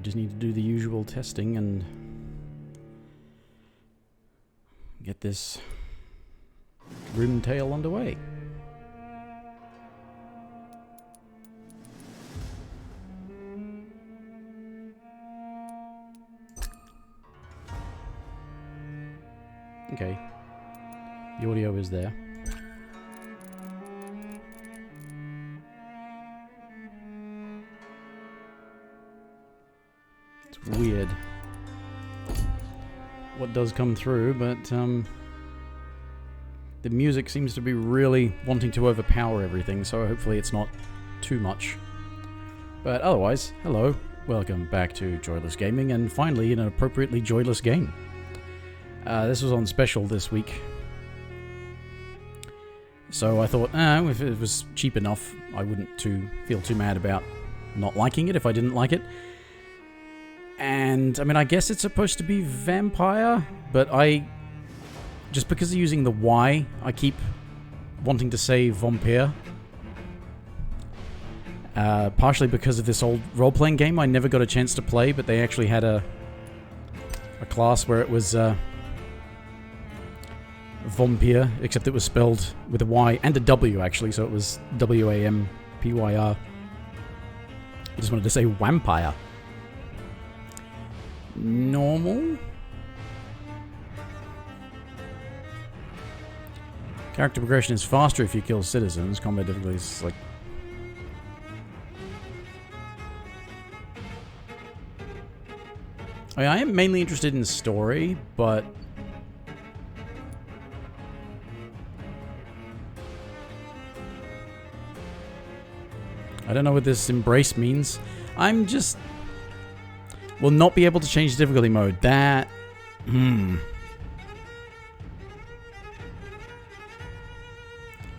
just need to do the usual testing and get this grim tale underway. Okay, the audio is there. It's weird what does come through, but the music seems to be really wanting to overpower everything, so hopefully it's not too much. But otherwise, hello, welcome back to Joyless Gaming, and finally an appropriately joyless game. This was on special this week, so I thought, if it was cheap enough, I wouldn't feel too mad about not liking it if I didn't like it. And, I mean, I guess it's supposed to be Vampyr, but just because of using the Y, I keep wanting to say Vampyr. Partially because of this old role-playing game I never got a chance to play, but they actually had a class where it was Vampyr, except it was spelled with a Y and a W, actually, so it was W-A-M-P-Y-R. I just wanted to say Vampyr. Normal? Character progression is faster if you kill citizens. Combat difficulty is like... I am mainly interested in story, but... I don't know what this embrace means. I'm just... will not be able to change difficulty mode. That...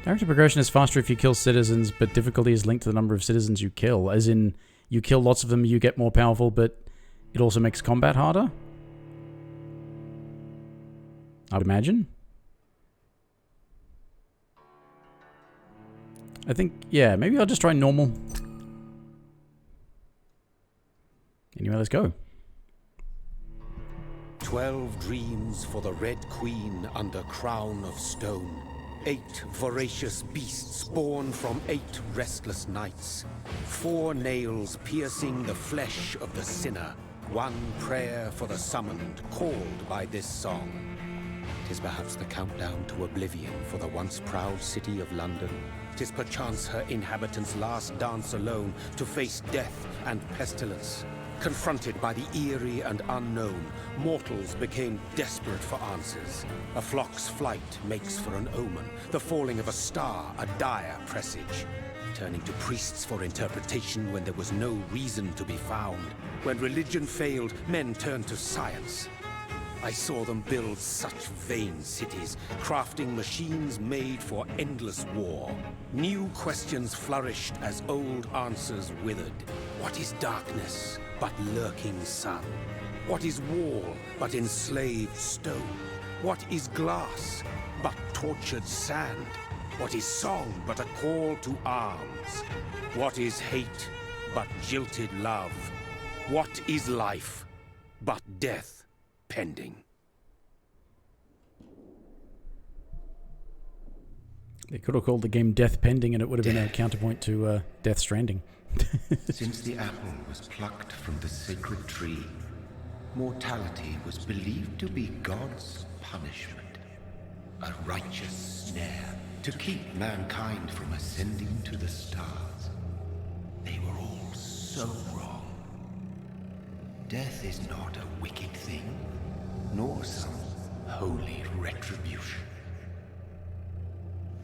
Character progression is faster if you kill citizens, but difficulty is linked to the number of citizens you kill. As in, you kill lots of them, you get more powerful, but it also makes combat harder? I would imagine. I think, yeah, maybe I'll just try normal. Anyway, let's go. 12 dreams for the Red Queen under crown of stone. 8 voracious beasts born from 8 restless nights. 4 nails piercing the flesh of the sinner. 1 prayer for the summoned, called by this song. 'Tis perhaps the countdown to oblivion for the once proud city of London. 'Tis perchance her inhabitants' last dance alone to face death and pestilence. Confronted by the eerie and unknown, mortals became desperate for answers. A flock's flight makes for an omen, the falling of a star a dire presage. Turning to priests for interpretation when there was no reason to be found. When religion failed, men turned to science. I saw them build such vain cities, crafting machines made for endless war. New questions flourished as old answers withered. What is darkness but lurking sun? What is wall but enslaved stone? What is glass but tortured sand? What is song but a call to arms? What is hate but jilted love? What is life but death pending? They could have called the game Death Pending and it would have been a counterpoint to Death Stranding. Since the apple was plucked from the sacred tree, mortality was believed to be God's punishment. A righteous snare to keep mankind from ascending to the stars. They were all so wrong. Death is not a wicked thing, nor some holy retribution.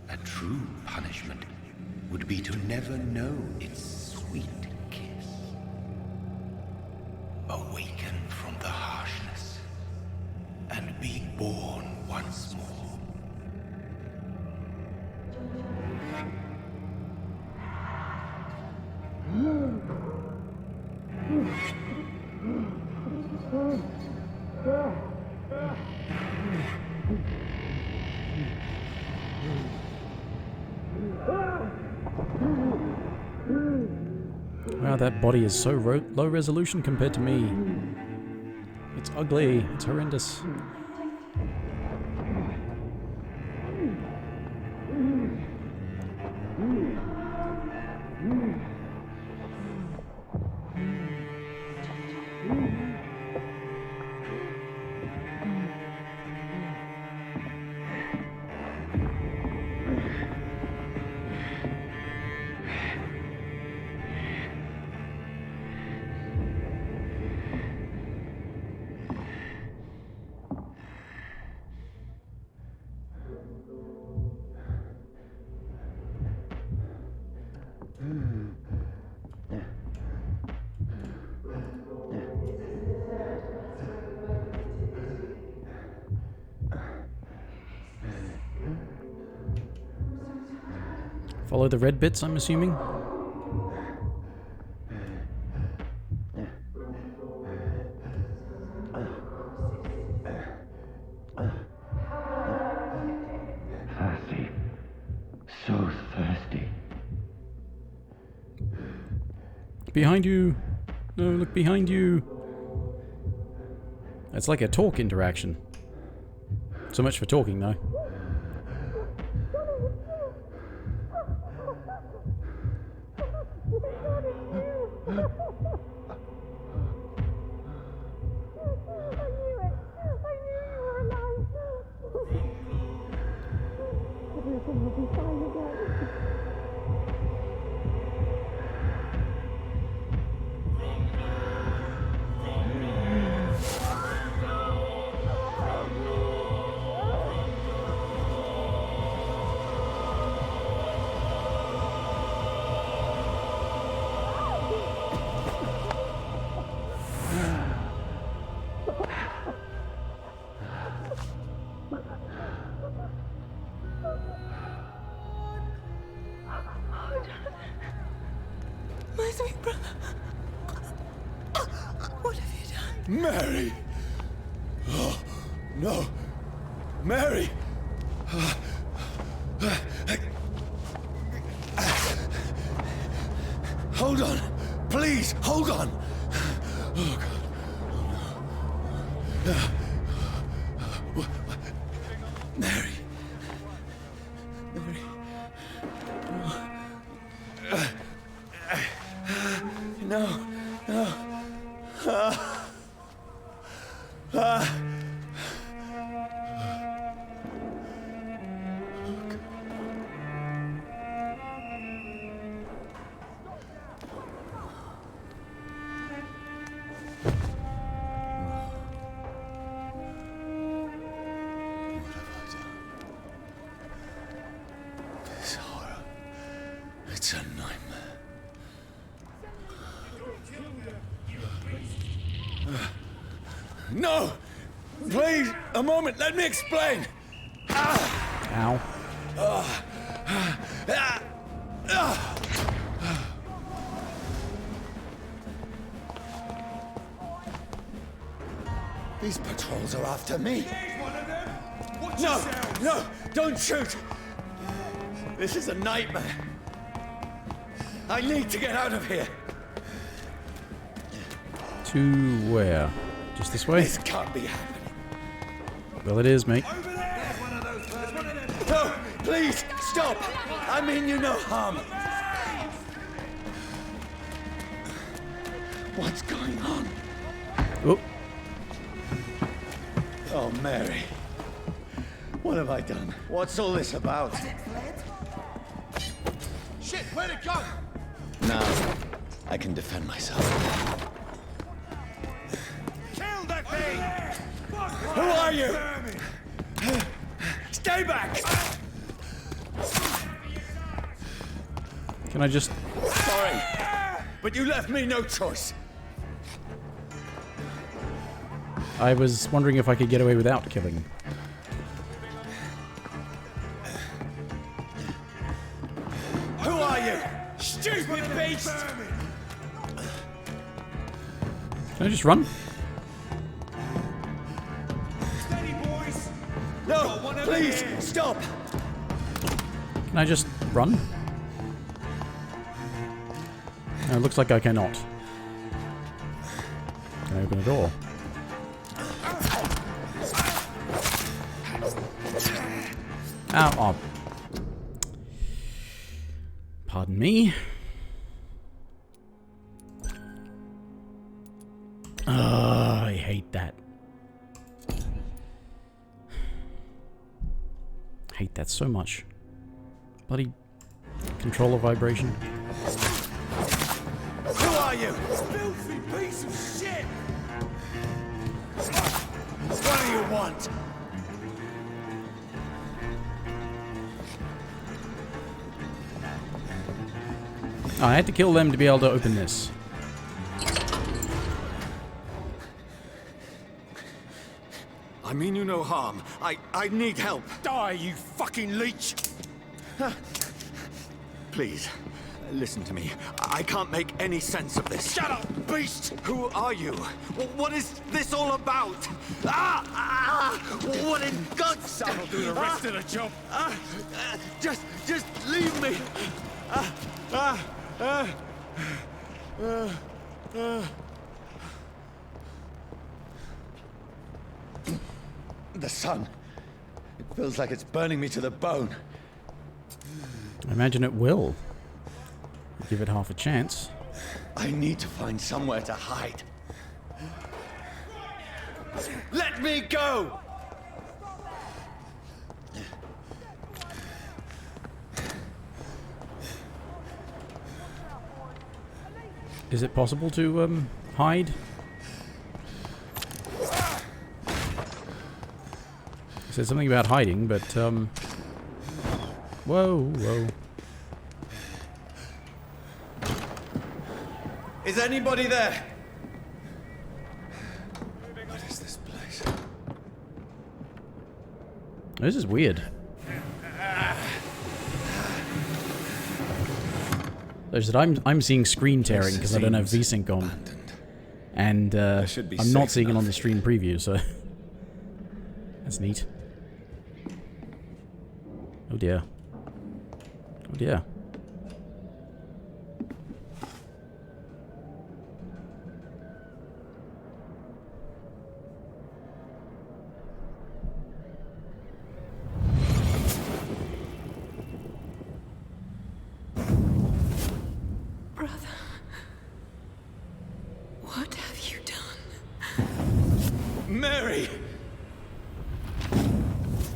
A true punishment would be to never know its sweet kiss. Awaken from the harshness and be born once more. Wow, that body is so low resolution compared to me. It's ugly. It's horrendous. Follow the red bits, I'm assuming? Thirsty. So thirsty. Behind you! No, look behind you! It's like a talk interaction. So much for talking, though. My sweet brother. What have you done? Mary! Oh, no. Mary! Hold on. Please, hold on. Oh, God. Oh, no. Mary. Mary. No. No. This horror. It's a nightmare. No! Please, a moment, let me explain! Ow. These patrols are after me. No! No! Don't shoot! This is a nightmare. I need to get out of here. To where? Just this way? This can't be happening. Well, it is, mate. No! Please, stop! I mean you no harm. What's going on? Oh, Oh, Mary. What have I done? What's all this about? Shit, where'd it go? Now, I can defend myself. Kill that thing! Who are you? Stay back! can I just... Sorry, but you left me no choice. I was wondering if I could get away without killing him. Who are you? Stupid beast! Can I just run? Steady, boys! No, please, stop! Can I just run? It looks like I cannot. Can I open a door? Ow, oh. Pardon me. I hate that. Hate that so much. Bloody controller vibration. Who are you? Filthy piece of shit! What do you want? Oh, I had to kill them to be able to open this. I mean you no harm. I need help. Die, you fucking leech! Please, listen to me. I can't make any sense of this. Shut up, beast! Who are you? What is this all about? What in God's... Someone will do the rest of the job. Just leave me. The sun. It feels like it's burning me to the bone. I imagine it will. Give it half a chance. I need to find somewhere to hide. Let me go! Is it possible to hide? It said something about hiding, but whoa. Is anybody there? What is this place? This is weird. There's that I'm seeing screen tearing because I don't have VSync on, and I'm not seeing it on the stream preview, so that's neat. Oh dear. Oh dear. Brother, what have you done? Mary!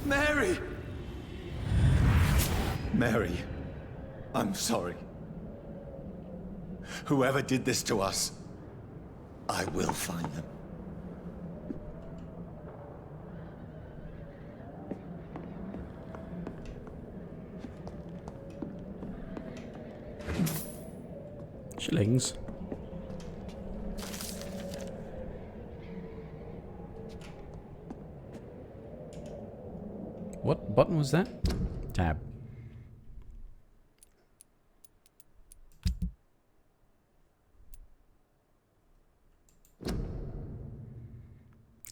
Mary! Mary, I'm sorry. Whoever did this to us, I will find them. Shillings. What button was that? Tab.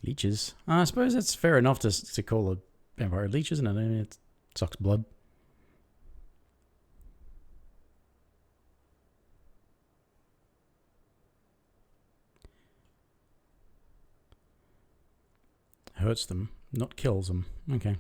Leeches. I suppose that's fair enough to call a vampire leech, isn't it? I mean, it sucks blood. Hurts them, not kills them. Okay.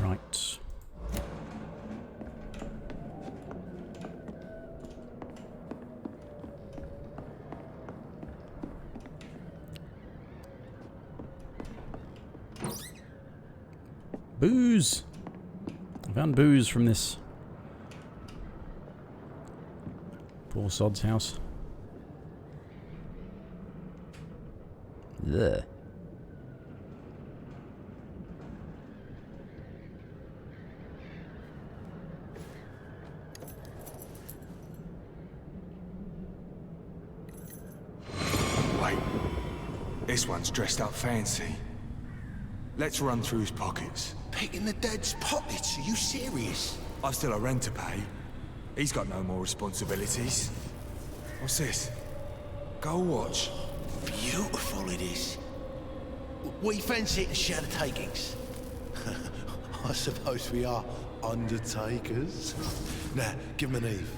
Right. Booze! I found booze from this poor sod's house. Ugh. This one's dressed up fancy. Let's run through his pockets. Picking the dead's pockets? Are you serious? I've still a rent to pay. He's got no more responsibilities. What's this? Gold watch. Beautiful it is. We fancy it and share the takings. I suppose we are undertakers. Now, give him an Eve.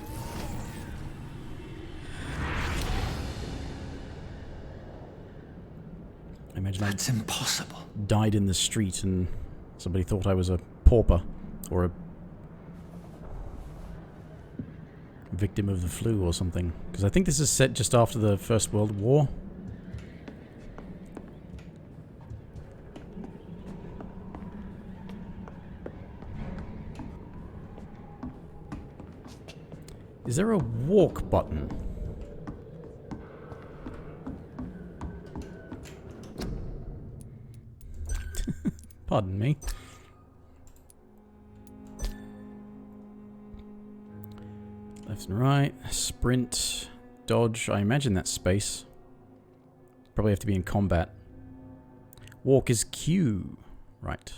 I imagine That's impossible. died in the street and somebody thought I was a pauper or a victim of the flu or something. Because I think this is set just after the First World War. Is there a walk button? Pardon me. Left and right. Sprint. Dodge. I imagine that's space. Probably have to be in combat. Walk is Q. Right.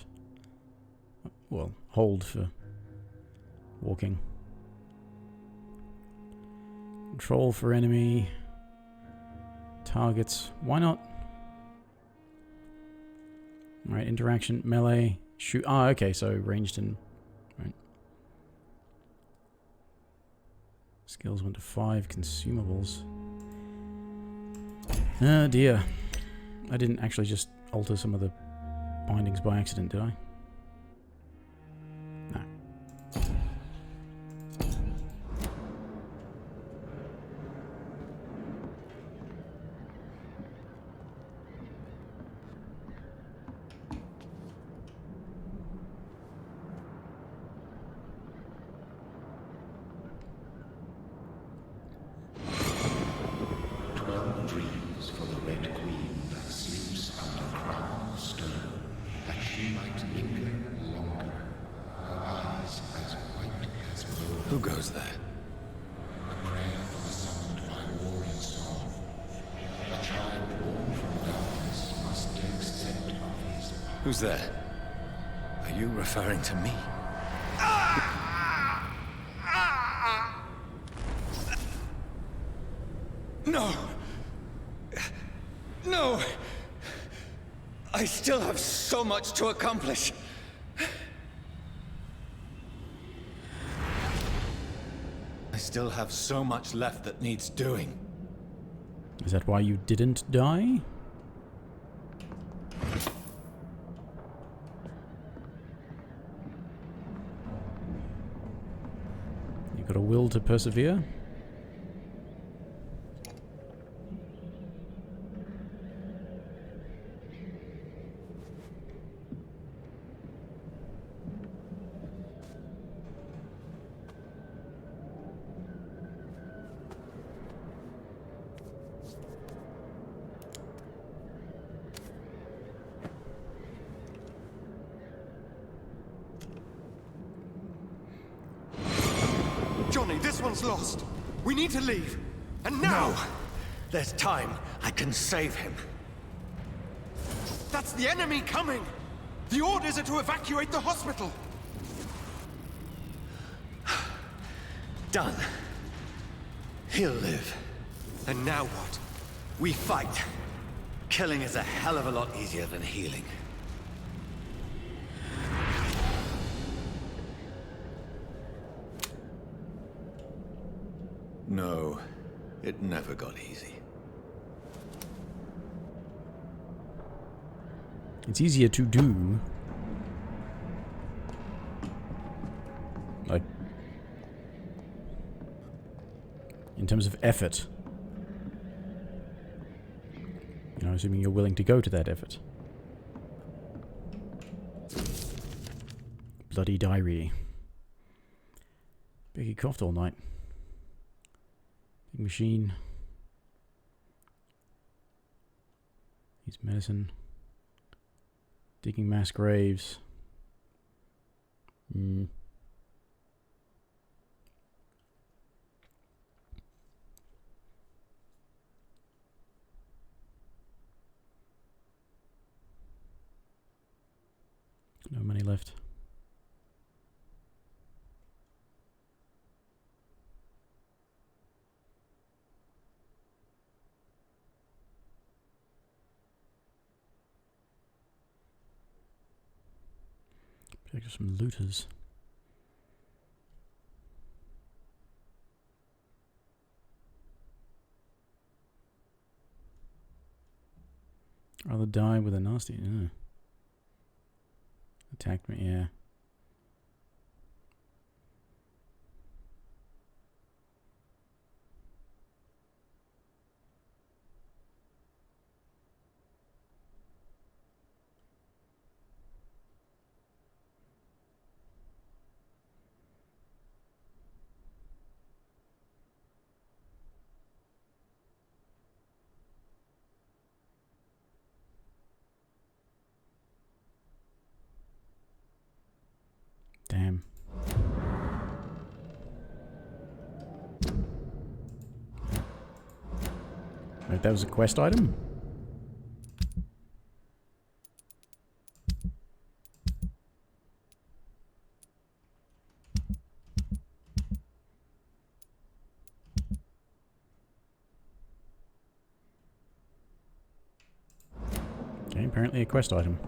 Well, hold for walking. Control for enemy. Targets. Why not? Right, interaction, melee, shoot. Ah, okay, so ranged and... Right. Skills 1 to 5, consumables. Oh dear. I didn't actually just alter some of the bindings by accident, did I? No. Who goes there? Who's there? Are you referring to me? No! No! I still have so much to accomplish. I still have so much left that needs doing. Is that why you didn't die? You got a will to persevere? Johnny, this one's lost. We need to leave. And now! No. There's time. I can save him. That's the enemy coming! The orders are to evacuate the hospital! Done. He'll live. And now what? We fight. Killing is a hell of a lot easier than healing. No, it never got easy. It's easier to do. Like, in terms of effort. You know, assuming you're willing to go to that effort. Bloody diary. Becky coughed all night. Big machine. Needs medicine. Digging mass graves. No money left. Feel like there's some looters. Rather die with a nasty. Attacked me, yeah. Damn. Wait, that was a quest item? Okay, apparently a quest item.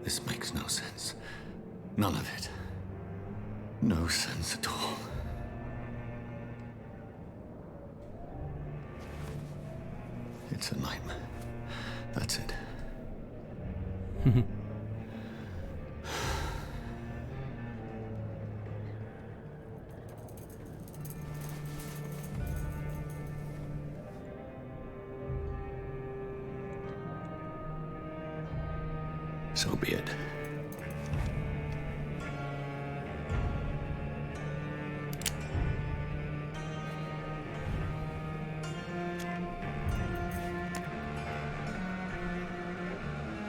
This makes no sense. None of it. No sense at all. It's a nightmare. That's it. So be it.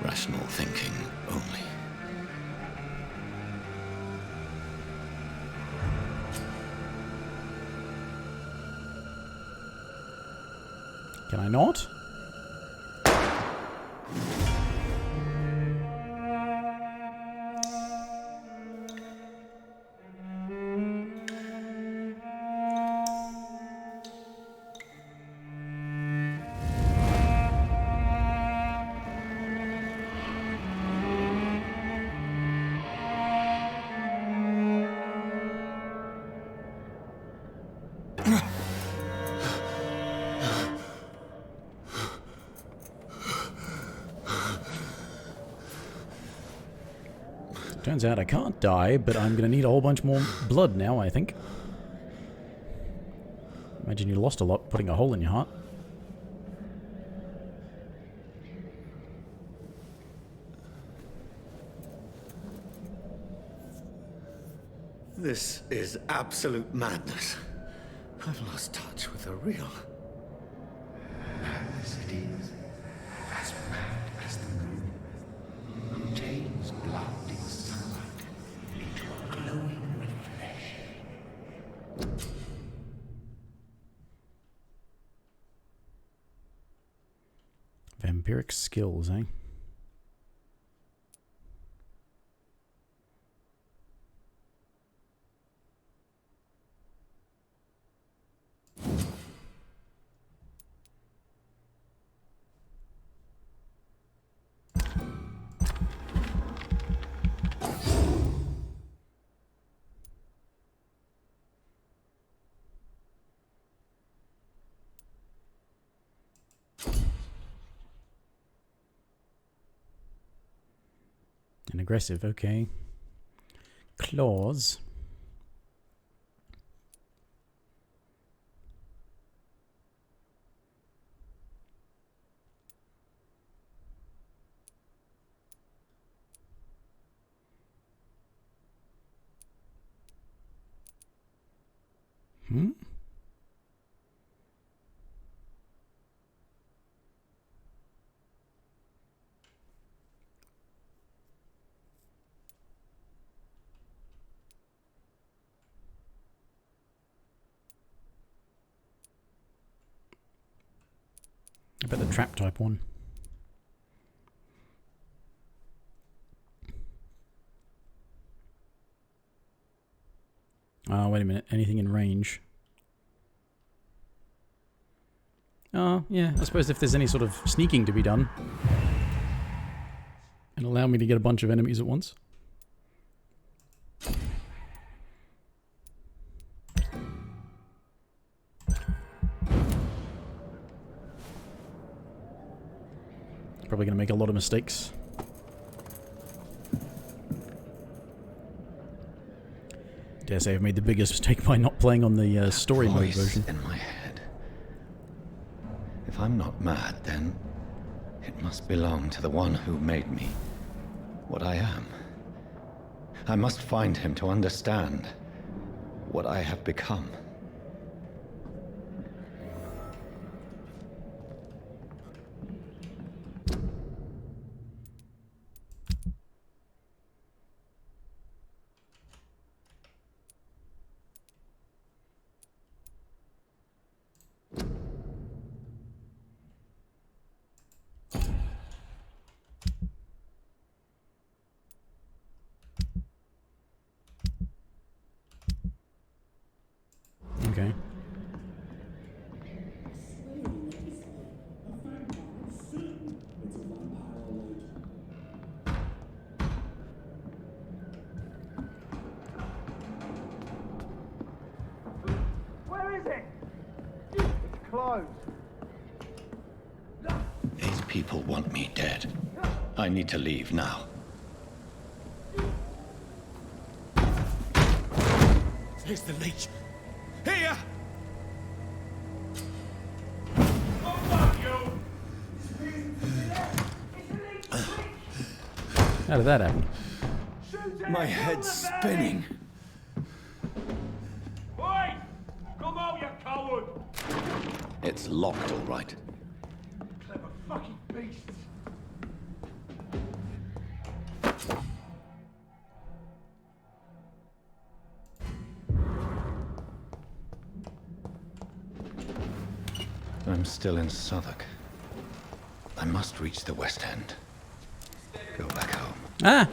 Rational thinking only. Can I not? Turns out I can't die, but I'm gonna need a whole bunch more blood now, I think. Imagine you lost a lot putting a hole in your heart. This is absolute madness. I've lost touch with the real. Madness it is, as mad as the moon, who changes blood in sunlight into a glowing red flesh. Vampiric skills, eh? And aggressive, okay. Claws. Hmm? I bet the trap type one. Oh, wait a minute. Anything in range? Oh, yeah. I suppose if there's any sort of sneaking to be done. And allow me to get a bunch of enemies at once. Probably going to make a lot of mistakes. Dare say I've made the biggest mistake by not playing on the story mode version. In my head. If I'm not mad, then it must belong to the one who made me what I am. I must find him to understand what I have become. Okay. Where is it? It's closed. These people want me dead. I need to leave now. Here's the leech. Here! How did that happen? My head's spinning. Oi! Come out, you coward! It's locked, all right. Clever fucking beasts. I'm still in Southwark. I must reach the West End. Go back home. Ah!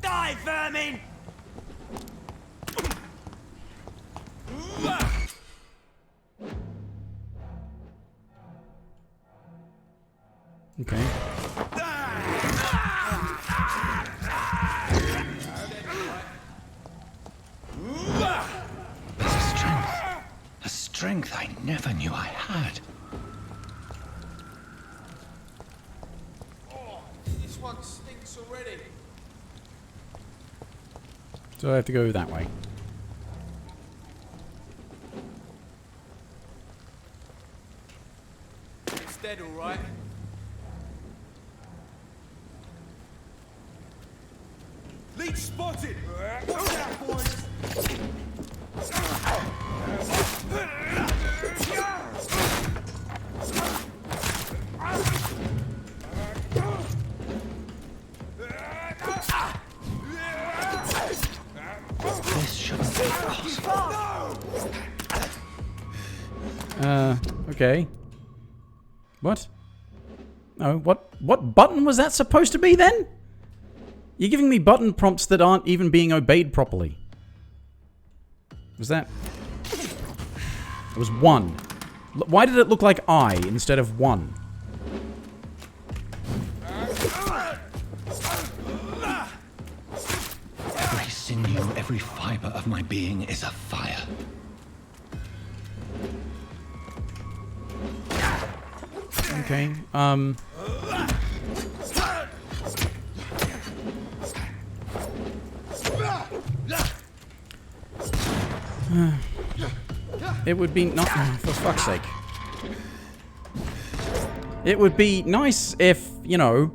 Die, vermin! Okay. There's a strength I never knew I had. This one stinks already. So I have to go that way. It's dead, all right. Leech spotted! Watch out, boys! This shouldn't be possible. Okay. What? Oh, what button was that supposed to be then? You're giving me button prompts that aren't even being obeyed properly. Was that... It was 1. Why did it look like I instead of 1? Every sinew, every fiber of my being is afire. Okay, it would be not... for fuck's sake. It would be nice if, you know...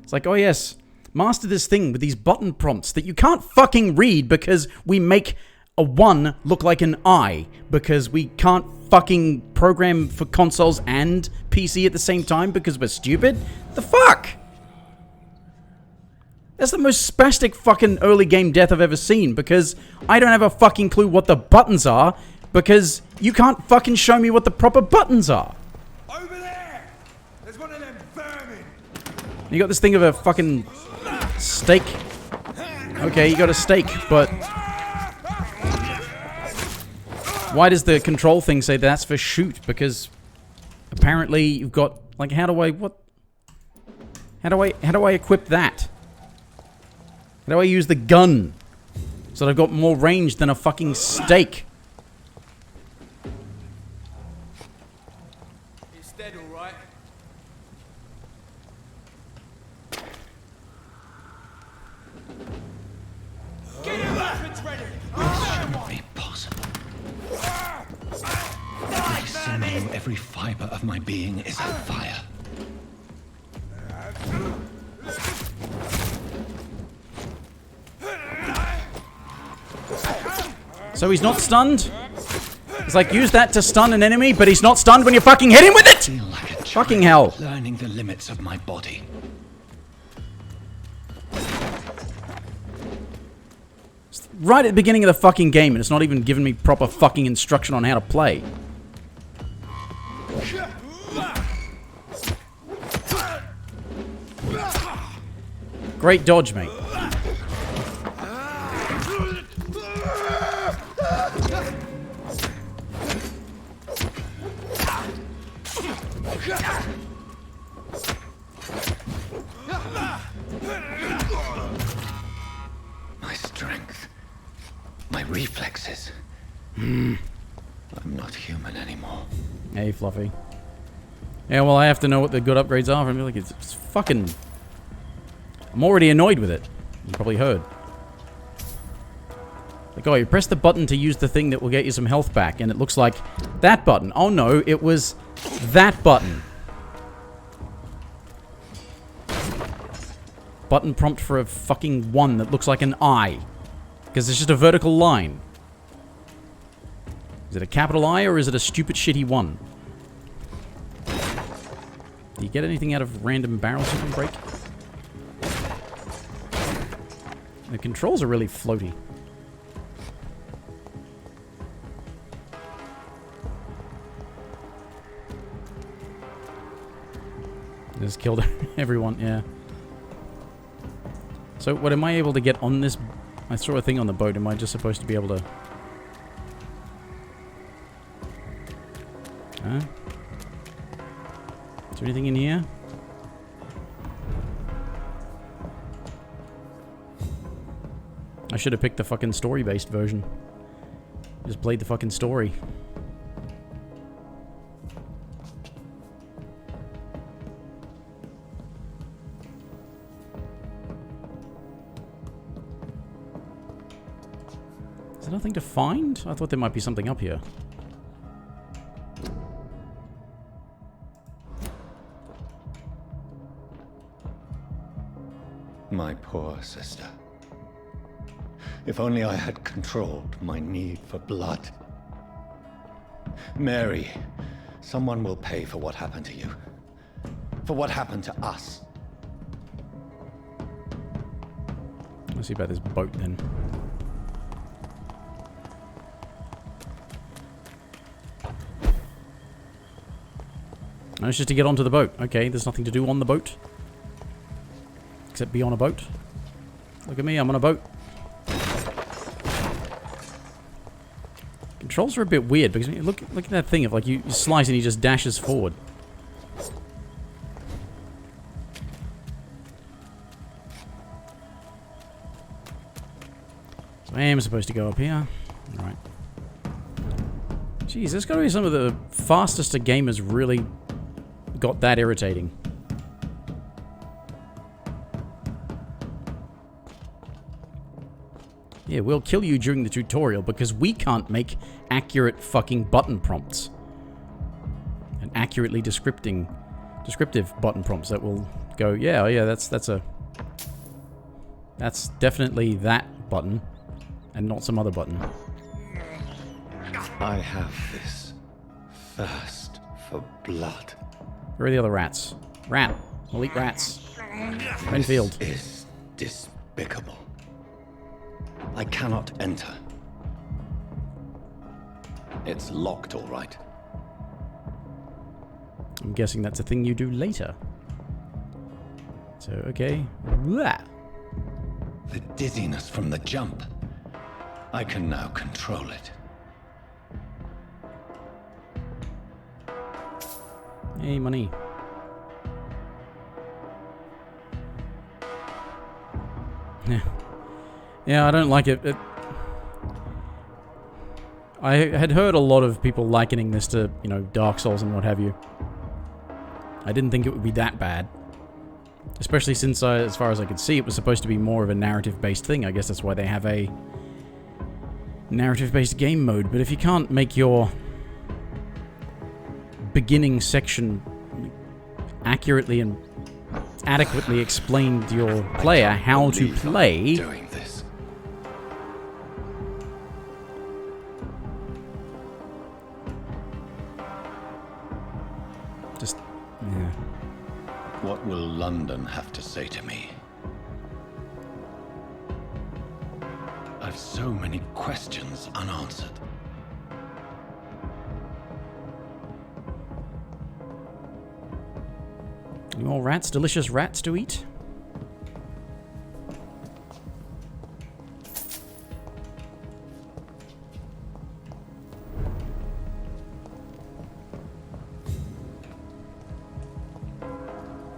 It's like, oh yes, master this thing with these button prompts that you can't fucking read because we make a 1 look like an I, because we can't fucking program for consoles and PC at the same time because we're stupid? The fuck? That's the most spastic fucking early game death I've ever seen, because I don't have a fucking clue what the buttons are, because you can't fucking show me what the proper buttons are. Over there! There's one of them vermin! You got this thing of a fucking steak. Okay, you got a steak, but why does the control thing say that's for shoot? Because apparently you've got, like, how do I equip that? How do I use the gun so that I've got more range than a fucking steak? It's dead, all right. Get your weapons ready. Shouldn't be possible. Every sinew, every fiber of my being is on fire. So he's not stunned? It's like, use that to stun an enemy, but he's not stunned when you fucking hit him with it! I feel like a Fucking child hell. learning the limits of my body. Right at the beginning of the fucking game, and it's not even giving me proper fucking instruction on how to play. Great dodge, mate. My strength. My reflexes. I'm not human anymore. Hey, Fluffy. Yeah, well, I have to know what the good upgrades are. I feel like it's fucking... I'm already annoyed with it. You probably heard. Like, oh, you press the button to use the thing that will get you some health back, and it looks like that button. Oh no, it was that button. Button prompt for a fucking 1 that looks like an I. Because it's just a vertical line. Is it a capital I or is it a stupid shitty 1? Do you get anything out of random barrels you can break? The controls are really floaty. Just killed everyone, yeah. So, what, am I able to get on this? I saw a thing on the boat. Am I just supposed to be able to... Huh? Is there anything in here? I should have picked the fucking story-based version. Just played the fucking story. Is there nothing to find? I thought there might be something up here. My poor sister. If only I had controlled my need for blood. Mary, someone will pay for what happened to you. For what happened to us. Let's see about this boat then. No, it's just to get onto the boat. Okay, there's nothing to do on the boat. Except be on a boat. Look at me, I'm on a boat. Controls are a bit weird because look at that thing of like you slice and he just dashes forward. So I am supposed to go up here. Alright. Jeez, there's got to be some of the fastest a game has really got that irritating. Yeah, we'll kill you during the tutorial because we can't make accurate fucking button prompts. And accurately descriptive button prompts that will go, yeah, oh yeah, that's a That's definitely that button, and not some other button. I have this thirst for blood. Where are the other rats? Rat. We'll eat rats. Renfield. This is despicable. I cannot enter. It's locked, all right. I'm guessing that's a thing you do later. So, okay. Blah. The dizziness from the jump. I can now control it. Hey, money. Yeah, I don't like it. I had heard a lot of people likening this to, you know, Dark Souls and what have you. I didn't think it would be that bad. Especially since, as far as I could see, it was supposed to be more of a narrative-based thing. I guess that's why they have a narrative-based game mode. But if you can't make your beginning section accurately and adequately explain to your player how to play... Doing this. Just... yeah. What will London have to say to me? I've so many questions unanswered. Any more rats? Delicious rats to eat?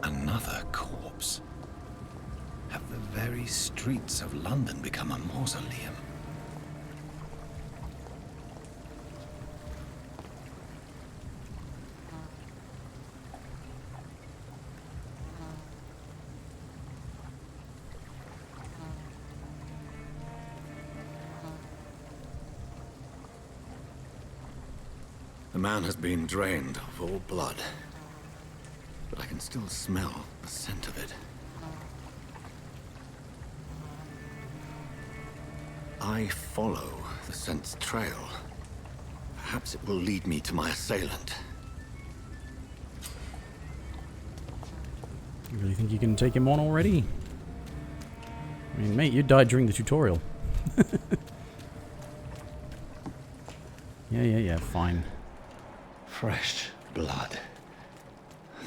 Another corpse. Have the very streets of London become a mausoleum? The man has been drained of all blood, but I can still smell the scent of it. I follow the scent's trail. Perhaps it will lead me to my assailant. You really think you can take him on already? I mean, mate, you died during the tutorial. Yeah, fine. Fresh blood.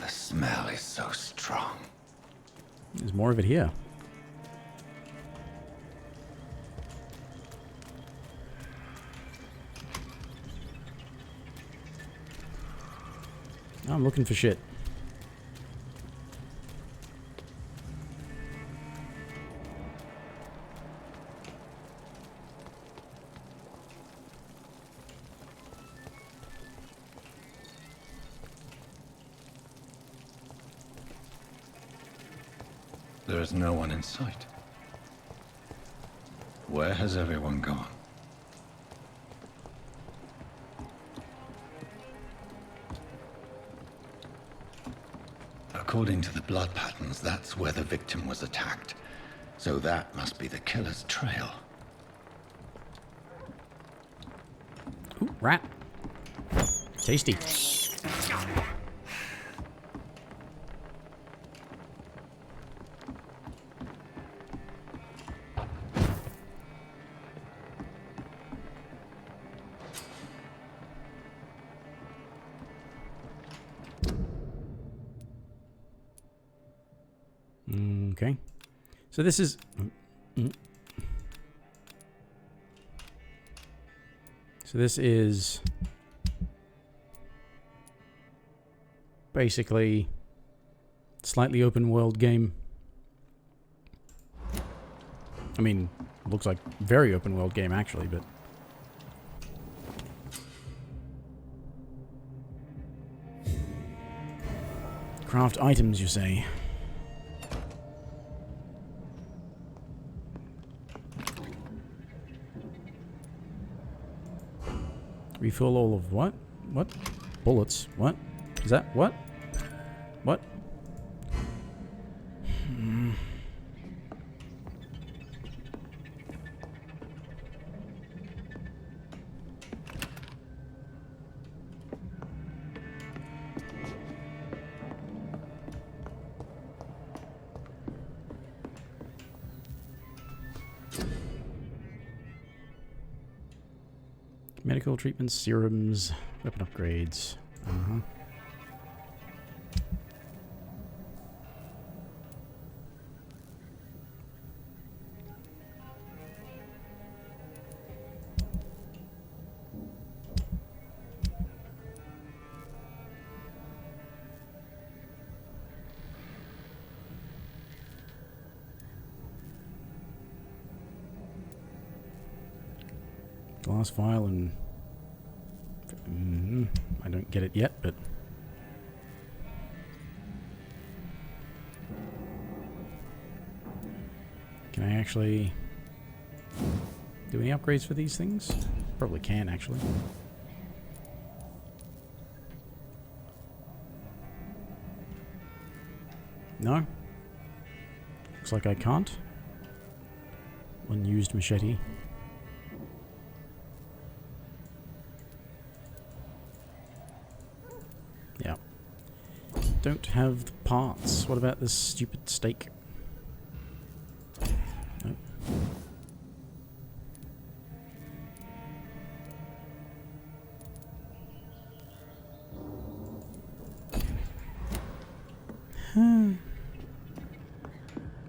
The smell is so strong. There's more of it here. I'm looking for shit. There is no one in sight. Where has everyone gone? According to the blood patterns, that's where the victim was attacked. So that must be the killer's trail. Ooh, rat. Tasty. Okay. So this is... So this is... basically... slightly open world game. I mean, looks like very open world game actually, but... Craft items, you say? Refill all of what? What? Bullets. What? Is that what? What? Medical treatments, serums, weapon upgrades. Glass vial and... I don't get it yet, but... Can I actually... do any upgrades for these things? Probably can, actually. No? Looks like I can't. Unused machete. Yeah. Don't have the parts. What about this stupid stake? Nope.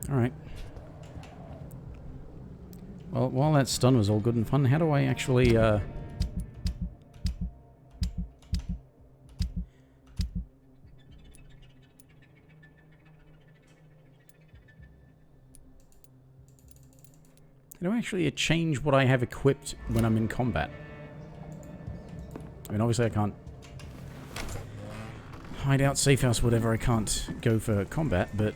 Alright. Well, while that stun was all good and fun, how do I actually, I do I actually change what I have equipped when I'm in combat? I mean, obviously I can't hide out, safe house, whatever. I can't go for combat, but...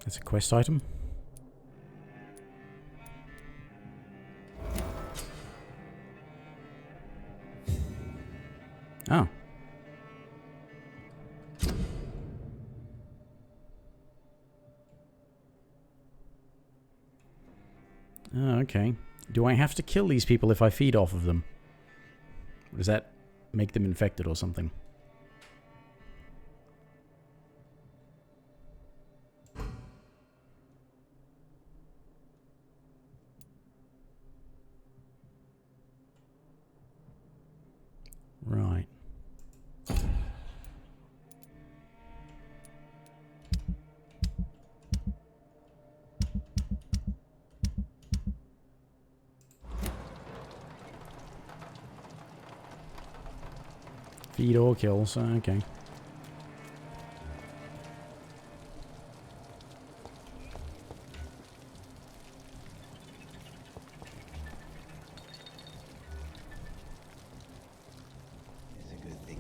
That's a quest item. Oh. Oh, okay. Do I have to kill these people if I feed off of them? Or does that make them infected or something? Right. Feed or kill, so okay.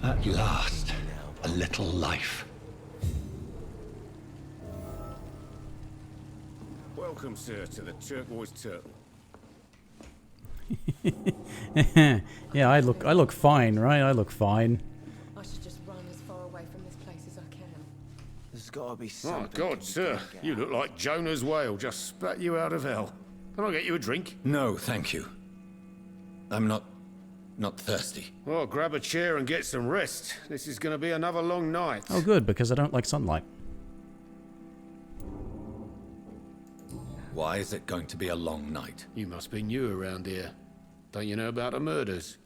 At last, a little life. Welcome, sir, to the Turquoise Turtle. Yeah, I look fine, right? I look fine. I should just run as far away from this place as I can. There's gotta be Oh, something. God, sir. You look like Jonah's whale just spat you out of hell. Can I get you a drink? No, thank you. I'm not thirsty. Well, grab a chair and get some rest. This is going to be another long night. Oh, good, because I don't like sunlight. Why is it going to be a long night? You must be new around here. Don't you know about the murders?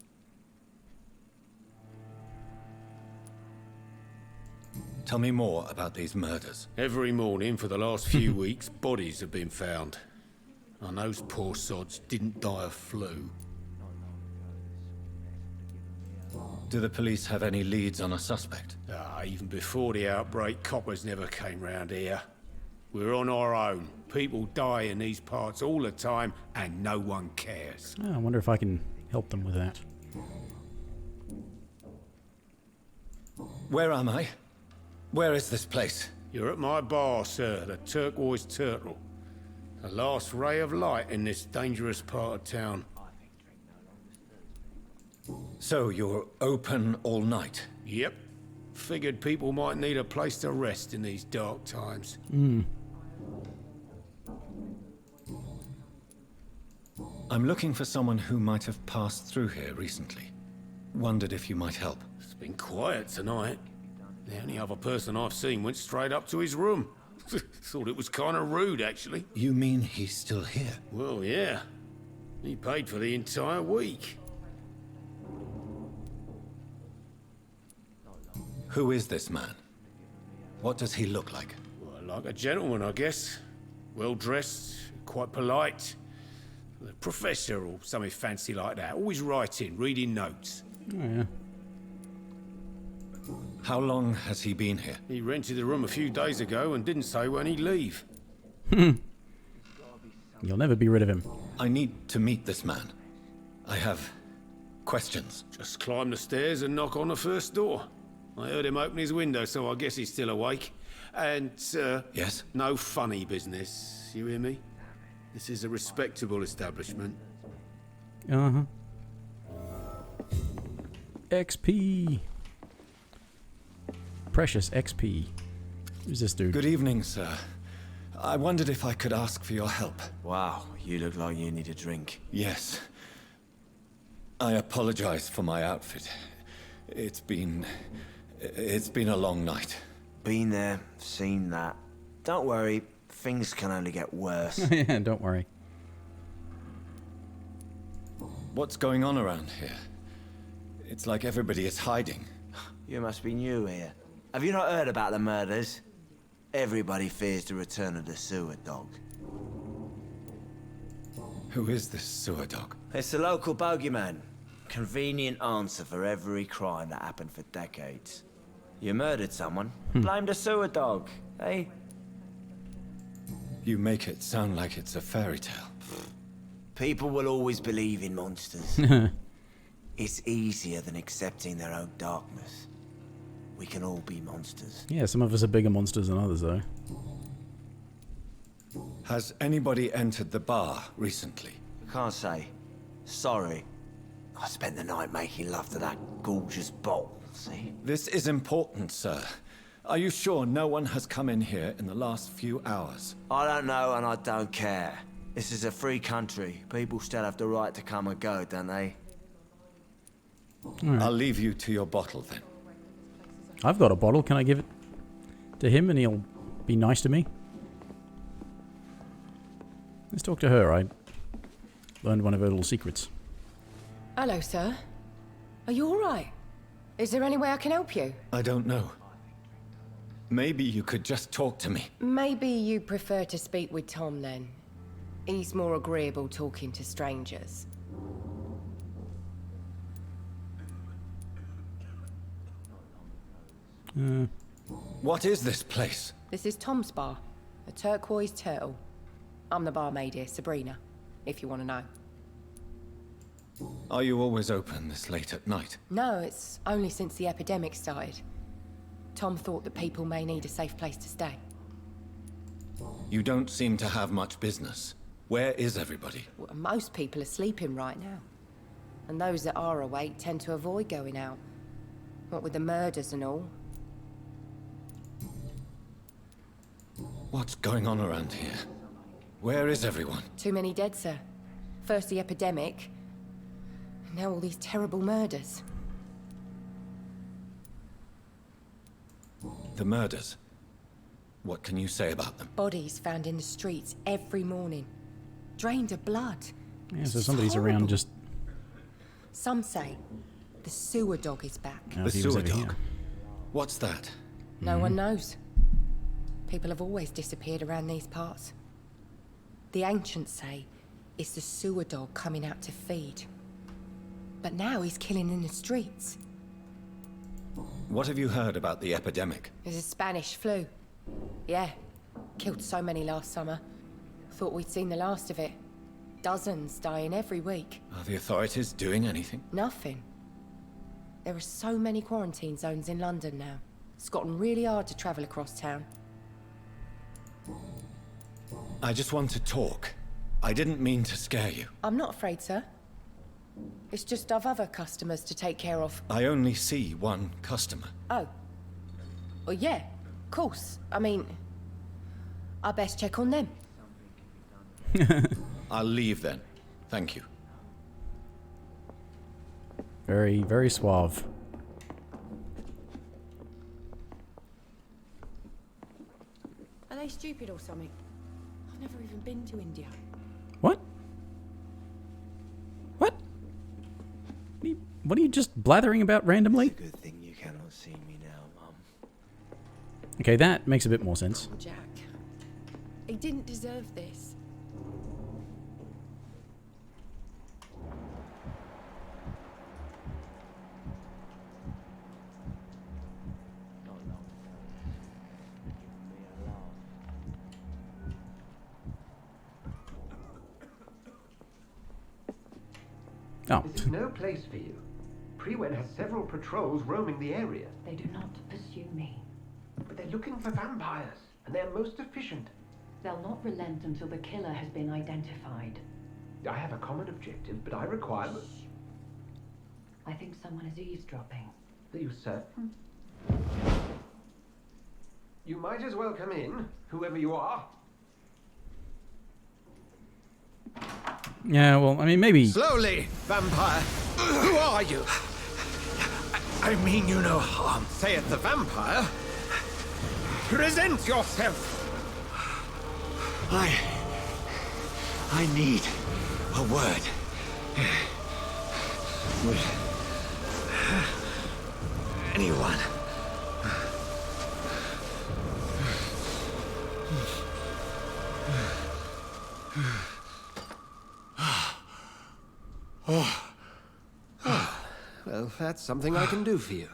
Tell me more about these murders. Every morning for the last few weeks, bodies have been found. And those poor sods didn't die of flu. Do the police have any leads on a suspect? Even before the outbreak, coppers never came round here. We're on our own. People die in these parts all the time, and no one cares. Oh, I wonder if I can help them with that. Where am I? Where is this place? You're at my bar, sir, the Turquoise Turtle. A last ray of light in this dangerous part of town. So you're open all night? Yep. Figured people might need a place to rest in these dark times. I'm looking for someone who might have passed through here recently. Wondered if you might help. It's been quiet tonight. The only other person I've seen went straight up to his room. Thought it was kind of rude, actually. You mean he's still here? Well, yeah. He paid for the entire week. Who is this man? What does he look like? Well, like a gentleman, I guess. Well-dressed, quite polite. A professor or something fancy like that. Always writing, reading notes. Oh, yeah. How long has he been here? He rented the room a few days ago and didn't say when he'd leave. You'll never be rid of him. I need to meet this man. I have questions. Just climb the stairs and knock on the first door. I heard him open his window, so I guess he's still awake. And, Yes? no funny business. You hear me? This is a respectable establishment. Uh-huh. XP. Precious XP. Who's this dude? Good evening, sir. I wondered if I could ask for your help. Wow, you look like you need a drink. Yes. I apologize for my outfit. It's been a long night. Been there, seen that. Don't worry, things can only get worse. Yeah, don't worry. What's going on around here? It's like everybody is hiding. You must be new here. Have you not heard about the murders? Everybody fears the return of the sewer dog. Who is this sewer dog? It's the local bogeyman. Convenient answer for every crime that happened for decades. You murdered someone, blame the sewer dog, eh? You make it sound like it's a fairy tale. People will always believe in monsters. It's easier than accepting their own darkness. We can all be monsters. Yeah, some of us are bigger monsters than others, though. Has anybody entered the bar recently? Can't say. Sorry. I spent the night making love to that gorgeous bottle, see? This is important, sir. Are you sure no one has come in here in the last few hours? I don't know and I don't care. This is a free country. People still have the right to come and go, don't they? I'll leave you to your bottle then. I've got a bottle. Can I give it to him and he'll be nice to me? Let's talk to her. I learned one of her little secrets. Hello, sir. Are you all right? Is there any way I can help you? I don't know. Maybe you could just talk to me. Maybe you prefer to speak with Tom, then. He's more agreeable talking to strangers. What is this place? This is Tom's bar, a turquoise turtle. I'm the barmaid here, Sabrina, if you want to know. Are you always open this late at night? No, it's only since the epidemic started. Tom thought that people may need a safe place to stay. You don't seem to have much business. Where is everybody? Well, most people are sleeping right now. And those that are awake tend to avoid going out. What with the murders and all. What's going on around here? Where is everyone? Too many dead, sir. First the epidemic, and now all these terrible murders. The murders. What can you say about them? Bodies found in the streets every morning. Drained of blood. Yeah, It's so just somebody's horrible. around just... Some say the sewer dog is back. Oh, The he was sewer over dog. here. What's that? No one knows. People have always disappeared around these parts. The ancients say it's the sewer dog coming out to feed. But now he's killing in the streets. What have you heard about the epidemic? There's a Spanish flu. Yeah, killed so many last summer. Thought we'd seen the last of it. Dozens dying every week. Are the authorities doing anything? Nothing. There are so many quarantine zones in London now. It's gotten really hard to travel across town. I just want to talk. I didn't mean to scare you. I'm not afraid, sir. It's just I've other customers to take care of. I only see one customer. Oh. Well, yeah, of course. I mean, I best check on them. I'll leave then. Thank you. Very, very suave. Are they stupid or something? I've never even been to India. What? What? What are you just blathering about randomly? It's a good thing you cannot see me now, Mum. Okay, that makes a bit more sense. Oh, Jack. He didn't deserve this. Oh. This is no place for you. Prewen has several patrols roaming the area. They do not pursue me. But they're looking for vampires, and they're most efficient. They'll not relent until the killer has been identified. I have a common objective, but I require... I think someone is eavesdropping. Are you certain? You might as well come in, whoever you are. Yeah, well, I mean, maybe... Slowly, vampire. Who are you? I mean you no harm, saith the vampire. Present yourself. I need a word. Would anyone? Well, that's something I can do for you.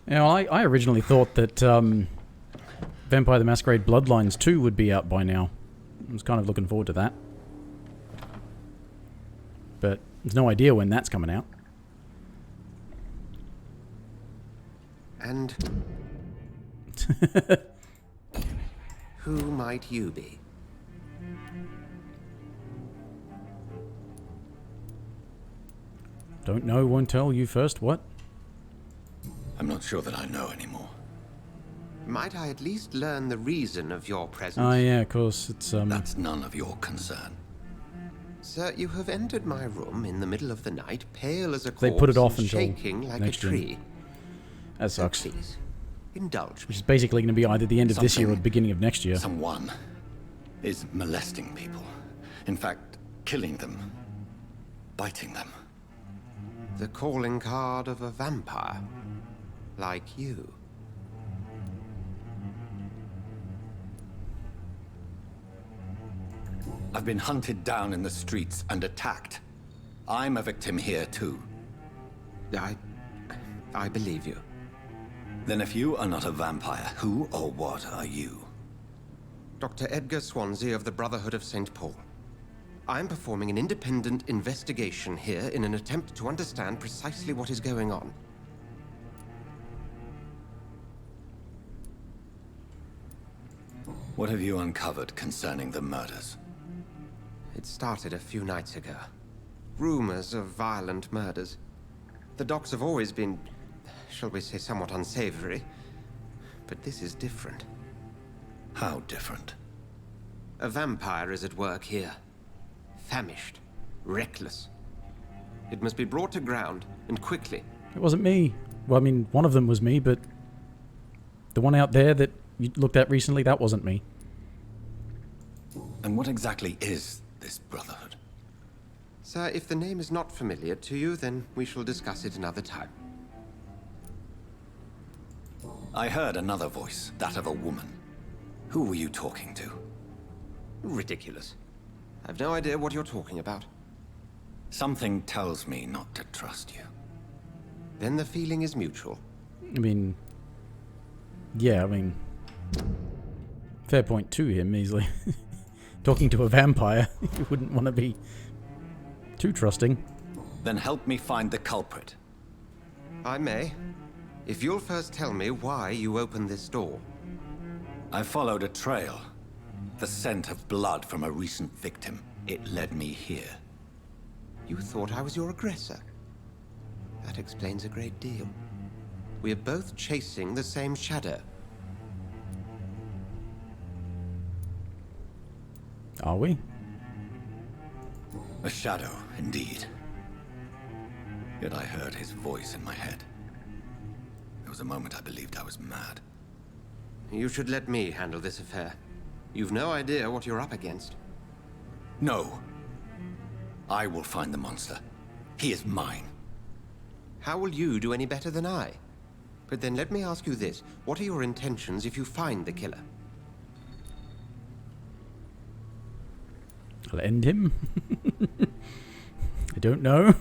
You know, I originally thought that Vampire the Masquerade Bloodlines 2 would be out by now. I was kind of looking forward to that. But there's no idea when that's coming out. And who might you be? Don't know, won't tell you first, what? I'm not sure that I know anymore. Might I at least learn the reason of your presence? Oh yeah, of course, it's That's none of your concern. Sir, you have entered my room in the middle of the night, pale as a corpse, They put it off and until shaking like a next tree. June. That sucks. So please, indulge Which me. is basically going to be either the end of this year or the beginning of next year. Someone is molesting people. In fact, killing them. Biting them. The calling card of a vampire, like you. I've been hunted down in the streets and attacked. I'm a victim here too. I believe you. Then if you are not a vampire, who or what are you? Dr. Edgar Swansea of the Brotherhood of St. Paul. I'm performing an independent investigation here in an attempt to understand precisely what is going on. What have you uncovered concerning the murders? It started a few nights ago. Rumors of violent murders. The docs have always been, shall we say, somewhat unsavory. But this is different. How different? A vampire is at work here. Famished. Reckless. It must be brought to ground, and quickly. It wasn't me. Well, I mean, one of them was me, but the one out there that you looked at recently, that wasn't me. And what exactly is this Brotherhood? Sir, if the name is not familiar to you, then we shall discuss it another time. I heard another voice, that of a woman. Who were you talking to? Ridiculous. I've no idea what you're talking about. Something tells me not to trust you. Then the feeling is mutual. I mean... Yeah, I mean... Fair point to him, easily. Talking to a vampire, you wouldn't want to be too trusting. Then help me find the culprit. I may. If you'll first tell me why you opened this door. I followed a trail. The scent of blood from a recent victim. It led me here. You thought I was your aggressor? That explains a great deal. We're both chasing the same shadow. Are we? A shadow, indeed. Yet I heard his voice in my head. There was a moment I believed I was mad. You should let me handle this affair. You've no idea what you're up against. No. I will find the monster. He is mine. How will you do any better than I? But then let me ask you this. What are your intentions if you find the killer? I'll end him. I don't know.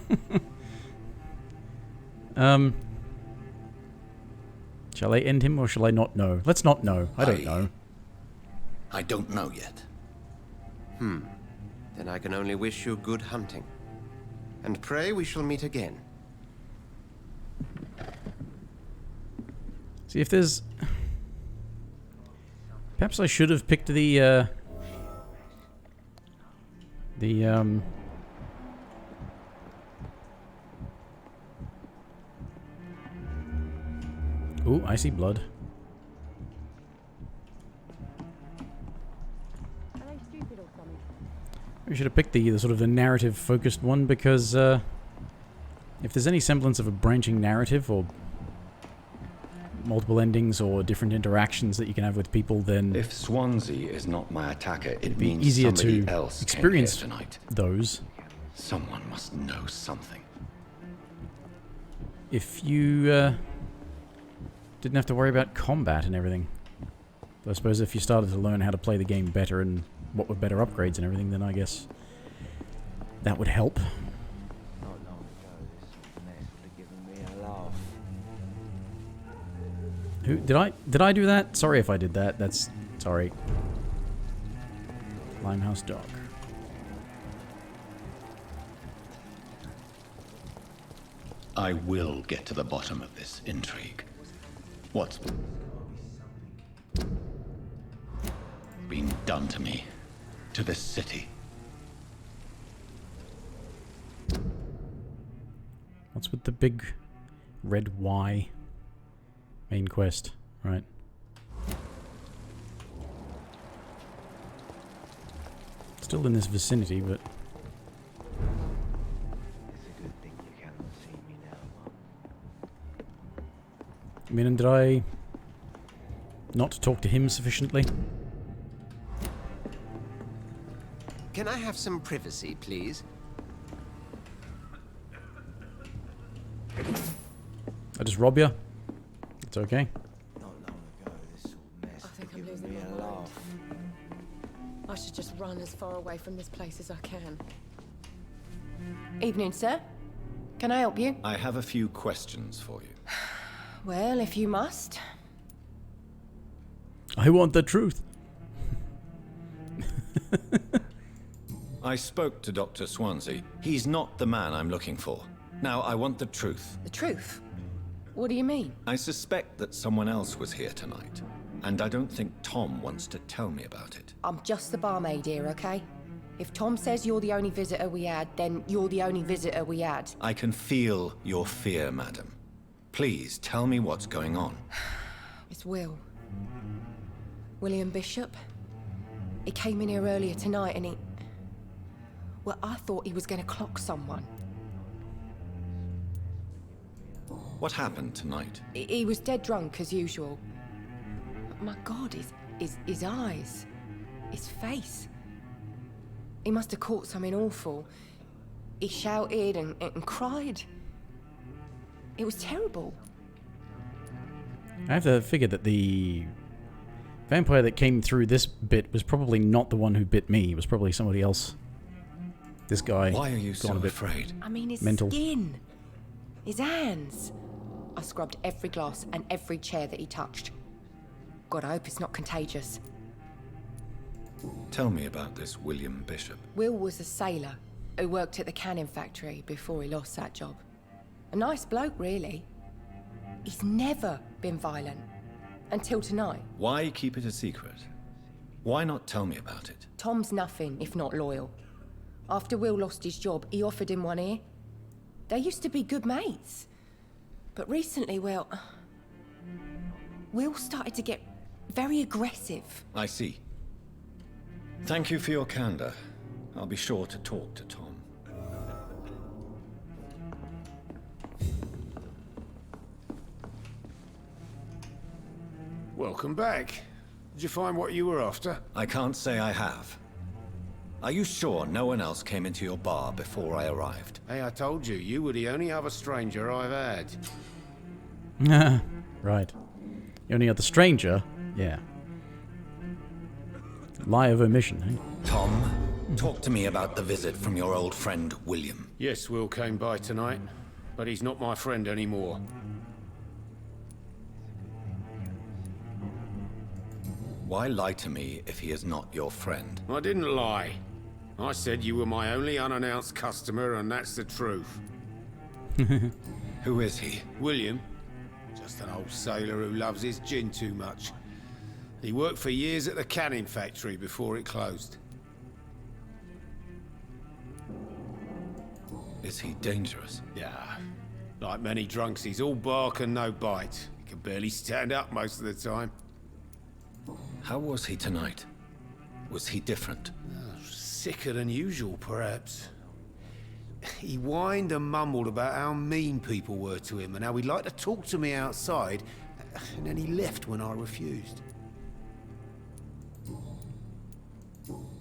Shall I end him or shall I not know? Let's not know. I don't know. I don't know yet. Then I can only wish you good hunting. And pray we shall meet again. See if there's... Perhaps I should have picked the Ooh, I see blood. We should have picked the sort of the narrative-focused one because if there's any semblance of a branching narrative or multiple endings or different interactions that you can have with people, then If Swansea is not my attacker, it means easier somebody to else experience came here tonight. those. Someone must know something. If you didn't have to worry about combat and everything. But I suppose if you started to learn how to play the game better and what were better upgrades and everything, then I guess that would help. Not long ago, this sort of mess would have given me a laugh. Who did I do that? Sorry if I did that. That's sorry. Limehouse Dock. I will get to the bottom of this intrigue. What's been done to me, to this city? What's with the big red Y? Main quest, right? Still in this vicinity, but It's a good thing you cannot see me now, Mum. I mean, and did I not talk to him sufficiently? Can I have some privacy, please? I just rob you? It's okay. Not long ago, this sort of mess I think would I'm have given losing me my a mind. laugh. I should just run as far away from this place as I can. Evening, sir. Can I help you? I have a few questions for you. Well, if you must. I want the truth. I spoke to Dr. Swansea. He's not the man I'm looking for. Now, I want the truth. The truth? What do you mean? I suspect that someone else was here tonight, and I don't think Tom wants to tell me about it. I'm just the barmaid here, okay? If Tom says you're the only visitor we had, then you're the only visitor we had. I can feel your fear, madam. Please tell me what's going on. It's Will. William Bishop. He came in here earlier tonight and he... Well, I thought he was going to clock someone. What happened tonight? He was dead drunk, as usual. But my God, his eyes. His face. He must have caught something awful. He shouted and cried. It was terrible. I have to figure that the vampire that came through this bit was probably not the one who bit me. It was probably somebody else. This guy. Why are you so afraid? I mean, his mental. skin. His hands. I scrubbed every glass and every chair that he touched. God, I hope it's not contagious. Tell me about this William Bishop. Will was a sailor who worked at the cannon factory before he lost that job. A nice bloke, really. He's never been violent. Until tonight. Why keep it a secret? Why not tell me about it? Tom's nothing if not loyal. After Will lost his job, he offered him one ear. They used to be good mates. But recently, well, Will started to get very aggressive. I see. Thank you for your candor. I'll be sure to talk to Tom. Welcome back. Did you find what you were after? I can't say I have. Are you sure no one else came into your bar before I arrived? Hey, I told you, you were the only other stranger I've had. Right. You only other stranger? Yeah. Lie of omission, eh? Tom, talk to me about the visit from your old friend, William. Yes, Will came by tonight, but he's not my friend anymore. Why lie to me if he is not your friend? I didn't lie. I said you were my only unannounced customer, and that's the truth. Who is he? William. Just an old sailor who loves his gin too much. He worked for years at the canning factory before it closed. Is he dangerous? Yeah. Like many drunks, he's all bark and no bite. He can barely stand up most of the time. How was he tonight? Was he different? Sicker than usual, perhaps. He whined and mumbled about how mean people were to him and how he'd like to talk to me outside, and then he left when I refused.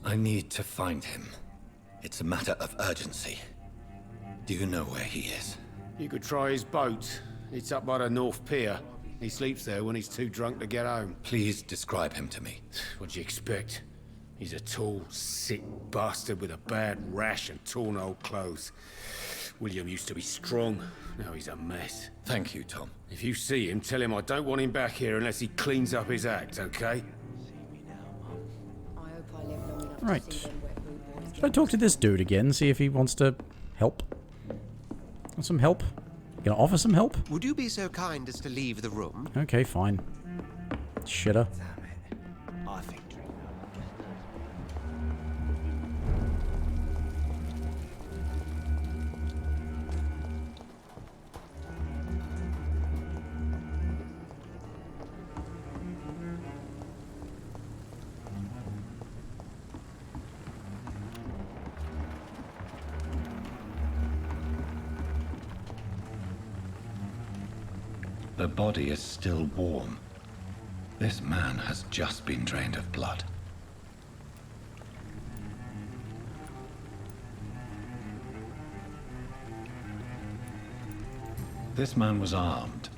I need to find him. It's a matter of urgency. Do you know where he is? You could try his boat. It's up by the North Pier. He sleeps there when he's too drunk to get home. Please describe him to me. What'd you expect? He's a tall, sick bastard with a bad rash and torn old clothes. William used to be strong. Now he's a mess. Thank you, Tom. If you see him, tell him I don't want him back here unless he cleans up his act, okay? Right. Should I talk to this dude again, see if he wants to help? Want some help? Gonna offer some help? Would you be so kind as to leave the room? Okay, fine. Shitter. I think drink The body is still warm. This man has just been drained of blood. This man was armed.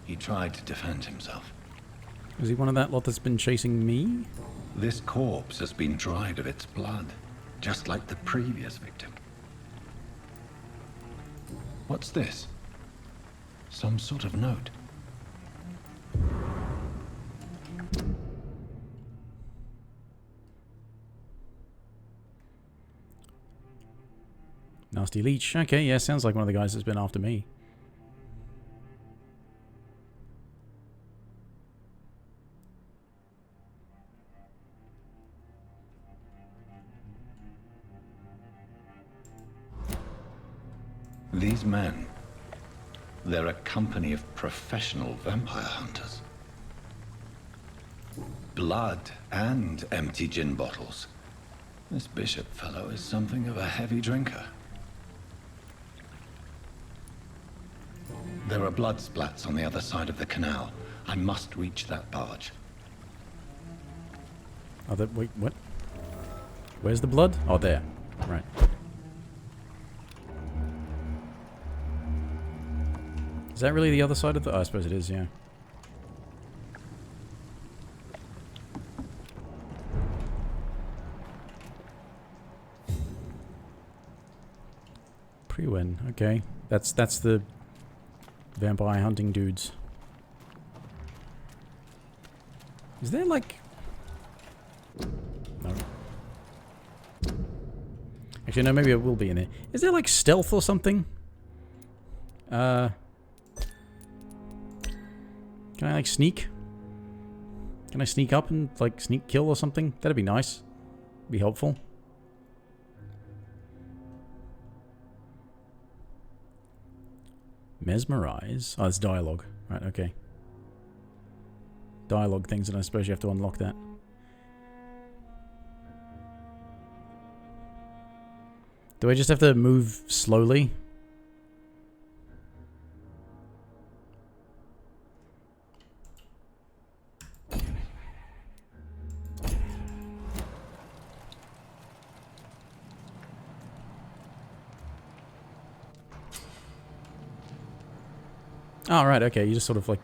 He tried to defend himself. Is he one of that lot that's been chasing me? This corpse has been dried of its blood, just like the previous victim. What's this? Some sort of note. Nasty leech. Okay, yeah, sounds like one of the guys that's been after me. These men, they're a company of professional vampire hunters. Blood and empty gin bottles. This bishop fellow is something of a heavy drinker. There are blood splats on the other side of the canal. I must reach that barge. Oh, wait, what? Where's the blood? Oh, there. Right. Is that really the other side of the... Oh, I suppose it is, yeah. Pre-win, okay. That's the vampire hunting dudes. Is there like... No. Actually, no, maybe it will be in there. Is there like stealth or something? Can I, like, sneak? Can I sneak up and, like, sneak kill or something? That'd be nice. Be helpful. Mesmerize? Oh, it's dialogue. Right, okay. Dialogue things, and I suppose you have to unlock that. Do I just have to move slowly? Oh, right, okay, you just sort of like...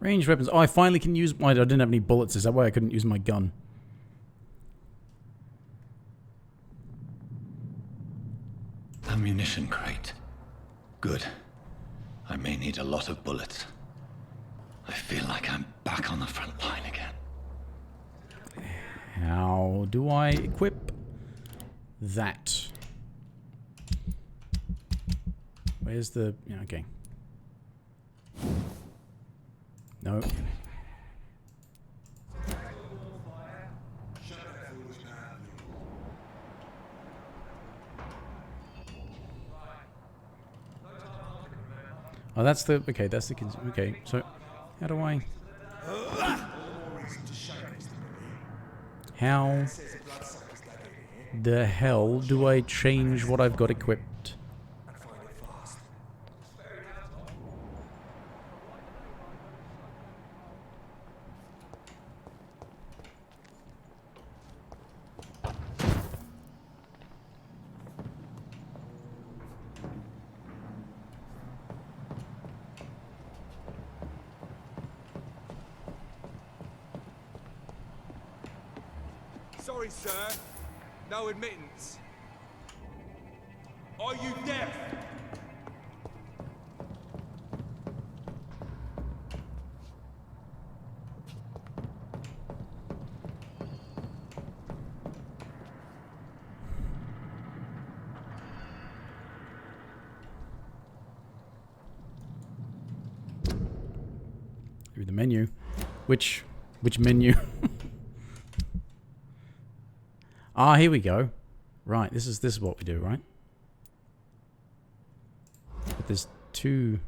Ranged weapons. Oh, I finally can use... I didn't have any bullets. Is that why I couldn't use my gun? Ammunition crate. Good. I may need a lot of bullets. I feel like I'm back on the front line again. How do I equip that? Where's the... Yeah, okay. No. Oh, that's the... Okay, that's the... Okay, so... How do I... How the hell do I change what I've got equipped? Sorry, sir. No admittance. Are you deaf? Through the menu. Which menu? Ah, here we go. Right, this is what we do, right? But there's two...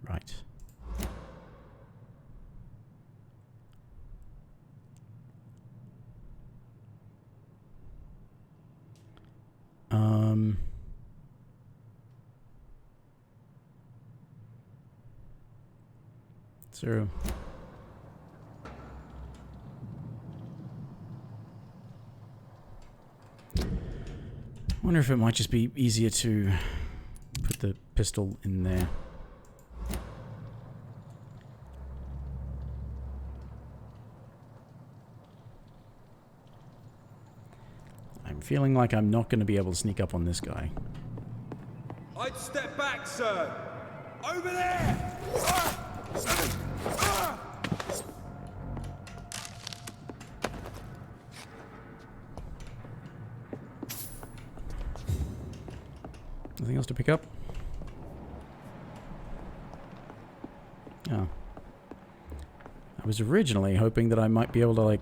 Right. So... I wonder if it might just be easier to put the pistol in there. I'm feeling like I'm not going to be able to sneak up on this guy. I'd step back, sir. Over there! Nothing else to pick up? Oh. I was originally hoping that I might be able to, like,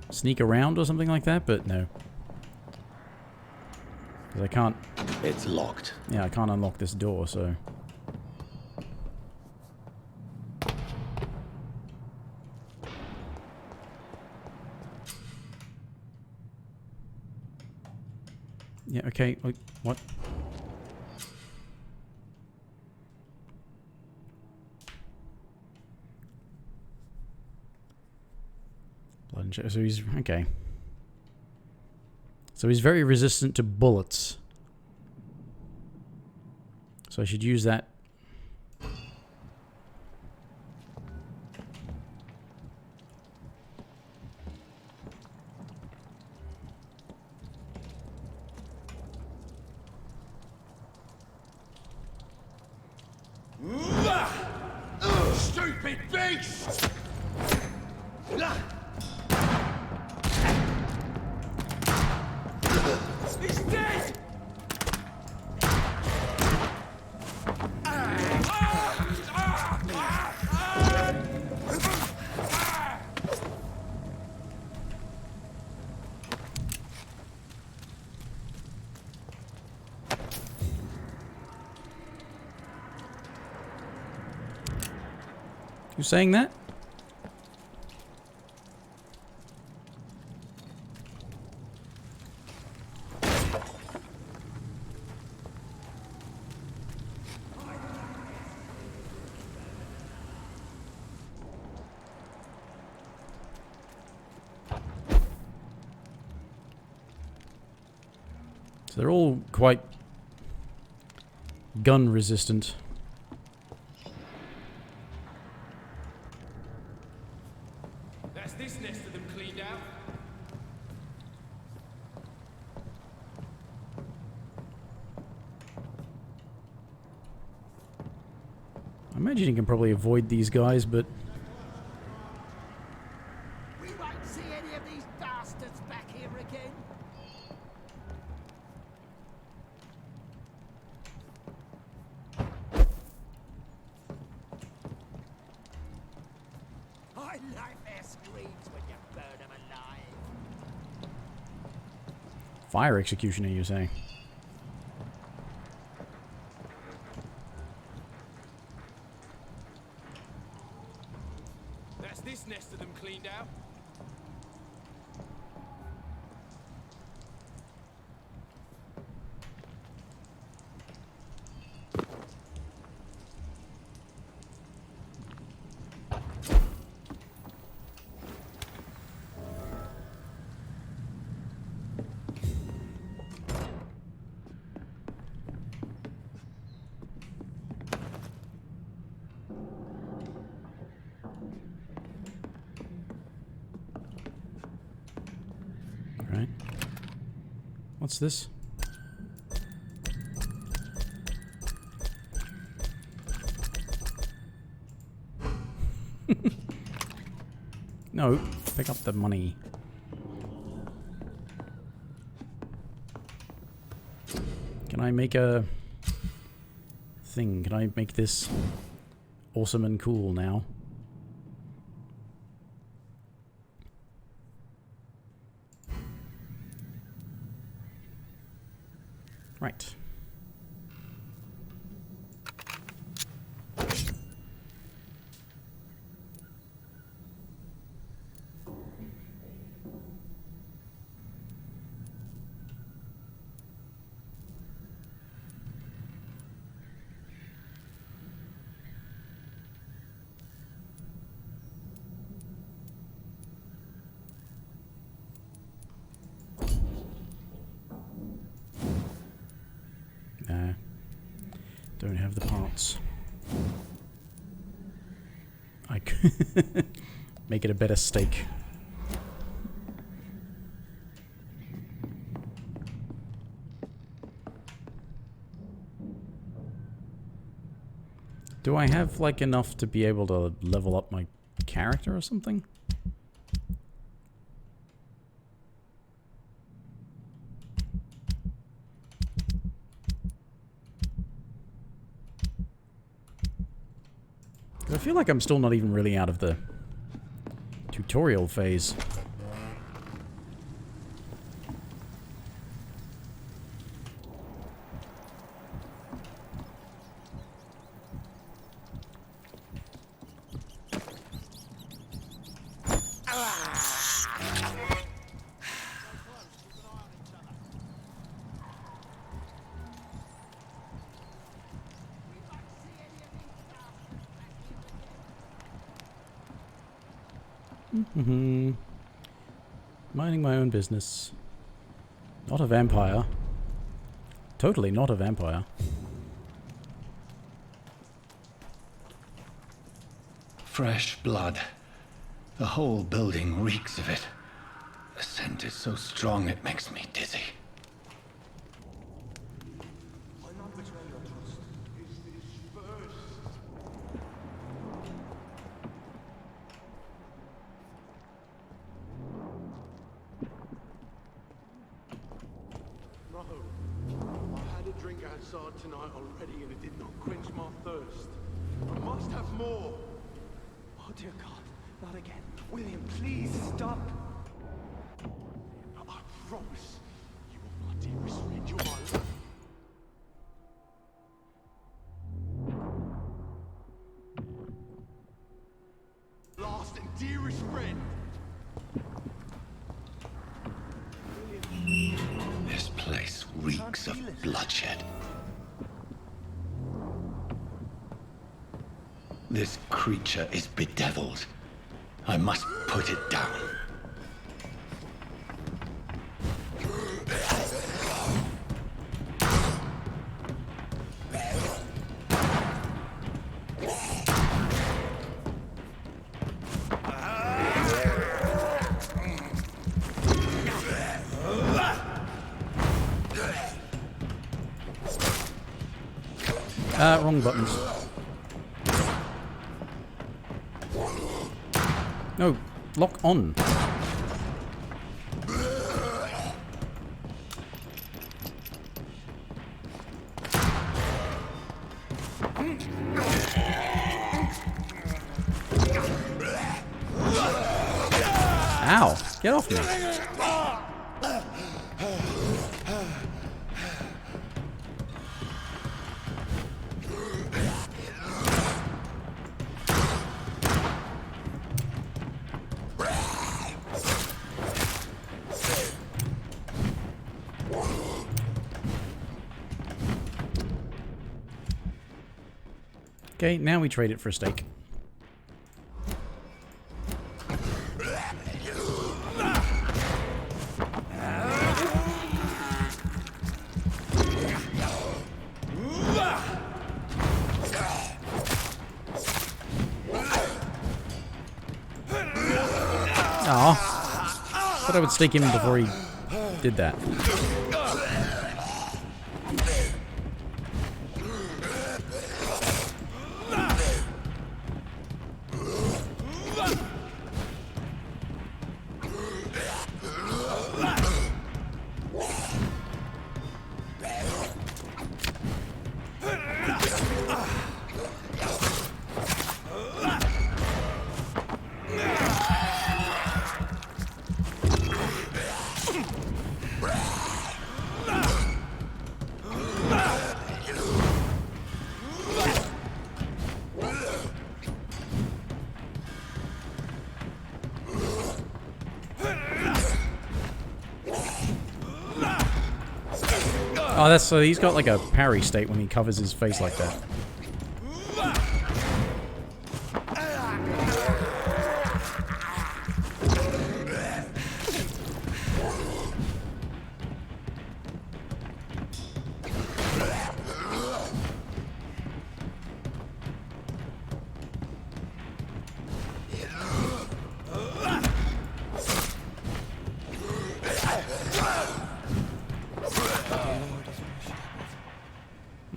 sneak around or something like that, but no. Because I can't... It's locked. Yeah, I can't unlock this door, so... Yeah, okay, wait, what? So he's... okay. So he's very resistant to bullets. So I should use that. Stupid beast! He's dead! You saying that? So they're all quite gun resistant. That's this nest of them cleaned out. I imagine you can probably avoid these guys, but... We won't see any of these bastards back here again. I like their screams when you burn them alive. Fire executioner, you say? That's this nest of them cleaned out. Alright. What's this? No, pick up the money. Can I make a thing? Can I make this awesome and cool now? Right. Nah. Don't have the parts. I could make it a better steak. Do I have, like, enough to be able to level up my character or something? I feel like I'm still not even really out of the tutorial phase. Minding my own business. Not a vampire. Totally not a vampire. Fresh blood. The whole building reeks of it. The scent is so strong it makes me dizzy. No. I had a drink outside tonight already and it did not quench my thirst. I must have more. Oh dear God, not again. William, please stop. I promise you are my dearest friend. You're my love. Last and dearest friend. This place reeks of bloodshed. This creature is bedeviled. I must put it down. Wrong buttons. No, lock on. Ow, get off me. Okay, now we trade it for a steak. Aw. Thought I would stake him before he did that. Oh, that's so he's got like a parry state when he covers his face like that.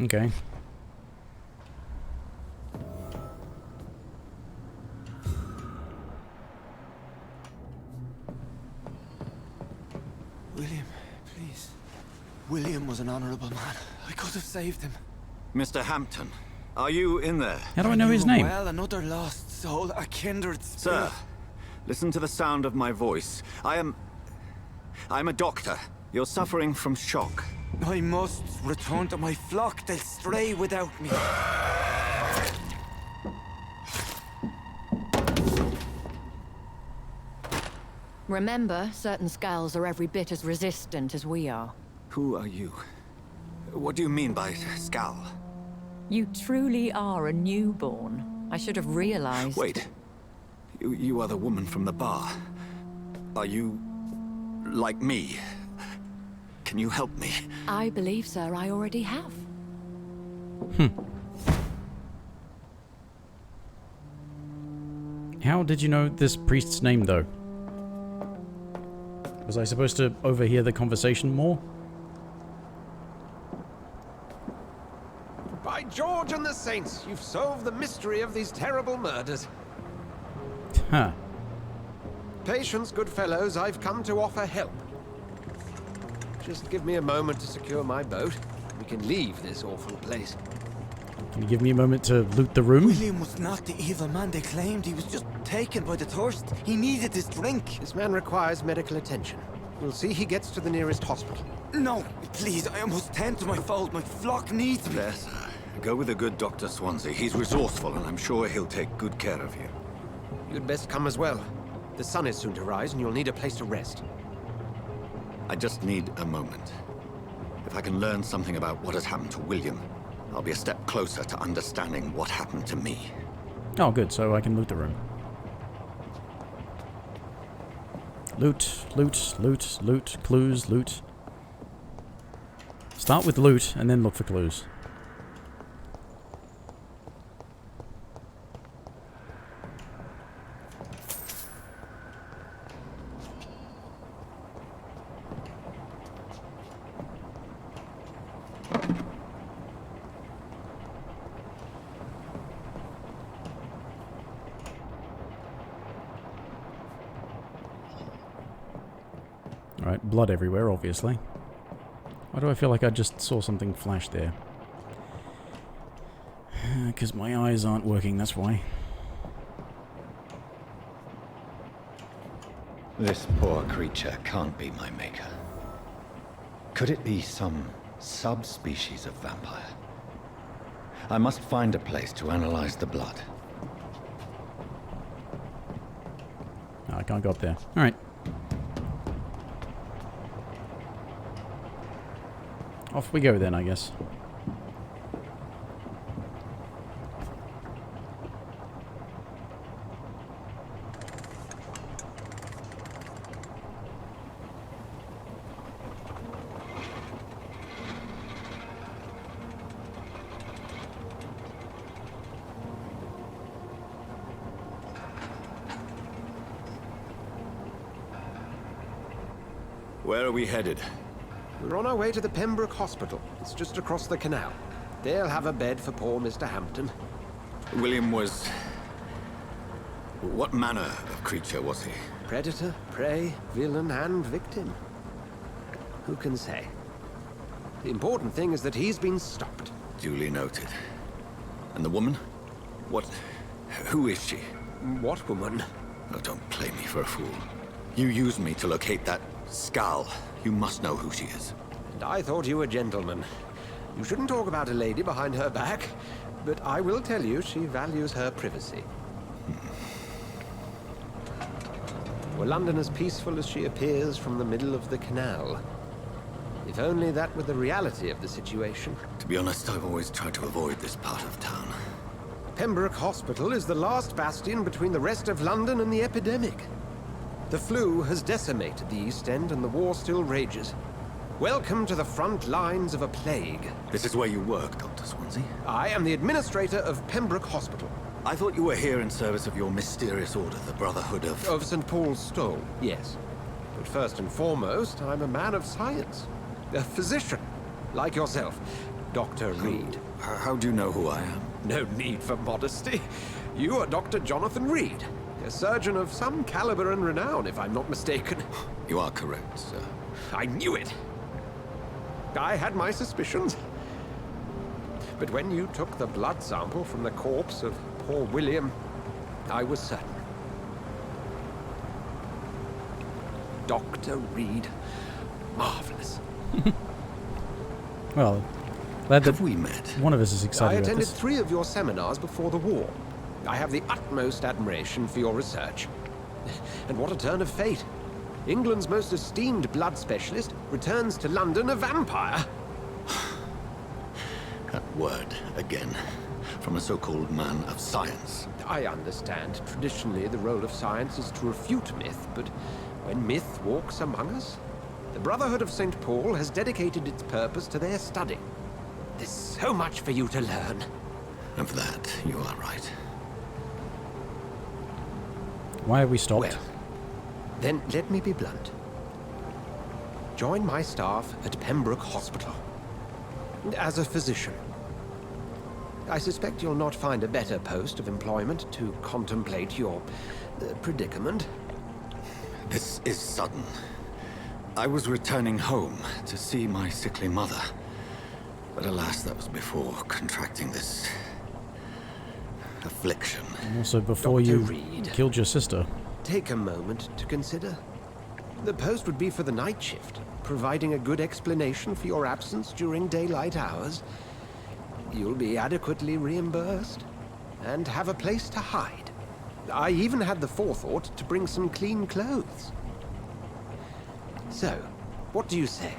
Okay. William, please. William was an honorable man. I could have saved him. Mr. Hampton, are you in there? How do I know his name? Well, another lost soul, a kindred spirit. Sir, listen to the sound of my voice. I'm a doctor. You're suffering from shock. I must return to my flock. They'll stray without me. Remember, certain skulls are every bit as resistant as we are. Who are you? What do you mean by skull? You truly are a newborn. I should have realized. Wait. You are the woman from the bar. Are you like me. Can you help me? I believe, sir, I already have. How did you know this priest's name, though? Was I supposed to overhear the conversation more? By George and the Saints, you've solved the mystery of these terrible murders. Huh. Patience, good fellows, I've come to offer help. Just give me a moment to secure my boat. We can leave this awful place. Can you give me a moment to loot the room? William was not the evil man they claimed. He was just taken by the thirst. He needed this drink. This man requires medical attention. We'll see he gets to the nearest hospital. No, please, I must tend to my fold. My flock needs me. Yes, go with the good Dr. Swansea. He's resourceful, and I'm sure he'll take good care of you. You'd best come as well. The sun is soon to rise, and you'll need a place to rest. I just need a moment. If I can learn something about what has happened to William, I'll be a step closer to understanding what happened to me. Oh, good, so I can loot the room. Loot, loot, loot, loot, clues, loot. Start with loot, and then look for clues. Alright, blood everywhere, obviously. Why do I feel like I just saw something flash there? Because my eyes aren't working, that's why. This poor creature can't be my maker. Could it be some subspecies of vampire? I must find a place to analyze the blood. Oh, I can't go up there. Alright. Off we go then, I guess. Where are we headed? We're on our way to the Pembroke Hospital. It's just across the canal. They'll have a bed for poor Mr. Hampton. William was... What manner of creature was he? Predator, prey, villain, and victim. Who can say? The important thing is that he's been stopped. Duly noted. And the woman? What... Who is she? What woman? Oh, don't play me for a fool. You used me to locate that skull. You must know who she is. And I thought you a gentleman. You shouldn't talk about a lady behind her back, but I will tell you she values her privacy. Were London as peaceful as she appears from the middle of the canal? If only that were the reality of the situation. To be honest, I've always tried to avoid this part of town. Pembroke Hospital is the last bastion between the rest of London and the epidemic. The flu has decimated the East End and the war still rages. Welcome to the front lines of a plague. This is where you work, Dr. Swansea? I am the administrator of Pembroke Hospital. I thought you were here in service of your mysterious order, the Brotherhood of... Of St. Paul's Stole, yes. But first and foremost, I'm a man of science. A physician, like yourself, Dr. Reed. How do you know who I am? No need for modesty. You are Dr. Jonathan Reed. A surgeon of some caliber and renown, if I'm not mistaken. You are correct, sir. I knew it! I had my suspicions. But when you took the blood sample from the corpse of poor William, I was certain. Dr. Reed. Marvelous. Well, glad that we met. One of us is excited I about attended this. 3 of your seminars before the war. I have the utmost admiration for your research. And what a turn of fate. England's most esteemed blood specialist returns to London a vampire. That word, again, from a so-called man of science. I understand. Traditionally, the role of science is to refute myth, but when myth walks among us, the Brotherhood of St. Paul has dedicated its purpose to their study. There's so much for you to learn. Of that, you are right. Why have we stopped? Well, then let me be blunt. Join my staff at Pembroke Hospital. As a physician. I suspect you'll not find a better post of employment to contemplate your predicament. This is sudden. I was returning home to see my sickly mother. But alas, that was before contracting this affliction. And also before Dr. you Reed, killed your sister. take a moment to consider. The post would be for the night shift, providing a good explanation for your absence during daylight hours. You'll be adequately reimbursed and have a place to hide. I even had the forethought to bring some clean clothes. So, what do you say?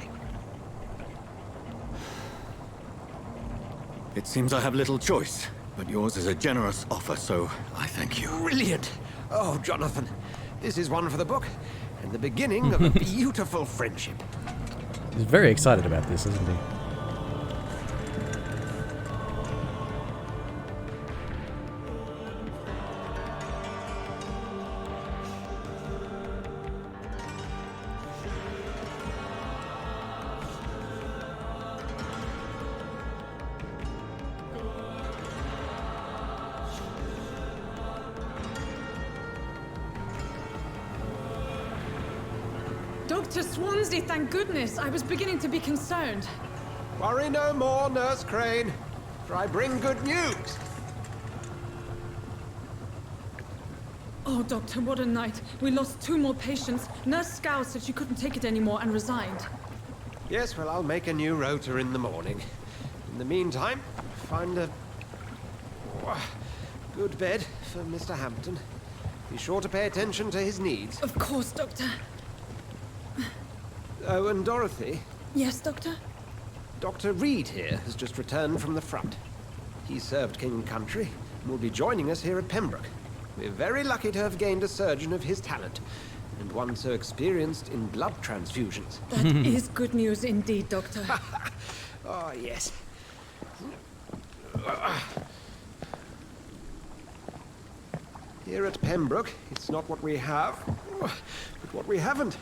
It seems I have little choice, but yours is a generous offer, so I thank you. Brilliant! Oh, Jonathan, this is one for the book, and the beginning of a beautiful friendship. He's very excited about this, isn't he? Dr. Swansea, thank goodness. I was beginning to be concerned. Worry no more, Nurse Crane, for I bring good news. Oh, Doctor, what a night. We lost 2 more patients. Nurse Scow said she couldn't take it anymore and resigned. Yes, well, I'll make a new rota in the morning. In the meantime, find a good bed for Mr. Hampton. Be sure to pay attention to his needs. Of course, Doctor. Oh, and Dorothy? Yes, Doctor? Dr. Reed here has just returned from the front. He served King and Country and will be joining us here at Pembroke. We're very lucky to have gained a surgeon of his talent, and one so experienced in blood transfusions. That is good news indeed, Doctor. Oh, yes. Here at Pembroke, it's not what we have, but what we haven't.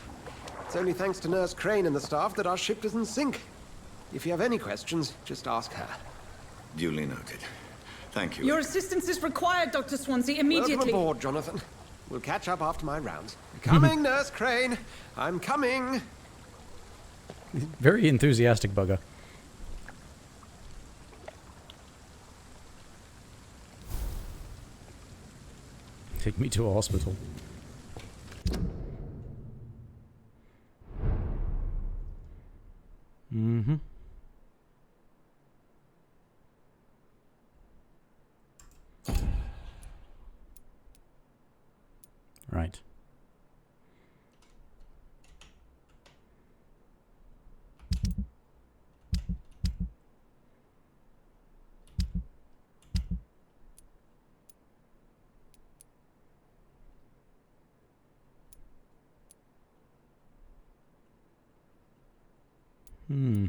It's only thanks to Nurse Crane and the staff that our ship doesn't sink. If you have any questions, just ask her. Duly noted. Thank you. Your assistance is required, Dr. Swansea, immediately. Welcome aboard, Jonathan. We'll catch up after my rounds. Coming, Nurse Crane. I'm coming. Very enthusiastic bugger. Take me to a hospital. Mm-hmm. Right. Hmm.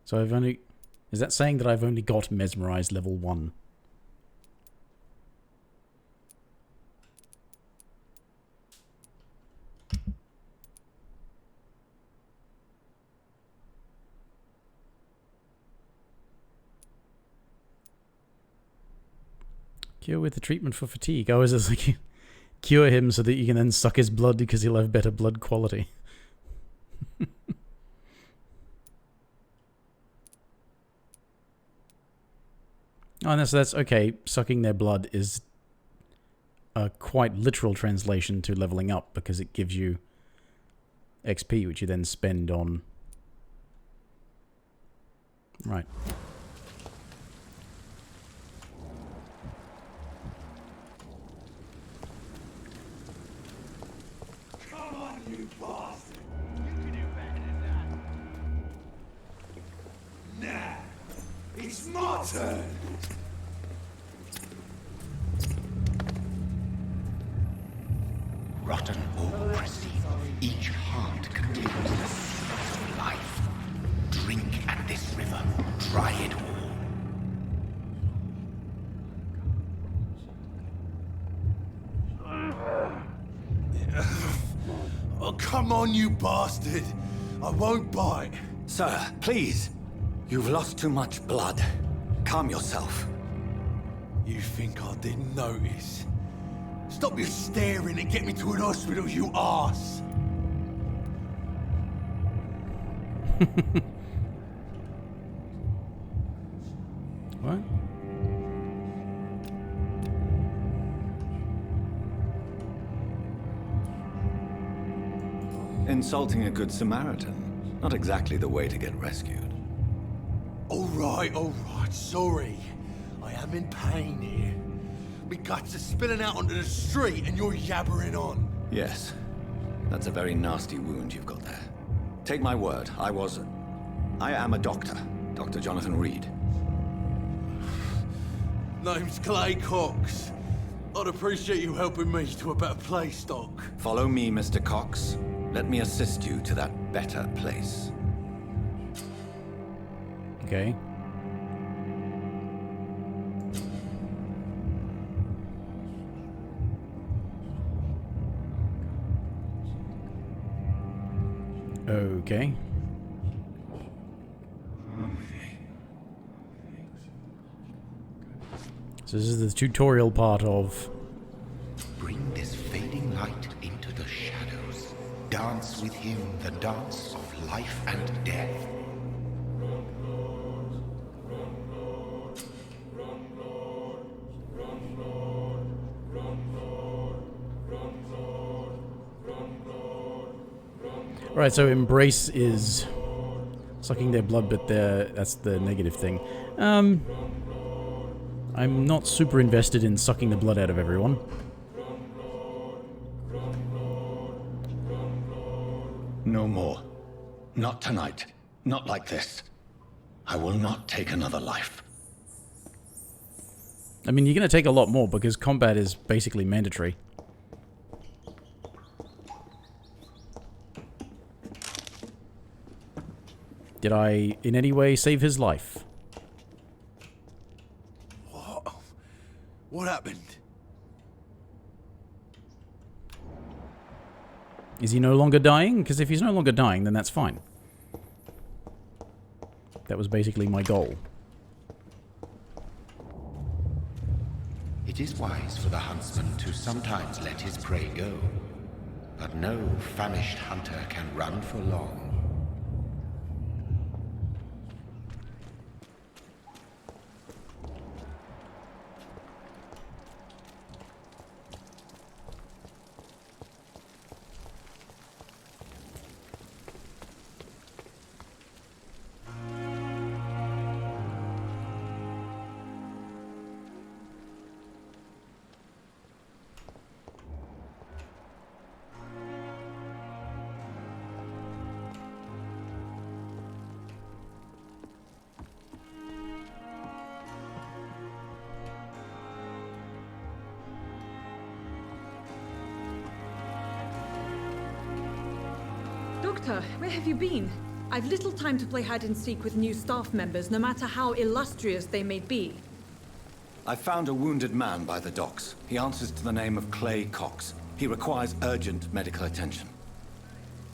So I've only... Is that saying that I've only got mesmerized level 1? Cure with the treatment for fatigue. Oh, is this like... Cure him so that you can then suck his blood because he'll have better blood quality. Oh, and that's okay. Sucking their blood is a quite literal translation to leveling up because it gives you XP, which you then spend on... Right. Come bastard! You can do better than that. Nah, it's my turn. Rotten or pristine, each heart contains the secret of life. Drink at this river, try it all. Oh, come on, you bastard! I won't bite. Sir, please. You've lost too much blood. Calm yourself. You think I didn't notice? Stop your staring and get me to an hospital, you arse! What? Insulting a good Samaritan. Not exactly the way to get rescued. All right, sorry. I am in pain here. My guts are spilling out onto the street and you're yabbering on. Yes. That's a very nasty wound you've got there. Take my word, I am a doctor. Dr. Jonathan Reed. Name's Clay Cox. I'd appreciate you helping me to a better place, Doc. Follow me, Mr. Cox. Let me assist you to that better place. Okay. Okay. So this is the tutorial part of... Bring this fading light into the shadows. Dance with him the dance of life and death. Right, so embrace is sucking their blood, but that's the negative thing. I'm not super invested in sucking the blood out of everyone. No more. Not tonight. Not like this. I will not take another life. I mean, you're going to take a lot more because combat is basically mandatory. Did I in any way save his life? What happened? Is he no longer dying? Because if he's no longer dying, then that's fine. That was basically my goal. It is wise for the huntsman to sometimes let his prey go, but no famished hunter can run for long. Doctor, where have you been? I've little time to play hide and seek with new staff members, no matter how illustrious they may be. I found a wounded man by the docks. He answers to the name of Clay Cox. He requires urgent medical attention.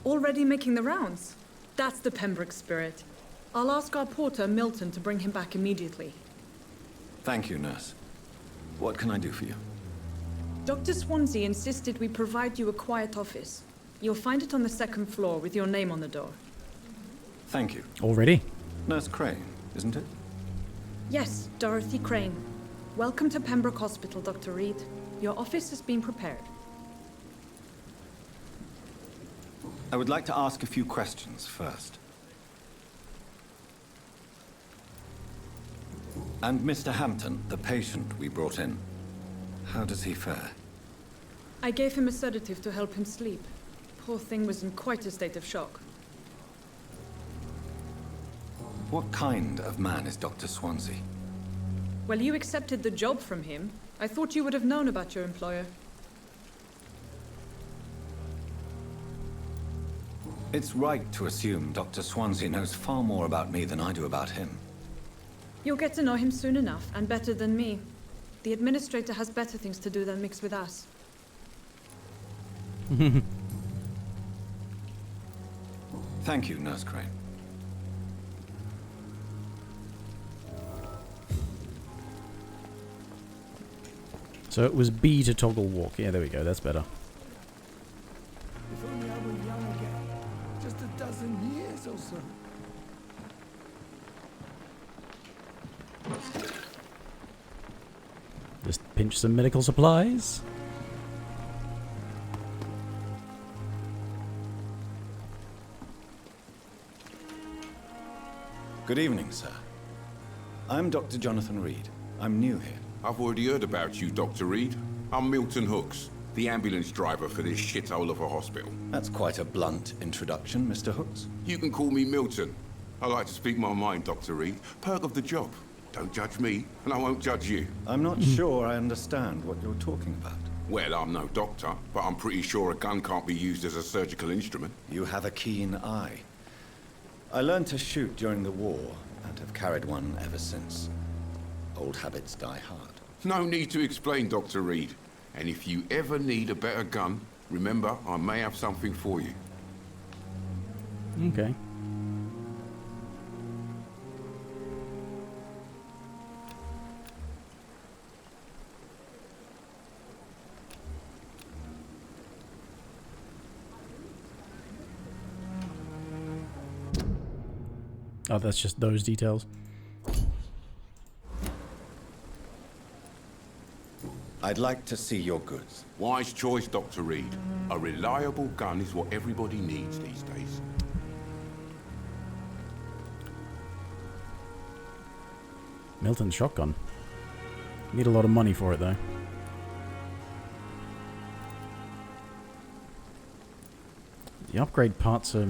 Already making the rounds? That's the Pembroke spirit. I'll ask our porter, Milton, to bring him back immediately. Thank you, nurse. What can I do for you? Dr. Swansea insisted we provide you a quiet office. You'll find it on the second floor with your name on the door. Thank you. Already? Nurse Crane, isn't it? Yes, Dorothy Crane. Welcome to Pembroke Hospital, Dr. Reed. Your office has been prepared. I would like to ask a few questions first. And Mr. Hampton, the patient we brought in, how does he fare? I gave him a sedative to help him sleep. Poor thing was in quite a state of shock. What kind of man is Dr. Swansea? Well, you accepted the job from him. I thought you would have known about your employer. It's right to assume Dr. Swansea knows far more about me than I do about him. You'll get to know him soon enough, and better than me. The administrator has better things to do than mix with us. Thank you, Nurse Crane. So it was B to toggle walk. Yeah, there we go. That's better. If only I were young again. Just a dozen years or so. Just pinch some medical supplies. Good evening, sir. I'm Dr. Jonathan Reed. I'm new here. I've already heard about you, Dr. Reed. I'm Milton Hooks, the ambulance driver for this shithole of a hospital. That's quite a blunt introduction, Mr. Hooks. You can call me Milton. I like to speak my mind, Dr. Reed. Perk of the job. Don't judge me, and I won't judge you. I'm not sure I understand what you're talking about. Well, I'm no doctor, but I'm pretty sure a gun can't be used as a surgical instrument. You have a keen eye. I learned to shoot during the war, and have carried one ever since. Old habits die hard. No need to explain, Dr. Reed. And if you ever need a better gun, remember, I may have something for you. Okay. Oh, that's just those details. I'd like to see your goods. Wise choice, Dr. Reed. A reliable gun is what everybody needs these days. Milton's shotgun. Need a lot of money for it, though. The upgrade parts are...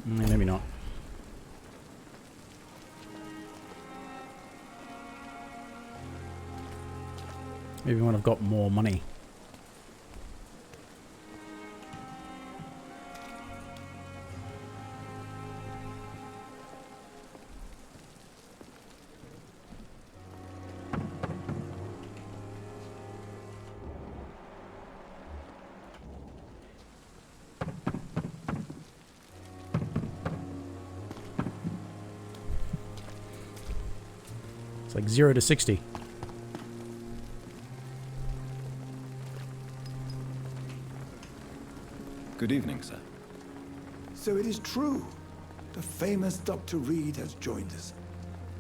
Maybe not. Maybe when I've got more money. It's like 0 to 60. Good evening, sir. So it is true. The famous Dr. Reed has joined us.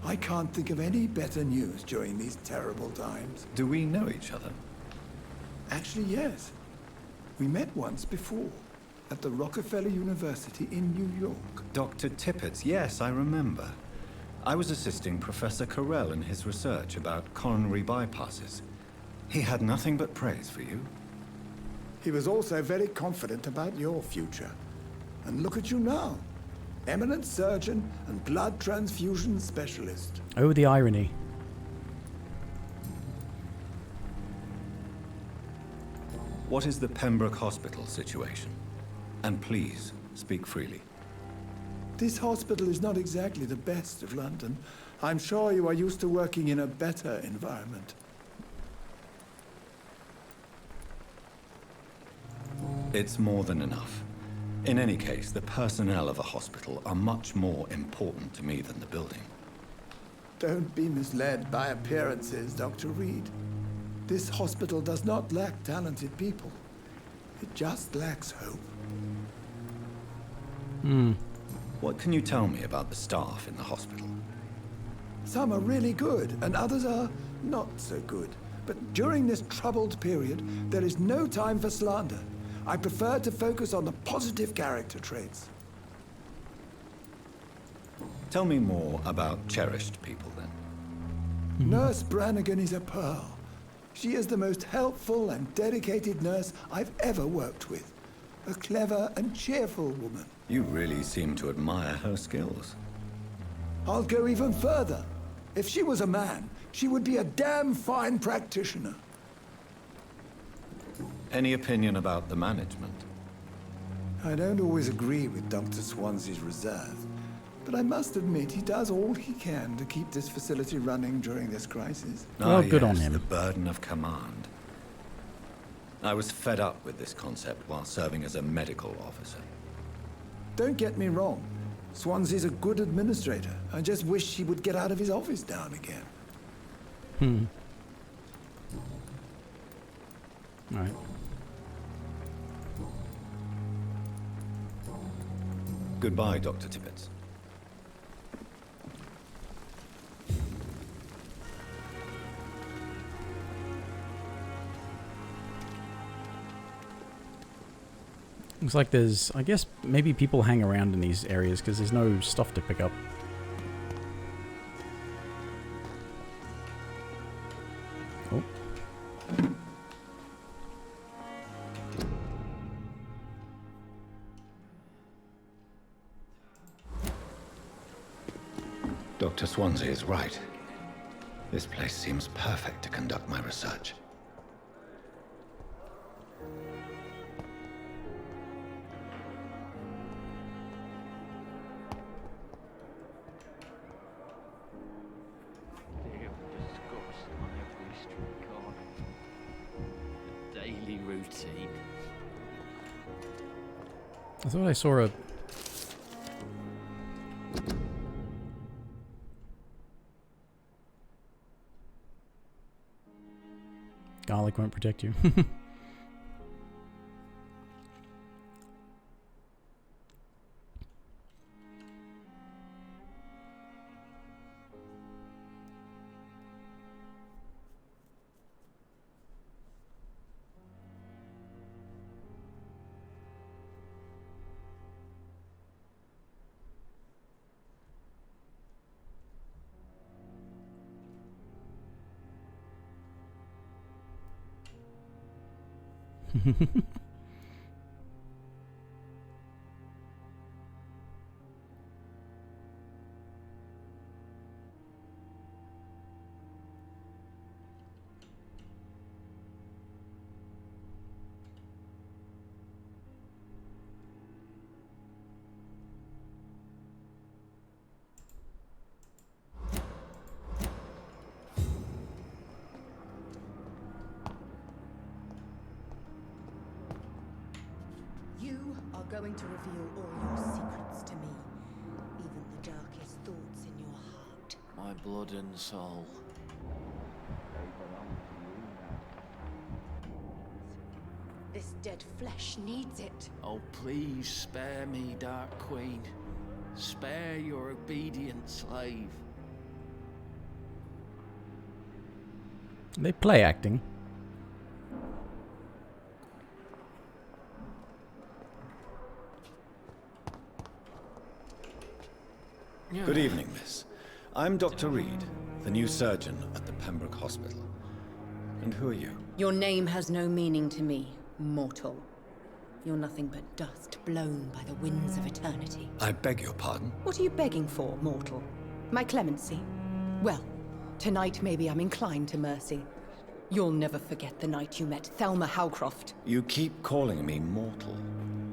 I can't think of any better news during these terrible times. Do we know each other? Actually, yes. We met once before, at the Rockefeller University in New York. Dr. Tippett, yes, I remember. I was assisting Professor Carell in his research about coronary bypasses. He had nothing but praise for you. He was also very confident about your future. And look at you now. Eminent surgeon and blood transfusion specialist. Oh, the irony. What is the Pembroke Hospital situation? And please, speak freely. This hospital is not exactly the best of London. I'm sure you are used to working in a better environment. It's more than enough. In any case, the personnel of a hospital are much more important to me than the building. Don't be misled by appearances, Dr. Reed. This hospital does not lack talented people. It just lacks hope. What can you tell me about the staff in the hospital? Some are really good, and others are not so good. But during this troubled period, there is no time for slander. I prefer to focus on the positive character traits. Tell me more about cherished people, then. Nurse Brannigan is a pearl. She is the most helpful and dedicated nurse I've ever worked with. A clever and cheerful woman. You really seem to admire her skills. I'll go even further. If she was a man, she would be a damn fine practitioner. Any opinion about the management? I don't always agree with Dr. Swansea's reserve, but I must admit he does all he can to keep this facility running during this crisis. Well, good on him. The burden of command. I was fed up with this concept while serving as a medical officer. Don't get me wrong. Swansea's a good administrator. I just wish he would get out of his office now and again. Alright. Goodbye, Dr. Tibbets. Looks like there's, I guess, maybe people hang around in these areas because there's no stuff to pick up. Oh. Dr. Swansea is right. This place seems perfect to conduct my research. Daily routine. I thought I saw a... Garlic won't protect you. You are going to reveal all your secrets to me, even the darkest thoughts in your heart. My blood and soul. This dead flesh needs it. Oh, please spare me, Dark Queen. Spare your obedient slave. They play acting. Good evening, miss. I'm Dr. Reed, the new surgeon at the Pembroke Hospital. And who are you? Your name has no meaning to me, mortal. You're nothing but dust blown by the winds of eternity. I beg your pardon? What are you begging for, mortal? My clemency? Well, tonight maybe I'm inclined to mercy. You'll never forget the night you met Thelma Howcroft. You keep calling me mortal.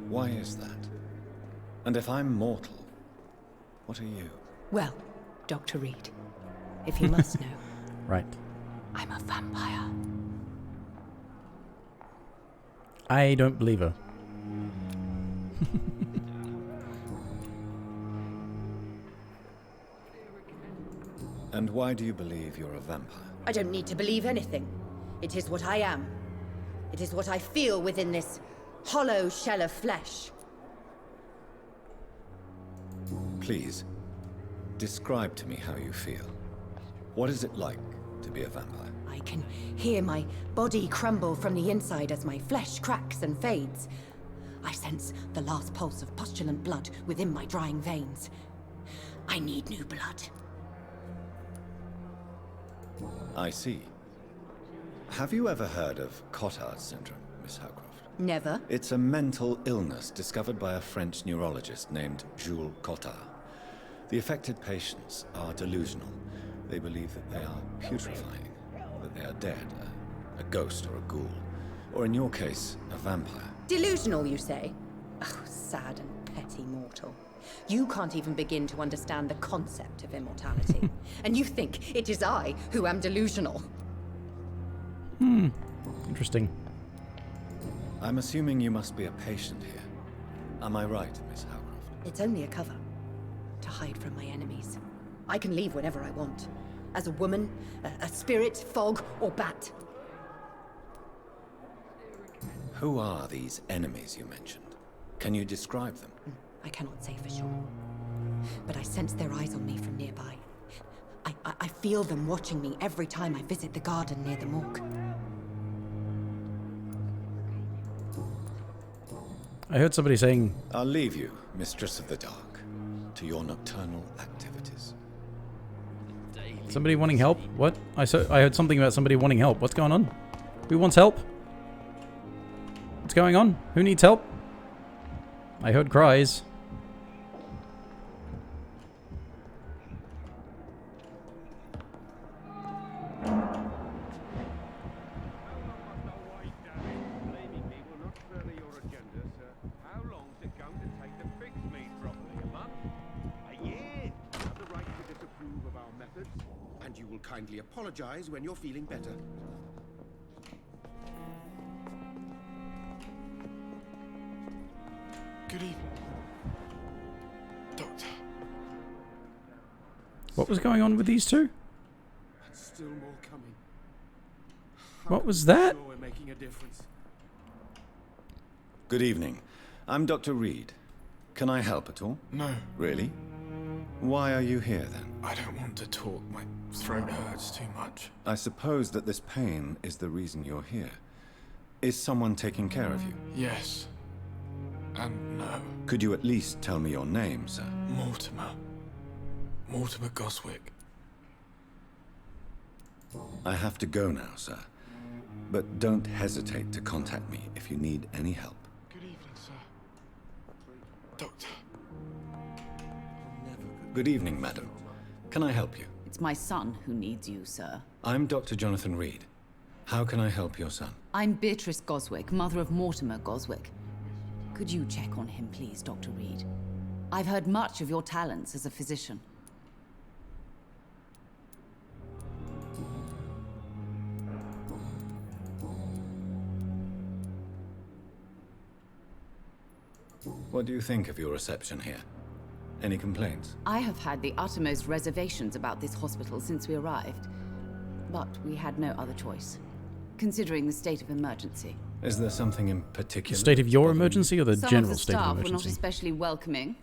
Why is that? And if I'm mortal, what are you? Well, Dr. Reed, if you must know. Right. I'm a vampire. I don't believe her. And why do you believe you're a vampire? I don't need to believe anything. It is what I am. It is what I feel within this hollow shell of flesh. Please, describe to me how you feel. What is it like to be a vampire? I can hear my body crumble from the inside as my flesh cracks and fades. I sense the last pulse of postulant blood within my drying veins. I need new blood. I see. Have you ever heard of Cotard syndrome, Miss Howcroft? Never. It's a mental illness discovered by a French neurologist named Jules Cotard. The affected patients are delusional. They believe that they are putrefying, that they are dead, a ghost or a ghoul, or in your case, a vampire. Delusional, you say? Oh, sad and petty mortal. You can't even begin to understand the concept of immortality. And you think it is I who am delusional. Interesting. I'm assuming you must be a patient here. Am I right, Miss Howcroft? It's only a cover. To hide from my enemies. I can leave whenever I want. As a woman, a spirit, fog, or bat. Who are these enemies you mentioned? Can you describe them? I cannot say for sure. But I sense their eyes on me from nearby. I feel them watching me every time I visit the garden near the morgue. I heard somebody saying... I'll leave you, Mistress of the Dark, to your nocturnal activities. Somebody wanting help? What? I heard something about somebody wanting help. What's going on? Who wants help? What's going on? Who needs help? I heard cries. Kindly apologize when you're feeling better. Good evening, Doctor. What was going on with these two? Still more coming. What was that? Sure we're making a difference. Good evening. I'm Dr. Reed. Can I help at all? No. Really? Why are you here then? I don't want to talk. My throat hurts too much. I suppose that this pain is the reason you're here. Is someone taking care of you? Yes. And no. Could you at least tell me your name, sir? Mortimer. Mortimer Goswick. I have to go now, sir. But don't hesitate to contact me if you need any help. Good evening, sir. Doctor. Good evening, madam. Can I help you? It's my son who needs you, sir. I'm Dr. Jonathan Reed. How can I help your son? I'm Beatrice Goswick, mother of Mortimer Goswick. Could you check on him, please, Dr. Reed? I've heard much of your talents as a physician. What do you think of your reception here? Any complaints? I have had the uttermost reservations about this hospital since we arrived. But we had no other choice, considering the state of emergency. Is there something in particular? The state of your emergency or the general state of Some of the staff were not emergency? especially welcoming.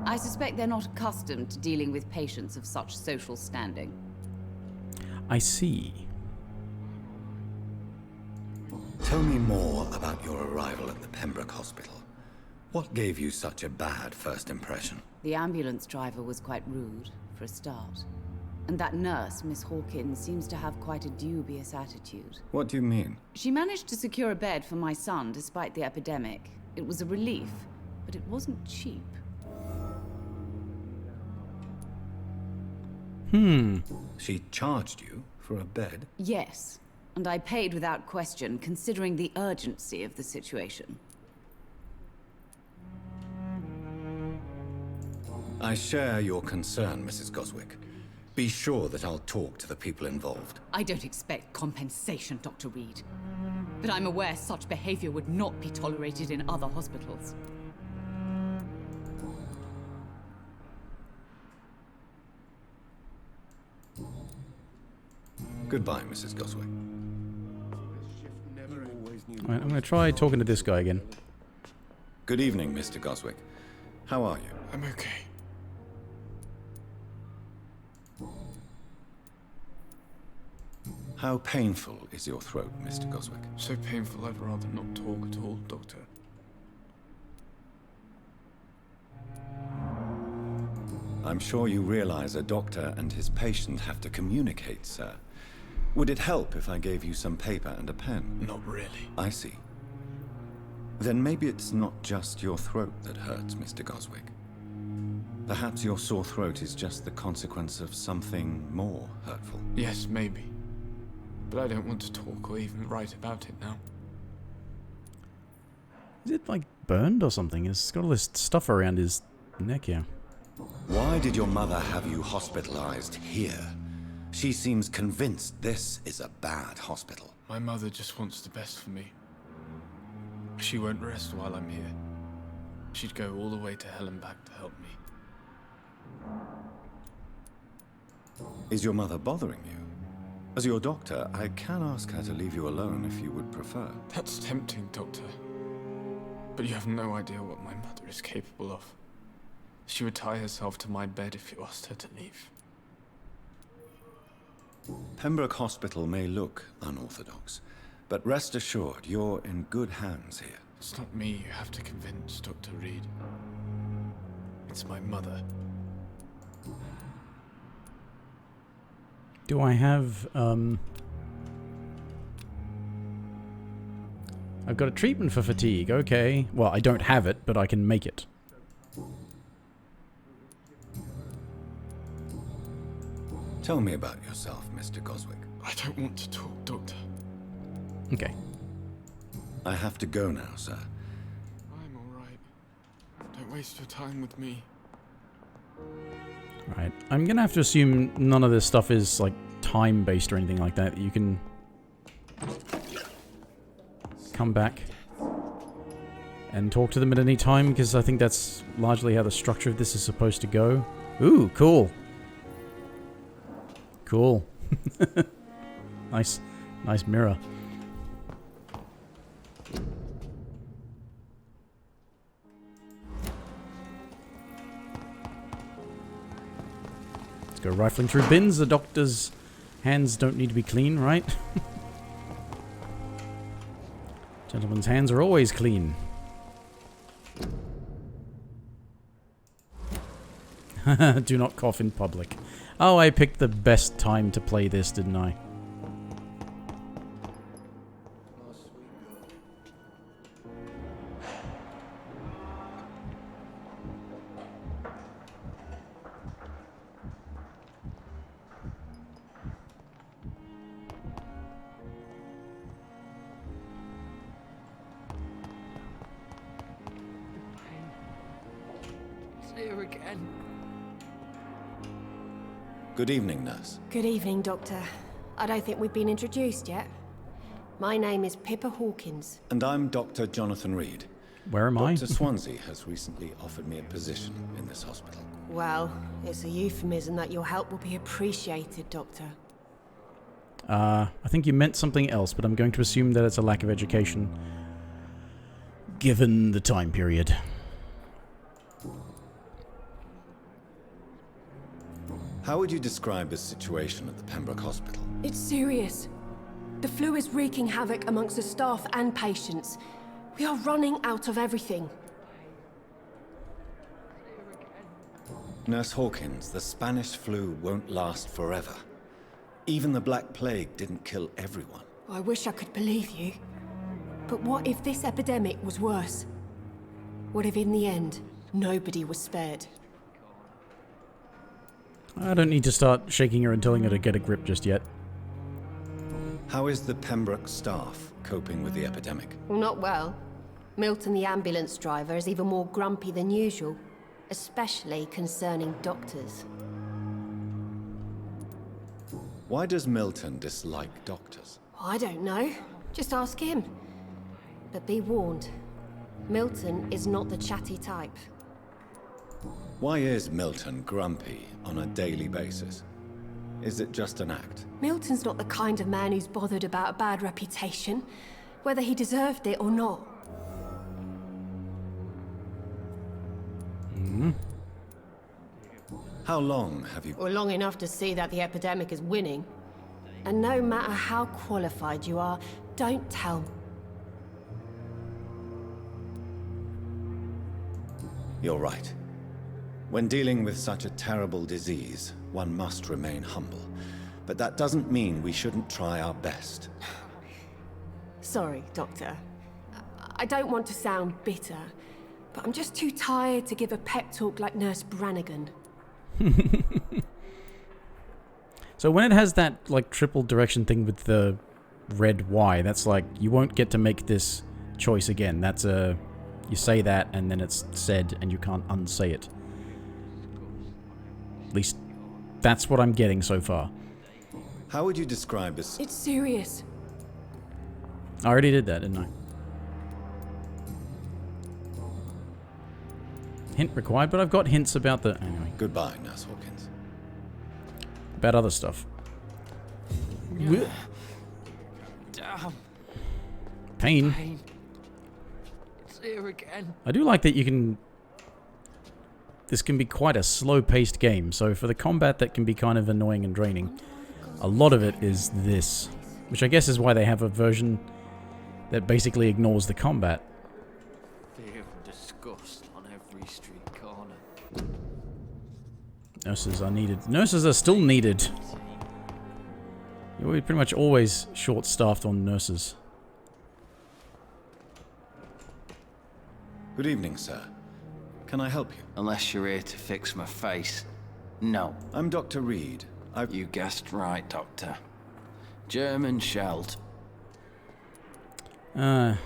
I suspect they're not accustomed to dealing with patients of such social standing. I see. Tell me more about your arrival at the Pembroke Hospital. What gave you such a bad first impression? The ambulance driver was quite rude, for a start. And that nurse, Miss Hawkins, seems to have quite a dubious attitude. What do you mean? She managed to secure a bed for my son despite the epidemic. It was a relief, but it wasn't cheap. She charged you for a bed? Yes, and I paid without question, considering the urgency of the situation. I share your concern, Mrs. Goswick. Be sure that I'll talk to the people involved. I don't expect compensation, Dr. Reed. But I'm aware such behavior would not be tolerated in other hospitals. Goodbye, Mrs. Goswick. Alright, I'm going to try talking to this guy again. Good evening, Mr. Goswick. How are you? I'm okay. How painful is your throat, Mr. Goswick? So painful I'd rather not talk at all, Doctor. I'm sure you realize a doctor and his patient have to communicate, sir. Would it help if I gave you some paper and a pen? Not really. I see. Then maybe it's not just your throat that hurts, Mr. Goswick. Perhaps your sore throat is just the consequence of something more hurtful. Yes, maybe. But I don't want to talk or even write about it now. Is it like burned or something? It's got all this stuff around his neck here. Why did your mother have you hospitalized here? She seems convinced this is a bad hospital. My mother just wants the best for me. She won't rest while I'm here. She'd go all the way to hell and back to help me. Is your mother bothering you? As your doctor, I can ask her to leave you alone if you would prefer. That's tempting, Doctor. But you have no idea what my mother is capable of. She would tie herself to my bed if you asked her to leave. Pembroke Hospital may look unorthodox, but rest assured, you're in good hands here. It's not me you have to convince, Dr. Reed. It's my mother. Do I have, I've got a treatment for fatigue, okay. Well, I don't have it, but I can make it. Tell me about yourself, Mr. Goswick. I don't want to talk, Doctor. Okay. I have to go now, sir. I'm alright. Don't waste your time with me. Right. I'm gonna have to assume none of this stuff is, like, time-based or anything like that. You can come back and talk to them at any time, because I think that's largely how the structure of this is supposed to go. Ooh, cool. Cool. Nice mirror. Let's go rifling through bins. The doctor's hands don't need to be clean, right? Gentlemen's hands are always clean. Do not cough in public. Oh, I picked the best time to play this, didn't I? It's here again. Good evening, nurse. Good evening, Doctor. I don't think we've been introduced yet. My name is Pippa Hawkins. And I'm Dr. Jonathan Reed. Where am I? Dr. Swansea has recently offered me a position in this hospital. Well, it's a euphemism that your help will be appreciated, Doctor. I think you meant something else, but I'm going to assume that it's a lack of education, given the time period. How would you describe the situation at the Pembroke Hospital? It's serious. The flu is wreaking havoc amongst the staff and patients. We are running out of everything. Nurse Hawkins, the Spanish flu won't last forever. Even the Black Plague didn't kill everyone. I wish I could believe you. But what if this epidemic was worse? What if in the end, nobody was spared? I don't need to start shaking her and telling her to get a grip just yet. How is the Pembroke staff coping with the epidemic? Well, not well. Milton, the ambulance driver, is even more grumpy than usual, especially concerning doctors. Why does Milton dislike doctors? I don't know. Just ask him. But be warned, Milton is not the chatty type. Why is Milton grumpy on a daily basis? Is it just an act? Milton's not the kind of man who's bothered about a bad reputation, whether he deserved it or not. How long have you... Or long enough to see that the epidemic is winning. And no matter how qualified you are, don't tell. You're right. When dealing with such a terrible disease, one must remain humble. But that doesn't mean we shouldn't try our best. Sorry, Doctor. I don't want to sound bitter, but I'm just too tired to give a pep talk like Nurse Brannigan. So when it has that, like, triple direction thing with the red Y, that's like, you won't get to make this choice again. That's a... You say that, and then it's said, and you can't unsay it. At least, that's what I'm getting so far. How would you describe this? It's serious. I already did that, didn't I? Hint required, but I've got hints about the... Anyway. Goodbye, Nurse Hawkins. About other stuff. Damn. Pain. It's here again. I do like that you can... This can be quite a slow-paced game, so for the combat that can be kind of annoying and draining, a lot of it is this. Which I guess is why they have a version that basically ignores the combat. Fear and disgust on every street corner. Nurses are needed. Nurses are still needed. You're pretty much always short-staffed on nurses. Good evening, sir. Can I help you? Unless you're here to fix my face. No. I'm Dr. Reed. You guessed right, Doctor. German shelled. Damn.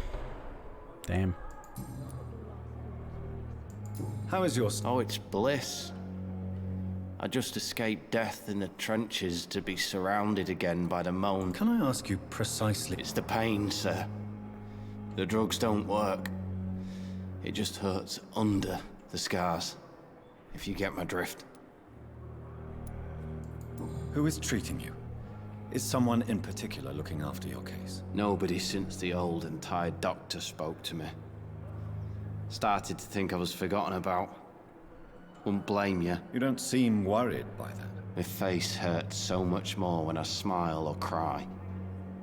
How is your... Oh, it's bliss. I just escaped death in the trenches to be surrounded again by the moan. Can I ask you precisely... It's the pain, sir. The drugs don't work. It just hurts under the scars, if you get my drift. Who is treating you? Is someone in particular looking after your case? Nobody since the old and tired doctor spoke to me. Started to think I was forgotten about. Wouldn't blame you. You don't seem worried by that. My face hurts so much more when I smile or cry.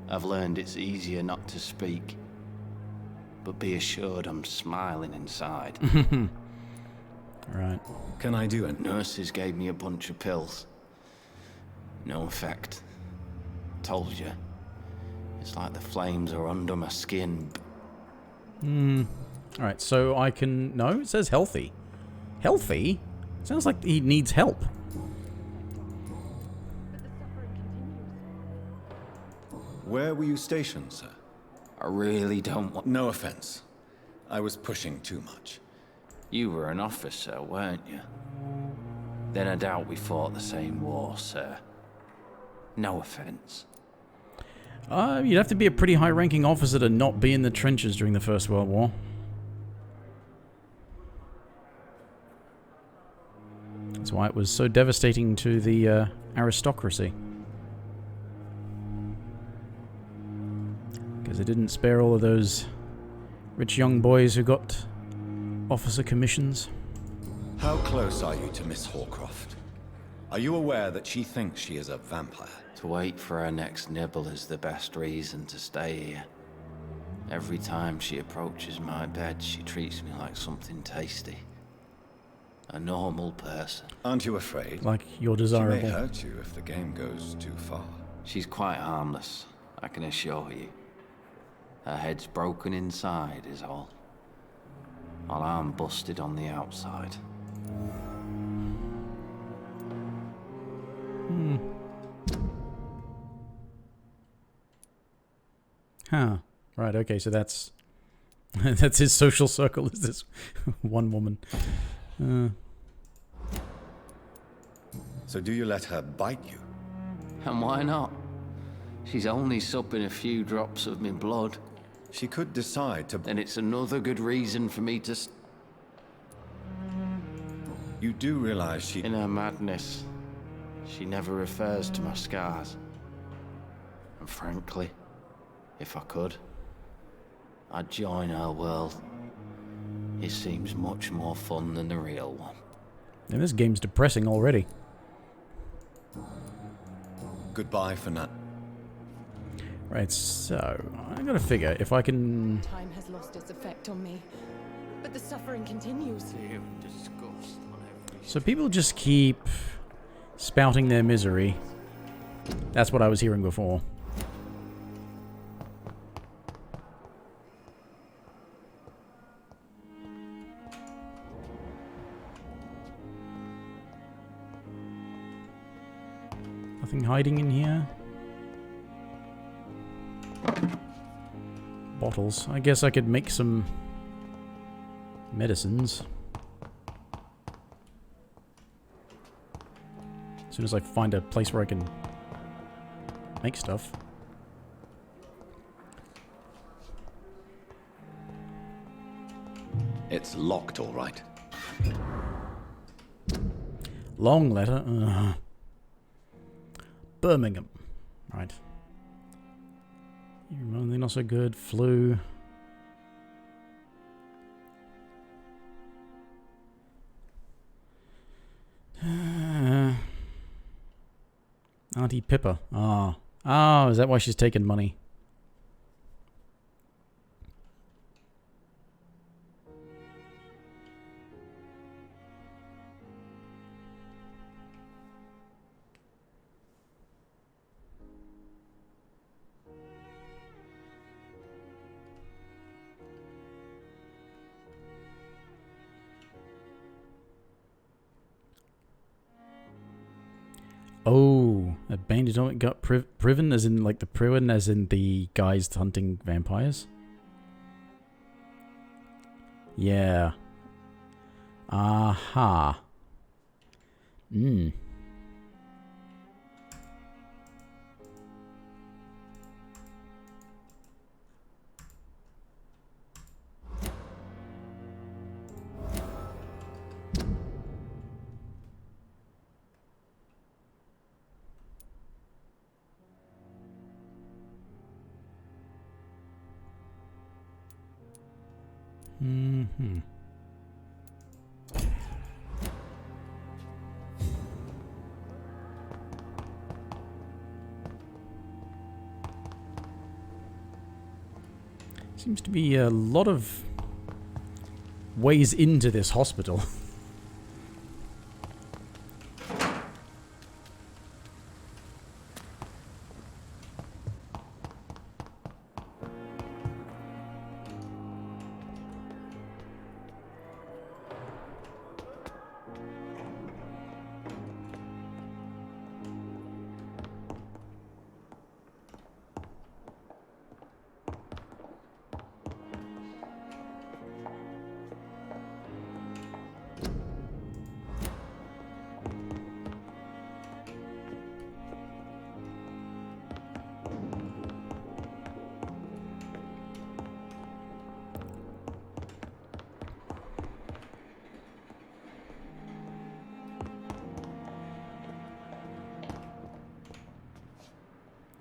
I've learned it's easier not to speak. But be assured I'm smiling inside. Right. Can I do it? Nurses gave me a bunch of pills. No effect. Told you. It's like the flames are under my skin. Alright, so I can... No, it says healthy. Healthy? Sounds like he needs help. Where were you stationed, sir? I really don't want... No offense. I was pushing too much. You were an officer, weren't you? Then I doubt we fought the same war, sir. No offense. You'd have to be a pretty high-ranking officer to not be in the trenches during the First World War. That's why it was so devastating to the aristocracy. Because it didn't spare all of those rich young boys who got officer commissions. How close are you to Miss Hawcroft? Are you aware that she thinks she is a vampire? To wait for her next nibble is the best reason to stay here. Every time she approaches my bed, she treats me like something tasty. A normal person. Aren't you afraid? Like you're desirable. She may hurt you if the game goes too far. She's quite harmless, I can assure you. Her head's broken inside is all. While I'm busted on the outside. Huh. Right, okay, so that's... that's his social circle, is this one woman. So do you let her bite you? And why not? She's only supping a few drops of my blood. She could decide to... And it's another good reason for me to... You do realize she... In her madness, she never refers to my scars. And frankly, if I could, I'd join her world. It seems much more fun than the real one. And this game's depressing already. Goodbye for now. Right, so I gotta figure if I can. Time has lost its effect on me, but the suffering continues. So people just keep spouting their misery. That's what I was hearing before. Nothing hiding in here. Bottles. I guess I could make some medicines. As soon as I find a place where I can make stuff. It's locked, all right. Long letter. Birmingham. Right. They're not so good. Flu. Auntie Pippa. Ah. Oh, is that why she's taking money? Oh, a bandit got priven, as in like the Priven, as in the guys hunting vampires. Yeah. Aha. Hmm. Mm-hmm. Seems to be a lot of ways into this hospital.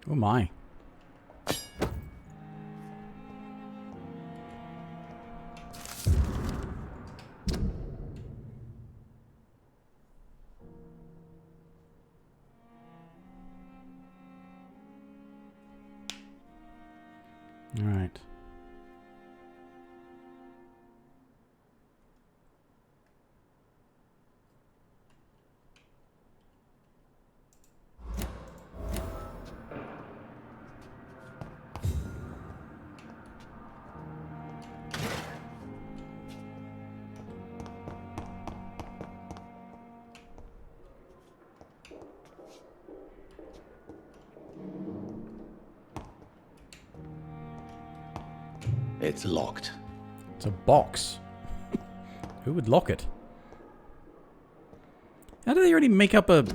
Oh my. All right. It's locked. It's a box. Who would lock it? How do they already make up a...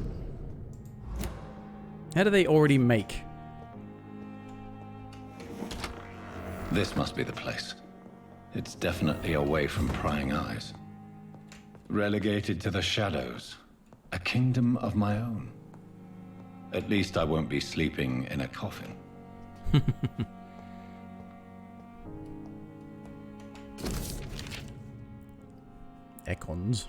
How do they already make? This must be the place. It's definitely away from prying eyes. Relegated to the shadows. A kingdom of my own. At least I won't be sleeping in a coffin. Econs.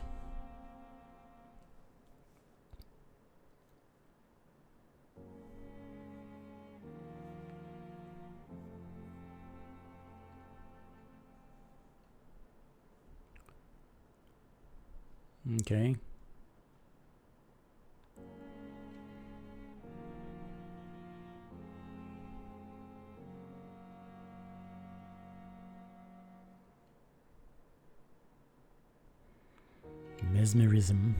Okay. Mesmerism.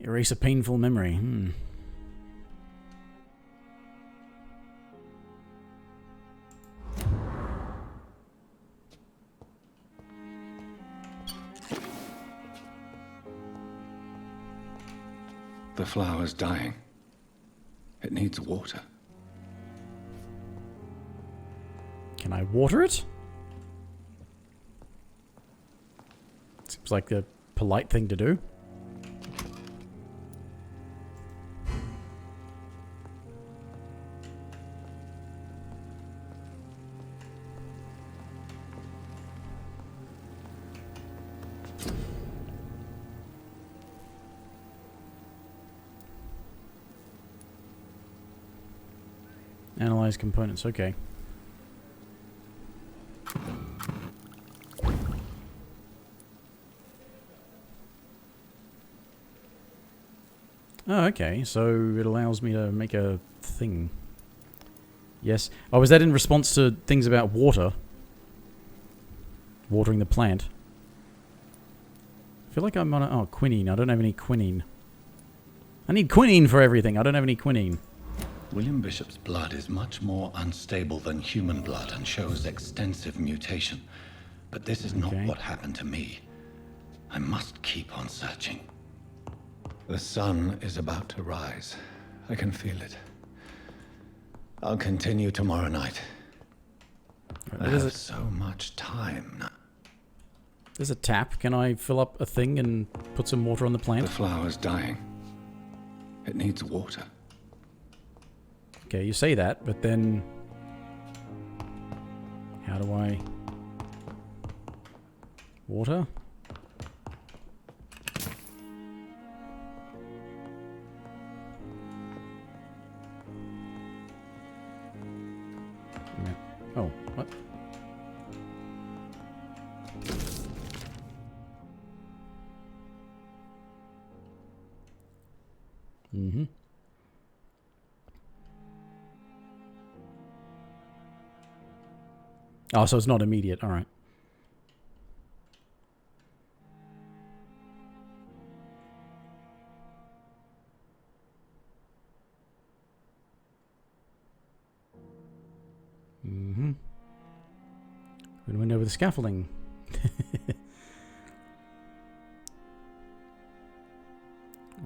Erase a painful memory. The flower's dying. It needs water. Can I water it? Seems like the polite thing to do. Analyze components, okay. Oh, okay, so it allows me to make a thing. Yes. Oh, is that in response to things about water? Watering the plant. I feel like I'm on a... Oh, quinine. I don't have any quinine. I need quinine for everything. I don't have any quinine. William Bishop's blood is much more unstable than human blood and shows extensive mutation. But this is not what happened to me. I must keep on searching. The sun is about to rise. I can feel it. I'll continue tomorrow night. I have so much time now. There's a tap. Can I fill up a thing and put some water on the plant? The flower's dying. It needs water. Okay, you say that, but then... How do I... Water? Oh, what? Mm-hmm. Oh, so it's not immediate. All right. Mm-hmm. We went over the scaffolding.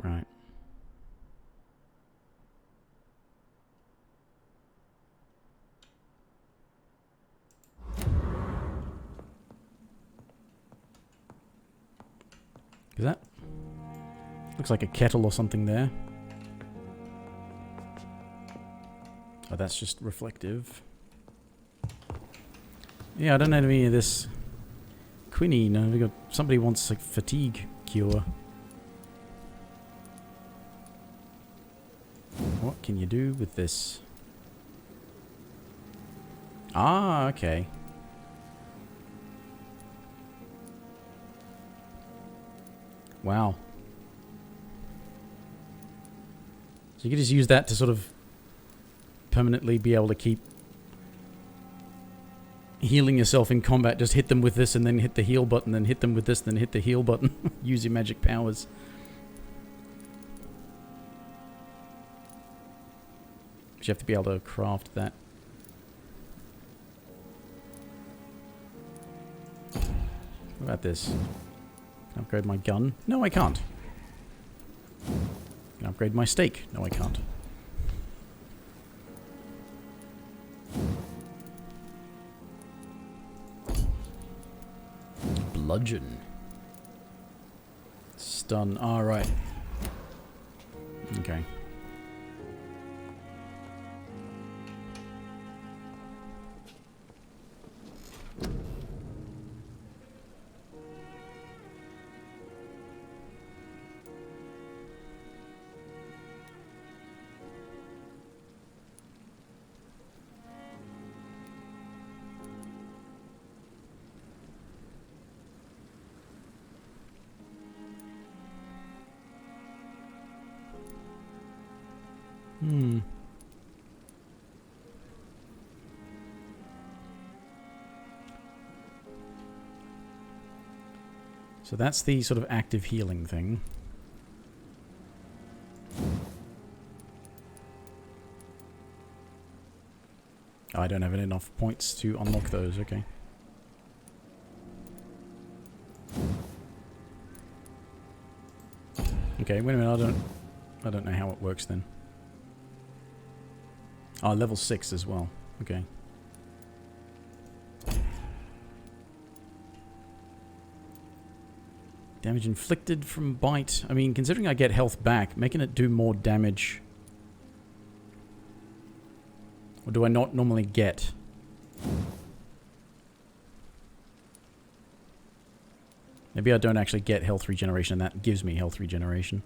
Right. Is that... Looks like a kettle or something there. Oh, that's just reflective. Yeah, I don't have any of this quinine. We got somebody wants a fatigue cure. What can you do with this? Ah, okay. Wow. So you can just use that to sort of permanently be able to keep healing yourself in combat. Just hit them with this and then hit the heal button, then hit them with this, then hit the heal button. Use your magic powers. But you have to be able to craft that. What about this? Can I upgrade my gun? No, I can't. Can I upgrade my stake? No, I can't. Bludgeon. Stun. Alright. Okay. So that's the sort of active healing thing. I don't have enough points to unlock those, okay. Okay, wait a minute, I don't know how it works then. Oh, level 6 as well. Okay. Damage inflicted from bite. I mean, considering I get health back, making it do more damage. Or do I not normally get? Maybe I don't actually get health regeneration, and that gives me health regeneration.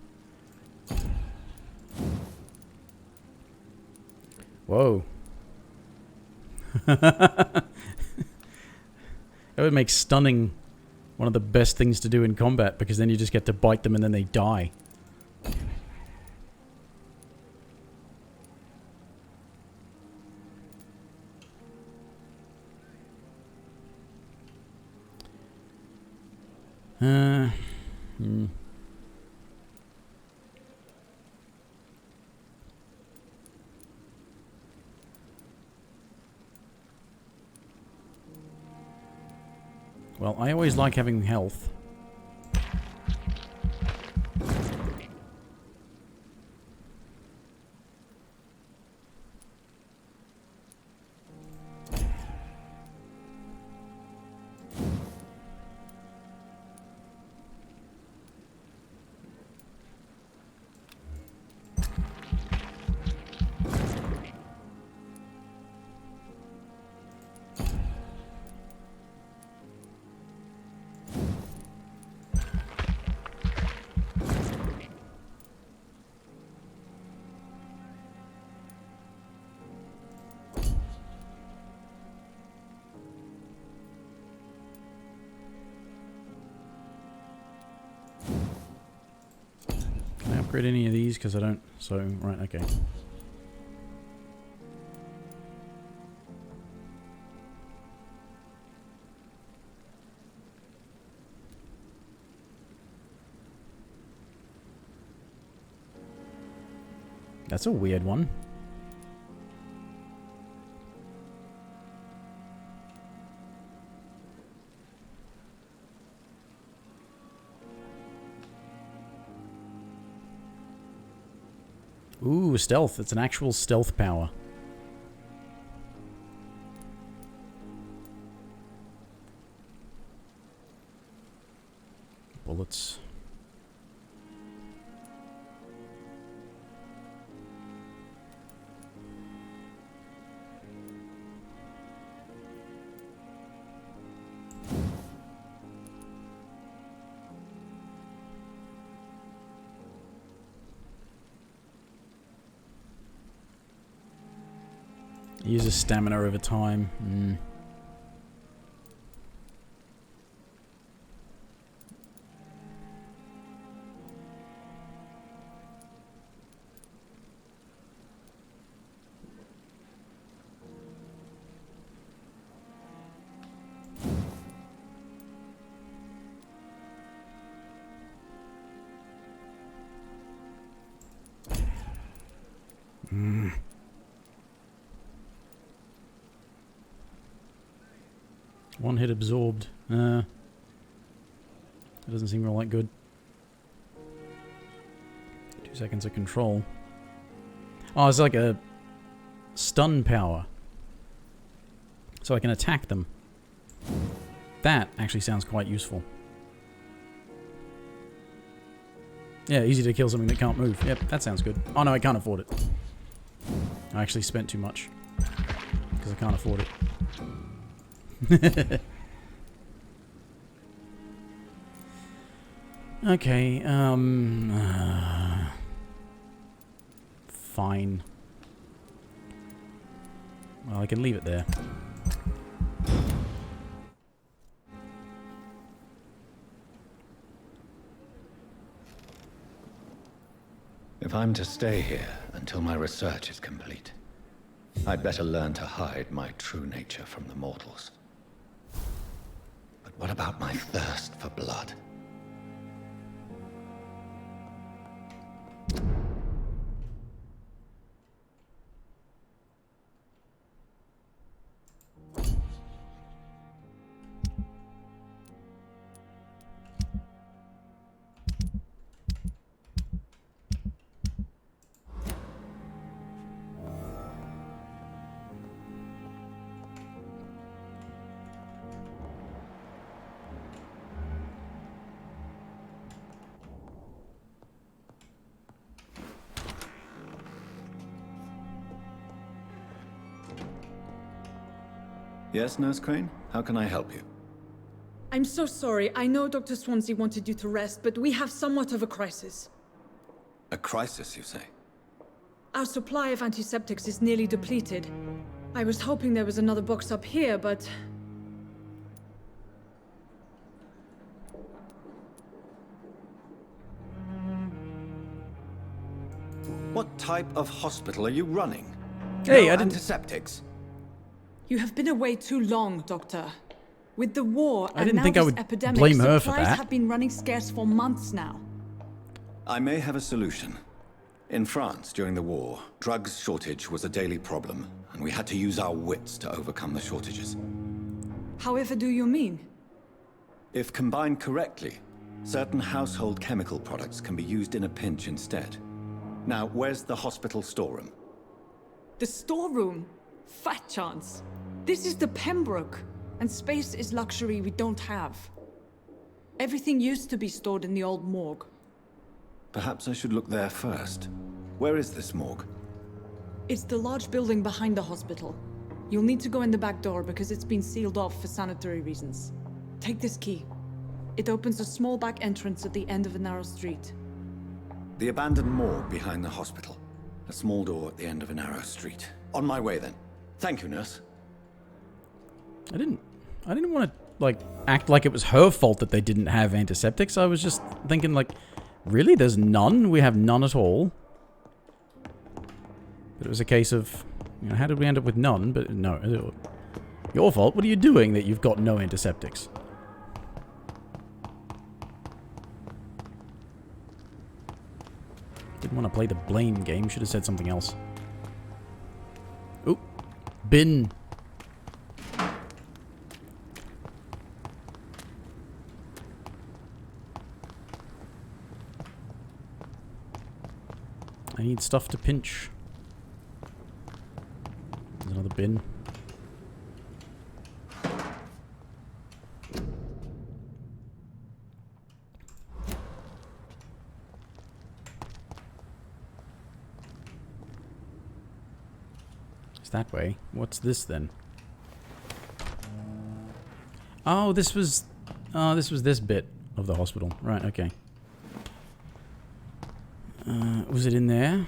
Whoa. That would make stunning one of the best things to do in combat, because then you just get to bite them and then they die. Well, I always like having health. Upgrade any of these because I don't. So, right, okay. That's a weird one. Ooh, stealth. It's an actual stealth power. Bullets. Uses stamina over time. One hit absorbed. That doesn't seem all that good. 2 seconds of control. Oh, it's like a stun power. So I can attack them. That actually sounds quite useful. Yeah, easy to kill something that can't move. Yep, that sounds good. Oh no, I can't afford it. I actually spent too much. Because I can't afford it. Okay, fine. Well, I can leave it there. If I'm to stay here and until my research is complete. I'd better learn to hide my true nature from the mortals. But what about my thirst for blood? Yes, Nurse Crane? How can I help you? I'm so sorry. I know Dr. Swansea wanted you to rest, but we have somewhat of a crisis. A crisis, you say? Our supply of antiseptics is nearly depleted. I was hoping there was another box up here, but... What type of hospital are you running? Hey, No I didn't... antiseptics? You have been away too long, Doctor. With the war I and didn't now think I this would epidemic, blame her for supplies that. have been running scarce for months now. I may have a solution. In France, during the war, drugs shortage was a daily problem, and we had to use our wits to overcome the shortages. However do you mean? If combined correctly, certain household chemical products can be used in a pinch instead. Now, where's the hospital storeroom? The storeroom? Fat chance. This is the Pembroke, and space is luxury we don't have. Everything used to be stored in the old morgue. Perhaps I should look there first. Where is this morgue? It's the large building behind the hospital. You'll need to go in the back door because it's been sealed off for sanitary reasons. Take this key. It opens a small back entrance at the end of a narrow street. The abandoned morgue behind the hospital. A small door at the end of a narrow street. On my way then. Thank you, nurse. I didn't want to, like, act like it was her fault that they didn't have antiseptics. I was just thinking, like, really? There's none? We have none at all? But it was a case of, you know, how did we end up with none? But no, your fault. What are you doing that you've got no antiseptics? Didn't want to play the blame game. Should have said something else. Oop. Bin. I need stuff to pinch. There's another bin. It's that way. What's this then? Oh, this was this bit of the hospital. Right, okay. Was it in there?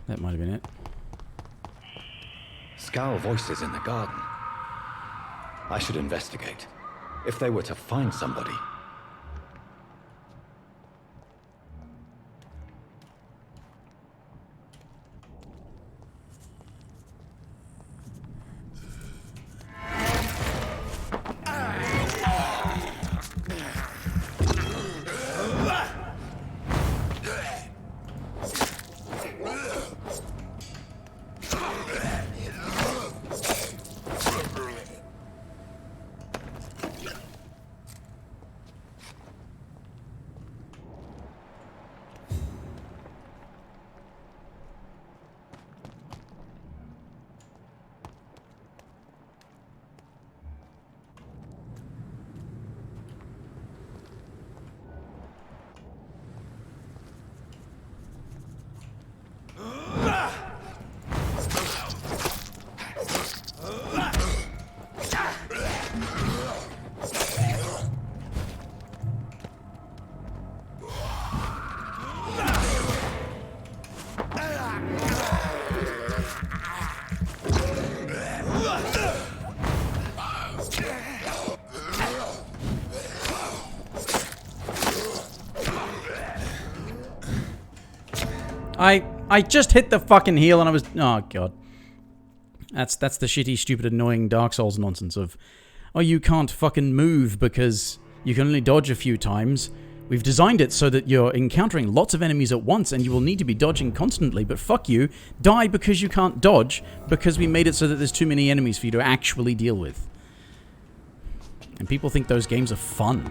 That might have been it. Scowl voices in the garden. I should investigate. If they were to find somebody. I just hit the fucking heal and I was... Oh, God. That's the shitty, stupid, annoying Dark Souls nonsense of... Oh, you can't fucking move because you can only dodge a few times. We've designed it so that you're encountering lots of enemies at once and you will need to be dodging constantly, but fuck you. Die because you can't dodge because we made it so that there's too many enemies for you to actually deal with. And people think those games are fun.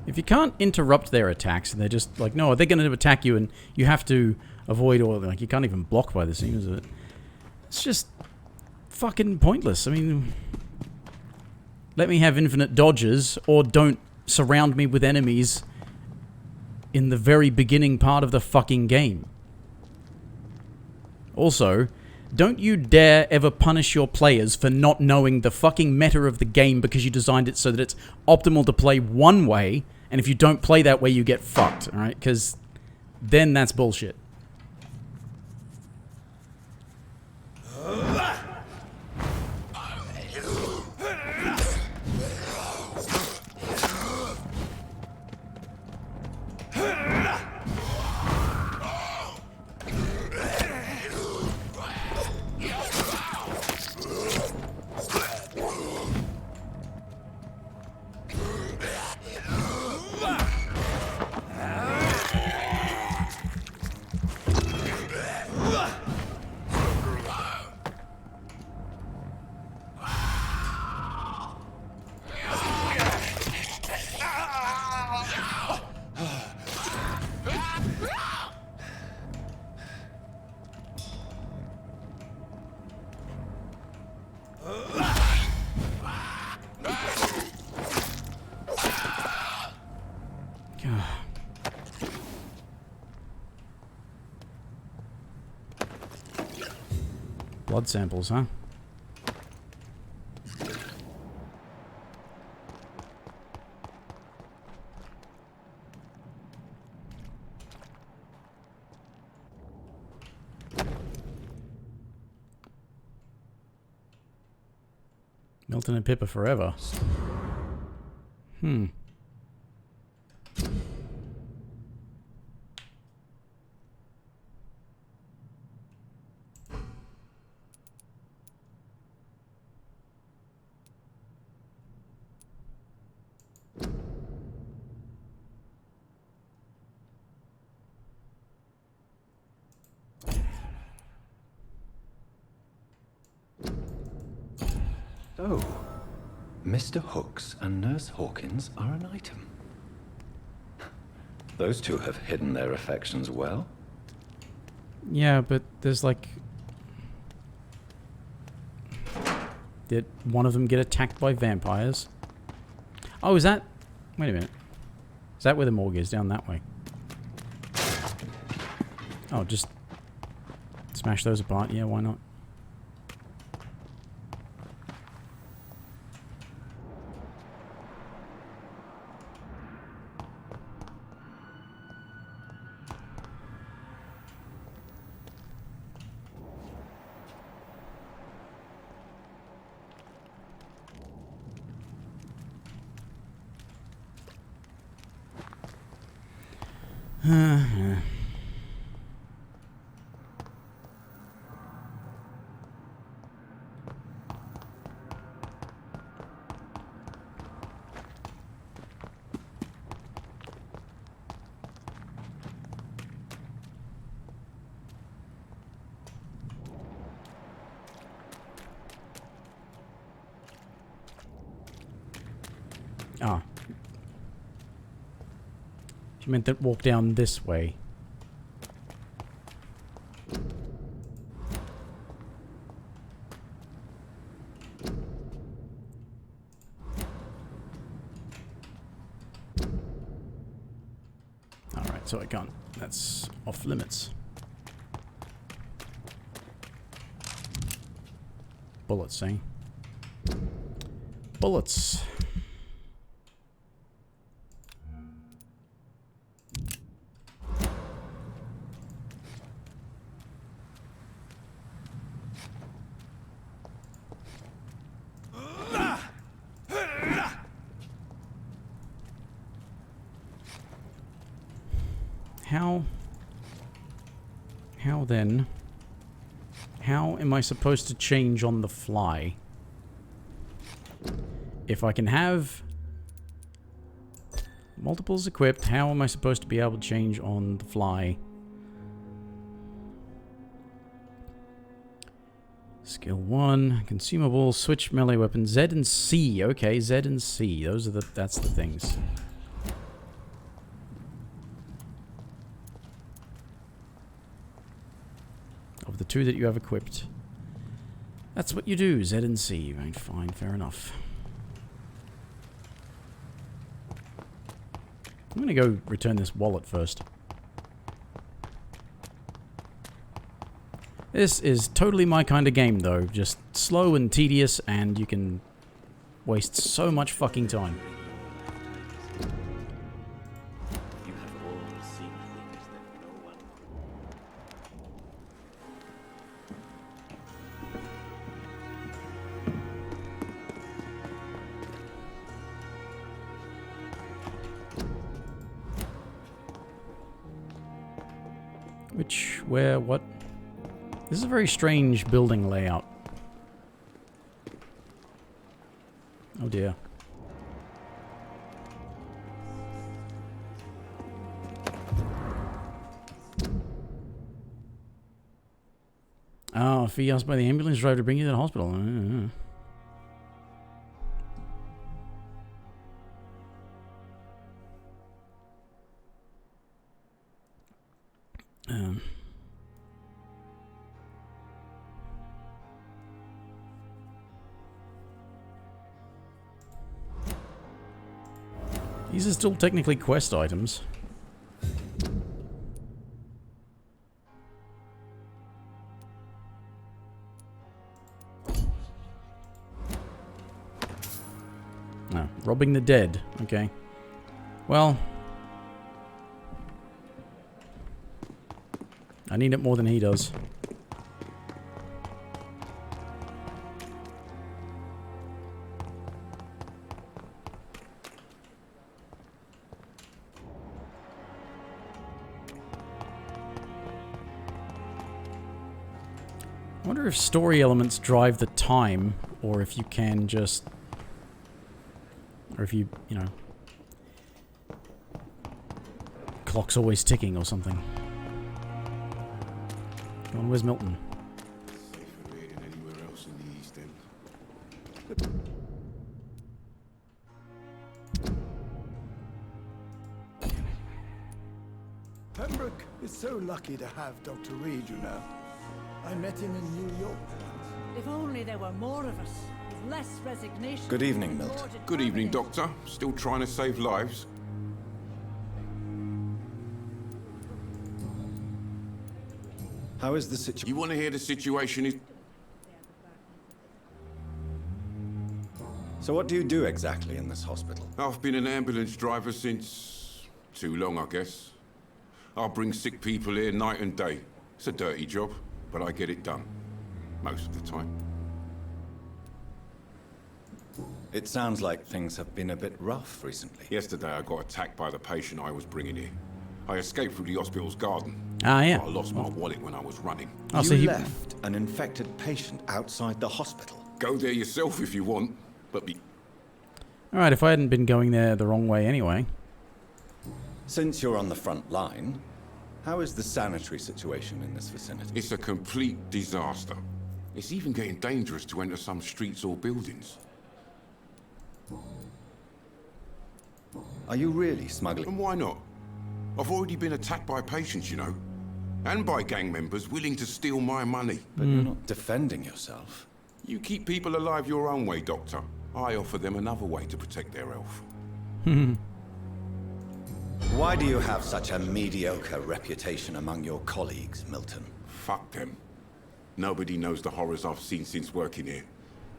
If you can't interrupt their attacks and they're just like, no, they're going to attack you and you have to avoid all, like, you can't even block by the seams of it. It's just fucking pointless. I mean, let me have infinite dodges or don't surround me with enemies in the very beginning part of the fucking game. Also, don't you dare ever punish your players for not knowing the fucking meta of the game because you designed it so that it's optimal to play one way, and if you don't play that way, you get fucked, alright? Because then that's bullshit. Blood samples, huh? Milton and Pippa forever. Hmm. So, Mr. Hooks and Nurse Hawkins are an item. Those two have hidden their affections well. Yeah, but there's like... Did one of them get attacked by vampires? Oh, is that... Wait a minute. Is that where the morgue is? Down that way. Oh, just... Smash those apart. Yeah, why not? Ah. She meant that walk down this way. Alright, so I can't. That's off limits. Bullets, eh? Bullets. How then? How am I supposed to change on the fly? If I can have multiples equipped, how am I supposed to be able to change on the fly? Skill 1, consumable, switch melee weapon, Z and C. Okay, Z and C. Those are that's the things. Of the two that you have equipped. That's what you do, Z and C. Right, fine, fair enough. I'm gonna go return this wallet first. This is totally my kind of game, though. Just slow and tedious, and you can waste so much fucking time. You have all seen things that no one. Which, where, what? This is a very strange building layout. Oh dear. Oh, fee asked by the ambulance driver to bring you to the hospital. These are still technically quest items. No, robbing the dead. Okay. Well, I need it more than he does. I wonder if story elements drive the time, or if you can just... Or if you know... Clock's always ticking or something. Come on, where's Milton? Safer here than anywhere else in the East End. Pembroke is so lucky to have Dr. Reed, you know. I met him in New York once. If only there were more of us, with less resignation. Good evening, Milt. Good evening, Doctor. Still trying to save lives? How is the situation? You want to hear the situation is... So what do you do exactly in this hospital? I've been an ambulance driver since... too long, I guess. I bring sick people here night and day. It's a dirty job, but I get it done. Most of the time. It sounds like things have been a bit rough recently. Yesterday I got attacked by the patient I was bringing here. I escaped through the hospital's garden. Ah, yeah. I lost my wallet when I was running. You left an infected patient outside the hospital. Go there yourself if you want, but be... Alright, if I hadn't been going there the wrong way anyway. Since you're on the front line, how is the sanitary situation in this vicinity? It's a complete disaster. It's even getting dangerous to enter some streets or buildings. Are you really smuggling? And why not? I've already been attacked by patients, you know. And by gang members willing to steal my money. But you're not defending yourself. You keep people alive your own way, Doctor. I offer them another way to protect their health. Why do you have such a mediocre reputation among your colleagues, Milton? Fuck them. Nobody knows the horrors I've seen since working here.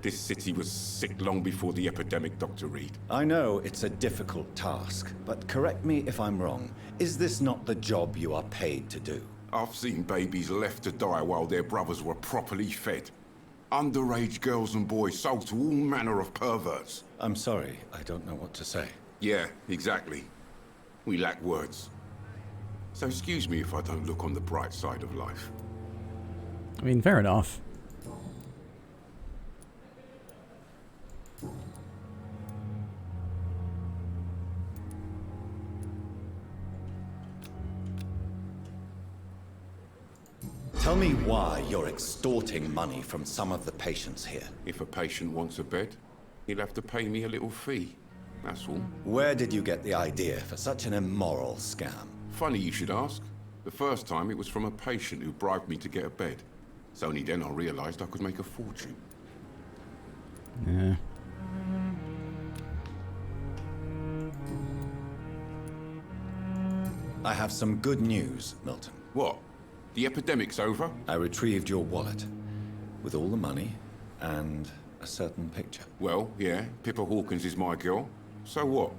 This city was sick long before the epidemic, Dr. Reed. I know it's a difficult task, but correct me if I'm wrong. Is this not the job you are paid to do? I've seen babies left to die while their brothers were properly fed. Underage girls and boys sold to all manner of perverts. I'm sorry, I don't know what to say. Yeah, exactly. We lack words. So excuse me if I don't look on the bright side of life. I mean, fair enough. Tell me why you're extorting money from some of the patients here. If a patient wants a bed, he'll have to pay me a little fee. That's all. Where did you get the idea for such an immoral scam? Funny you should ask. The first time it was from a patient who bribed me to get a bed. It's only then I realized I could make a fortune. Yeah. I have some good news, Milton. What? The epidemic's over? I retrieved your wallet with all the money and a certain picture. Well, yeah, Pippa Hawkins is my girl. So what?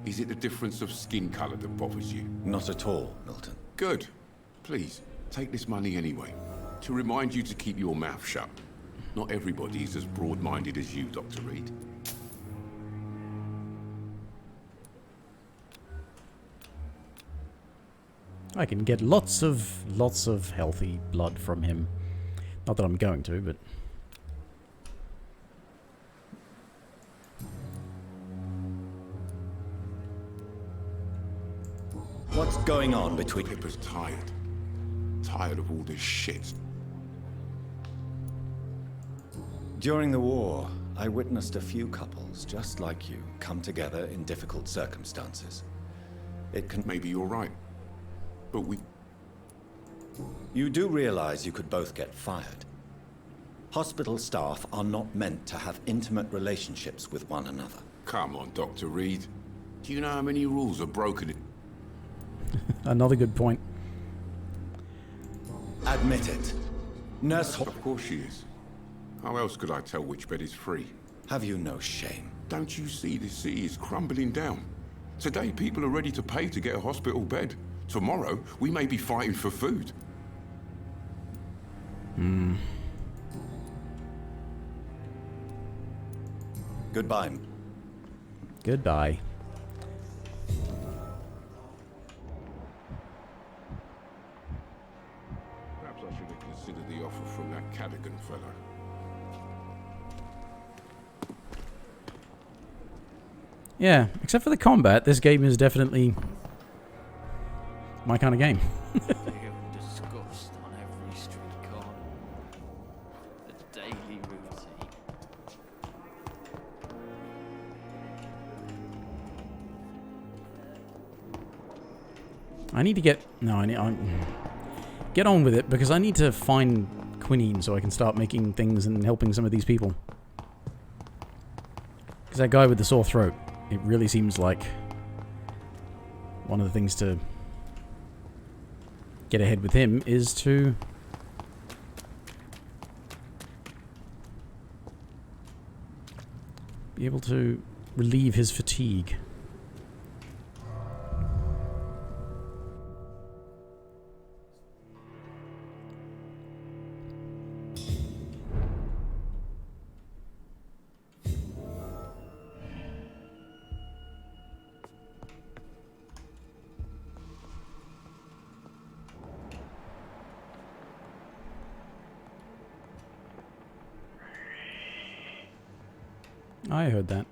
Is it the difference of skin color that bothers you? Not at all, Milton. Good. Please, take this money anyway. To remind you to keep your mouth shut. Not everybody is as broad-minded as you, Dr. Reed. I can get lots of healthy blood from him. Not that I'm going to, but... What's going on between... Pippa's tired. Tired of all this shit. During the war, I witnessed a few couples just like you come together in difficult circumstances. It can... Maybe you're right. But we... You do realize you could both get fired. Hospital staff are not meant to have intimate relationships with one another. Come on, Dr. Reed. Do you know how many rules are broken? Another good point. Admit it. Nurse... Of course she is. How else could I tell which bed is free? Have you no shame? Don't you see this city is crumbling down? Today, people are ready to pay to get a hospital bed. Tomorrow, we may be fighting for food. Goodbye. Goodbye. Perhaps I should have considered the offer from that Cadigan fellow. Yeah, except for the combat, this game is definitely my kind of game. Disgust on every street corner. The daily routine. I need to get... No, get on with it, because I need to find quinine so I can start making things and helping some of these people. Because that guy with the sore throat, it really seems like one of the things to get ahead with him is to be able to relieve his fatigue. I heard that.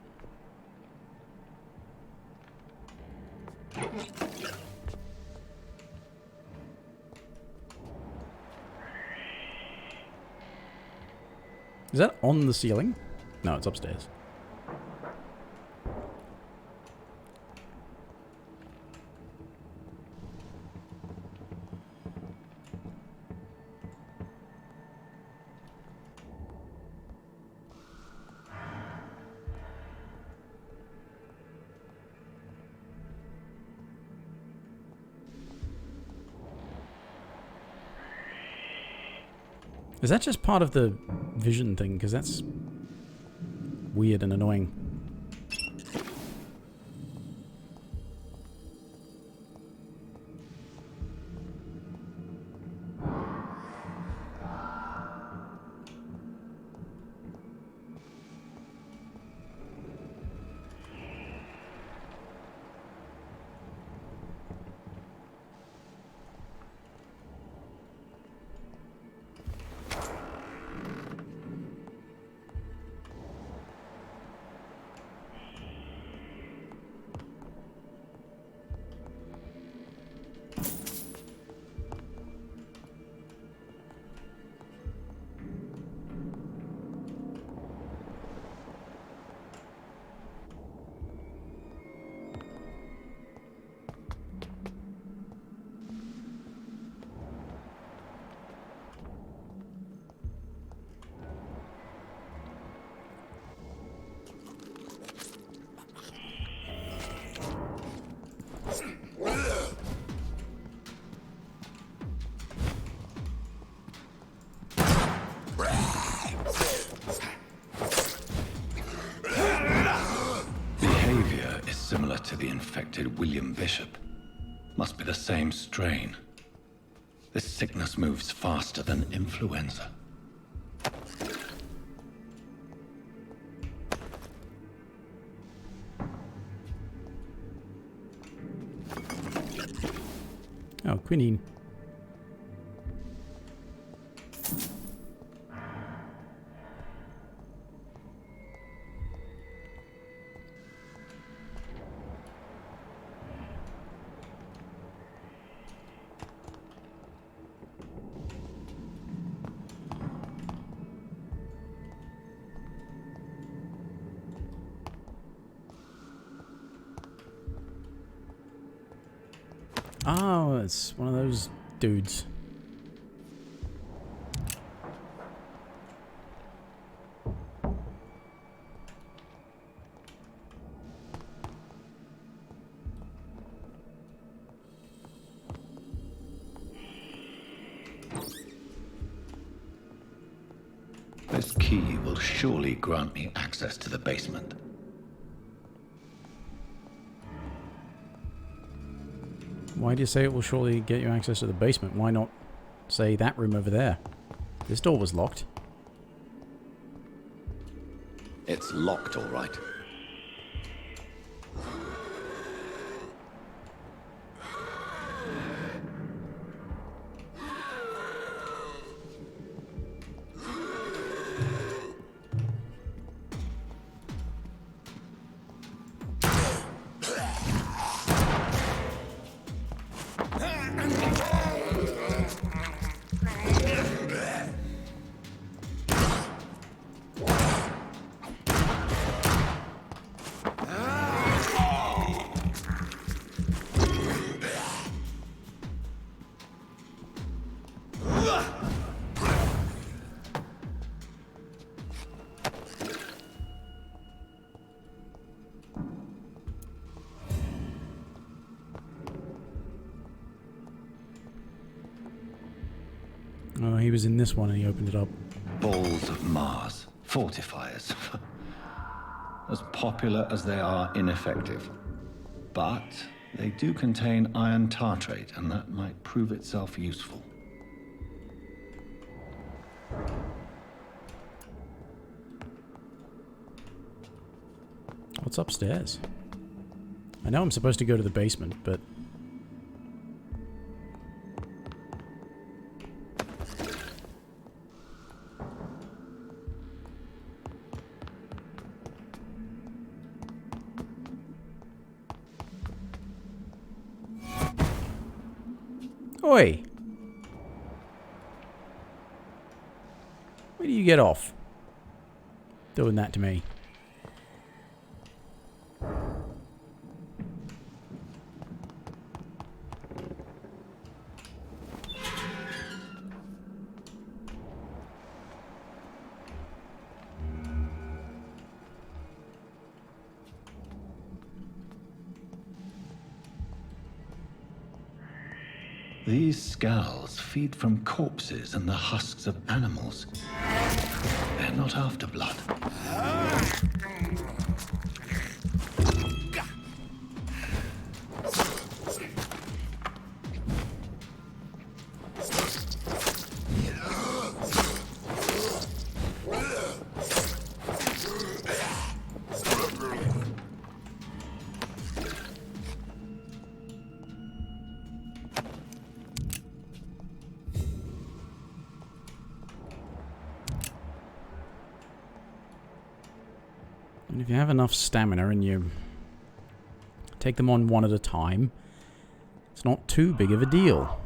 Is that on the ceiling? No, it's upstairs. Is that just part of the vision thing? Because that's weird and annoying. Behavior is similar to the infected William Bishop. Must be the same strain. This sickness moves faster than influenza. Oh, quinine. Oh, it's one of those dudes. This key will surely grant me access to the basement. Why do you say it will surely get you access to the basement? Why not say that room over there? This door was locked. It's locked, all right. Oh, he was in this one and he opened it up. Balls of Mars. Fortifiers. As popular as they are ineffective. But they do contain iron tartrate, and that might prove itself useful. What's upstairs? I know I'm supposed to go to the basement, but... Oi! Where do you get off? Doing that to me. These skulls feed from corpses and the husks of animals. They're not after blood. And if you have enough stamina and you take them on one at a time, it's not too big of a deal.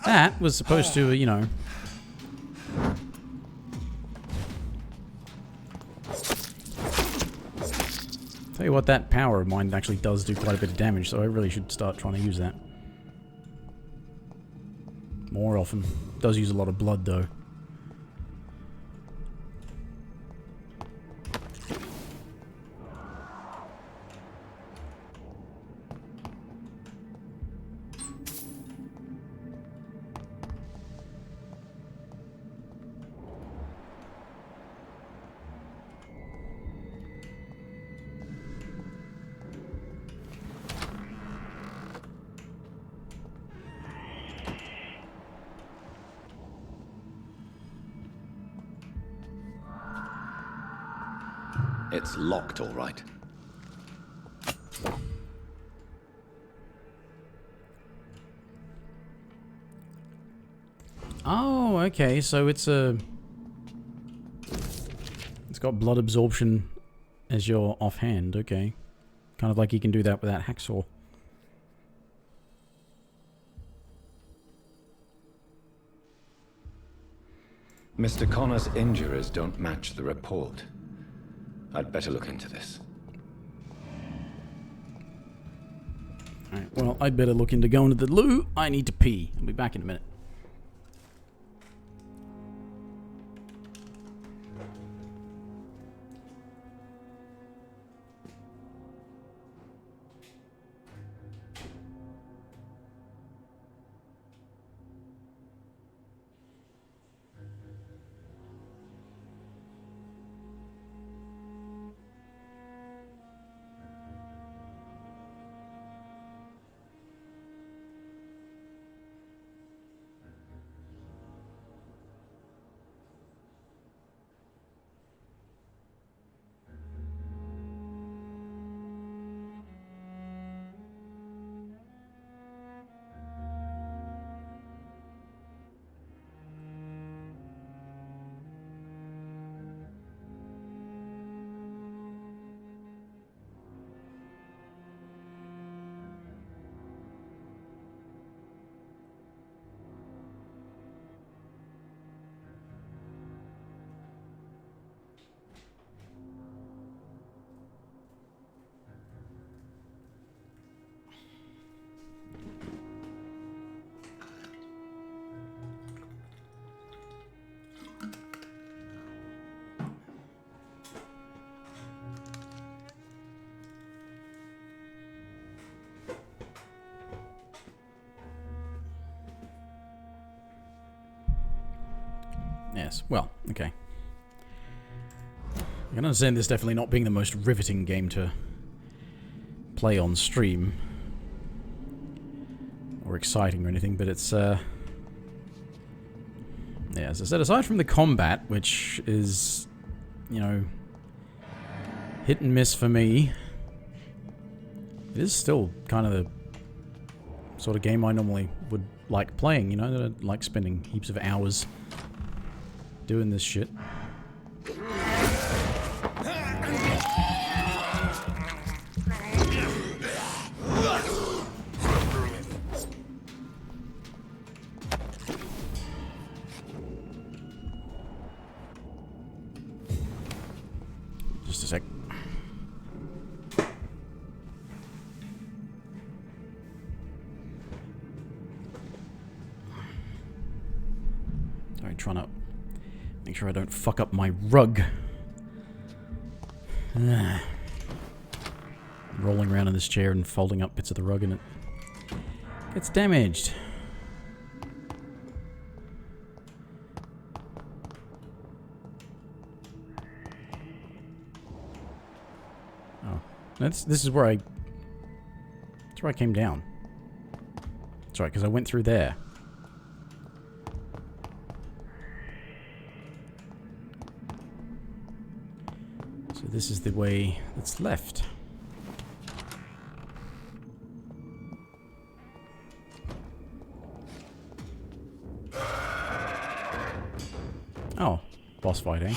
That was supposed to, you know... Tell you what, that power of mine actually does do quite a bit of damage, so I really should start trying to use that more often. It does use a lot of blood, though. It's locked, all right. Oh, okay, so it's a... It's got blood absorption as your offhand, okay. Kind of like you can do that with that hacksaw. Mr. Connor's injuries don't match the report. I'd better look into this. Alright, well, I'd better look into going to the loo. I need to pee. I'll be back in a minute. Yes, well, okay. I can understand this definitely not being the most riveting game to play on stream. Or exciting or anything, but it's, yeah, as I said, aside from the combat, which is, you know, hit and miss for me, it is still kind of the sort of game I normally would like playing, you know, I'd like spending heaps of hours doing this shit. Just a sec. Sorry, trying to make sure I don't fuck up my rug. Rolling around in this chair and folding up bits of the rug and it gets damaged. Oh, this is where that's where I came down. That's right, because I went through there. So this is the way that's left. Oh, boss fight, eh?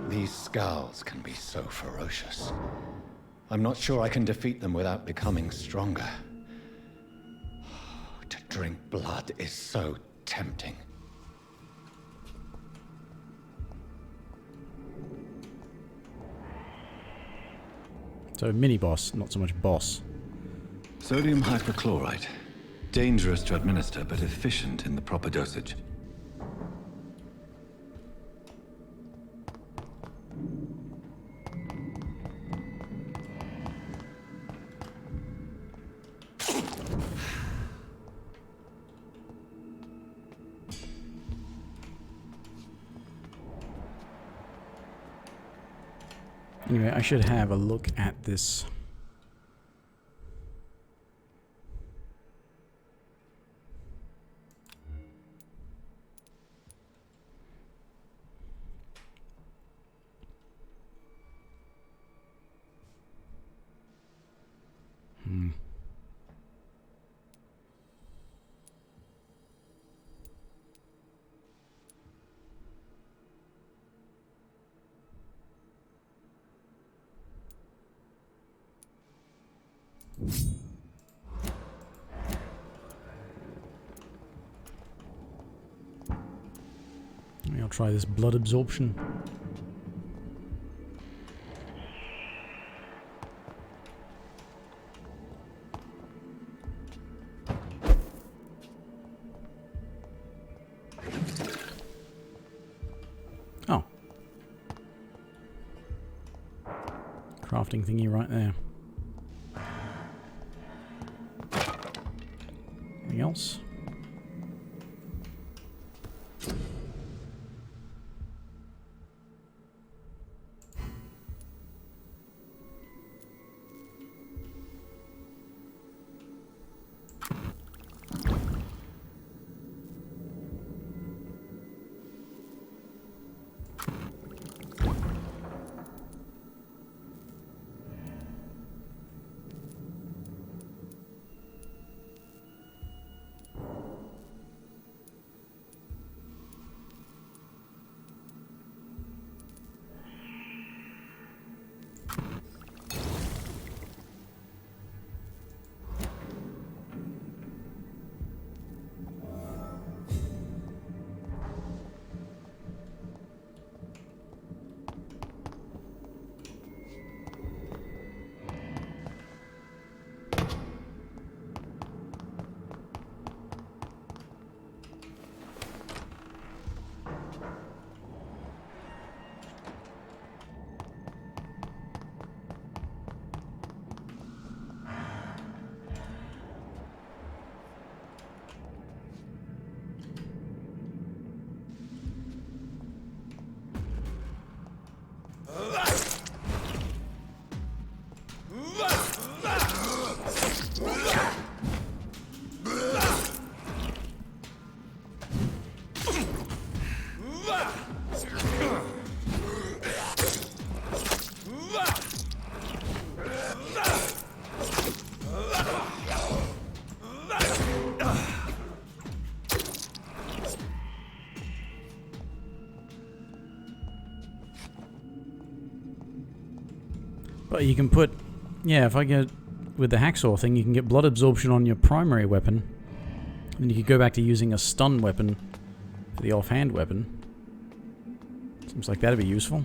These scowls can be so ferocious. I'm not sure I can defeat them without becoming stronger. To drink blood is so tempting. So mini-boss, not so much boss. Sodium hypochlorite. Dangerous to administer, but efficient in the proper dosage. Anyway, I should have a look at this. I'll try this blood absorption. Oh. Crafting thingy right there. Anything else? But you can put, yeah, if I get with the hacksaw thing, you can get blood absorption on your primary weapon. And you could go back to using a stun weapon for the offhand weapon. Seems like that'd be useful.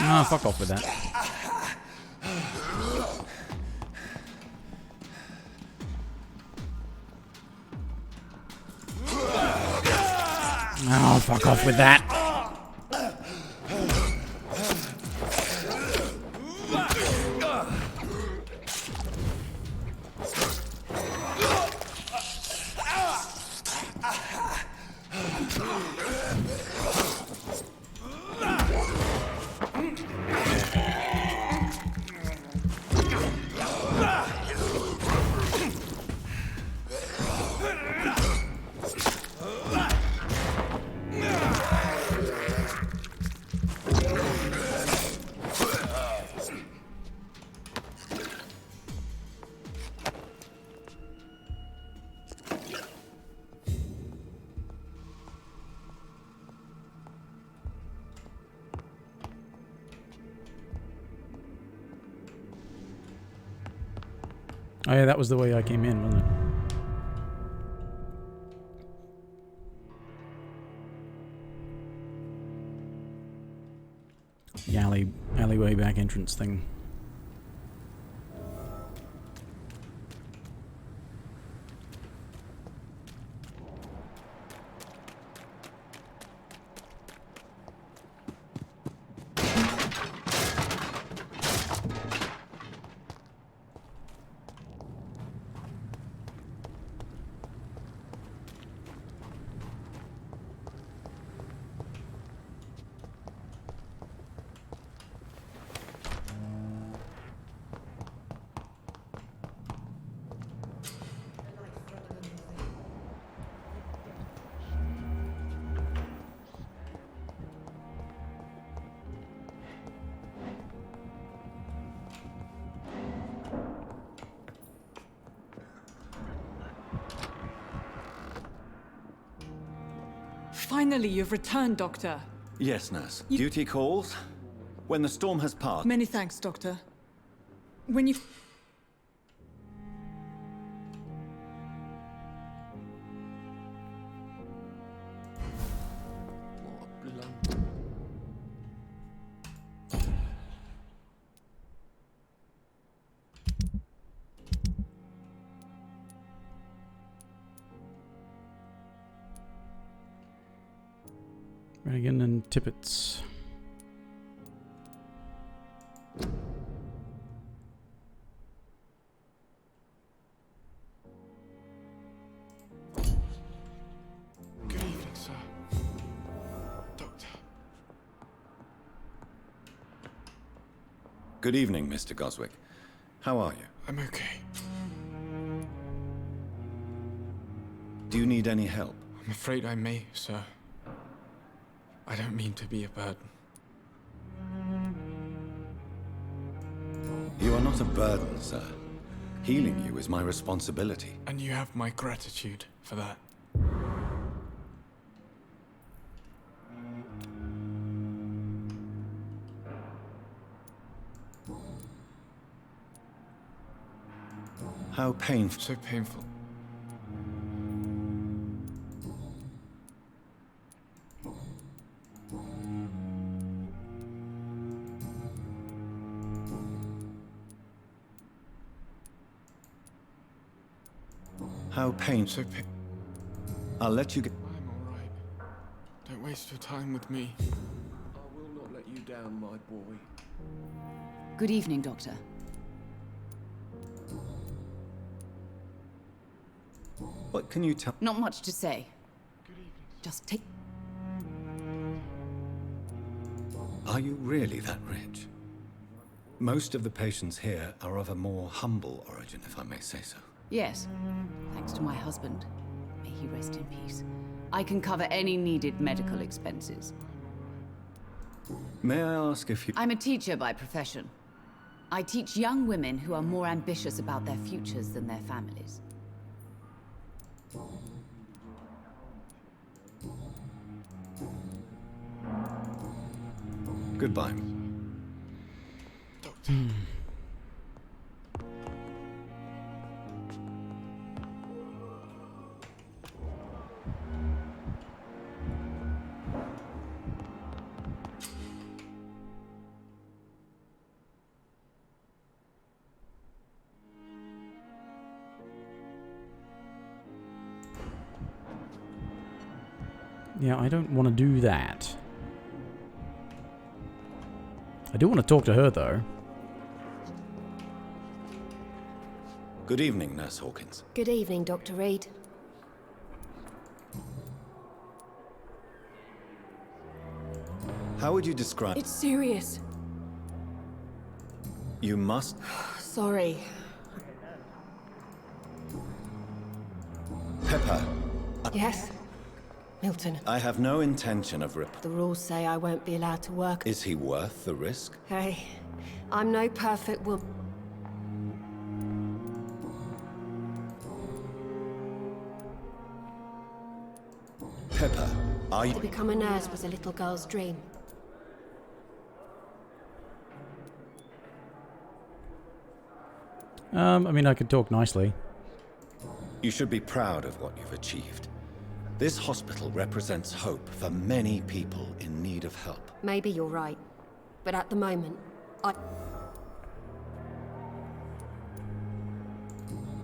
Ah, fuck off with that. Oh, fuck off with that. Oh yeah, that was the way I came in, wasn't it? The alleyway back entrance thing. Finally, you've returned, Doctor. Yes, nurse. Duty calls. When the storm has passed. Many thanks, Doctor. When you... Reagan and Tippets. Good evening, Mr. Goswick. How are you? I'm okay. Do you need any help? I'm afraid I may, sir. I don't mean to be a burden. You are not a burden, sir. Healing you is my responsibility. And you have my gratitude for that. How painful. So painful. How painful. I'll let you get... I'm all right. Don't waste your time with me. I will not let you down, my boy. Good evening, Doctor. What can you tell... Not much to say. Just take... Are you really that rich? Most of the patients here are of a more humble origin, if I may say so. Yes. Thanks to my husband. May he rest in peace. I can cover any needed medical expenses. May I ask if you... I'm a teacher by profession. I teach young women who are more ambitious about their futures than their families. Goodbye. Doctor. Yeah, I don't want to do that. I do want to talk to her, though. Good evening, Nurse Hawkins. Good evening, Dr. Reed. How would you describe... It's serious. You must... Sorry. Pepper. Yes? Milton. I have no intention of The rules say I won't be allowed to work. Is he worth the risk? Hey, I'm no perfect woman. Pepper, are you... To become a nurse was a little girl's dream. I mean, I could talk nicely. You should be proud of what you've achieved. This hospital represents hope for many people in need of help. Maybe you're right. But at the moment,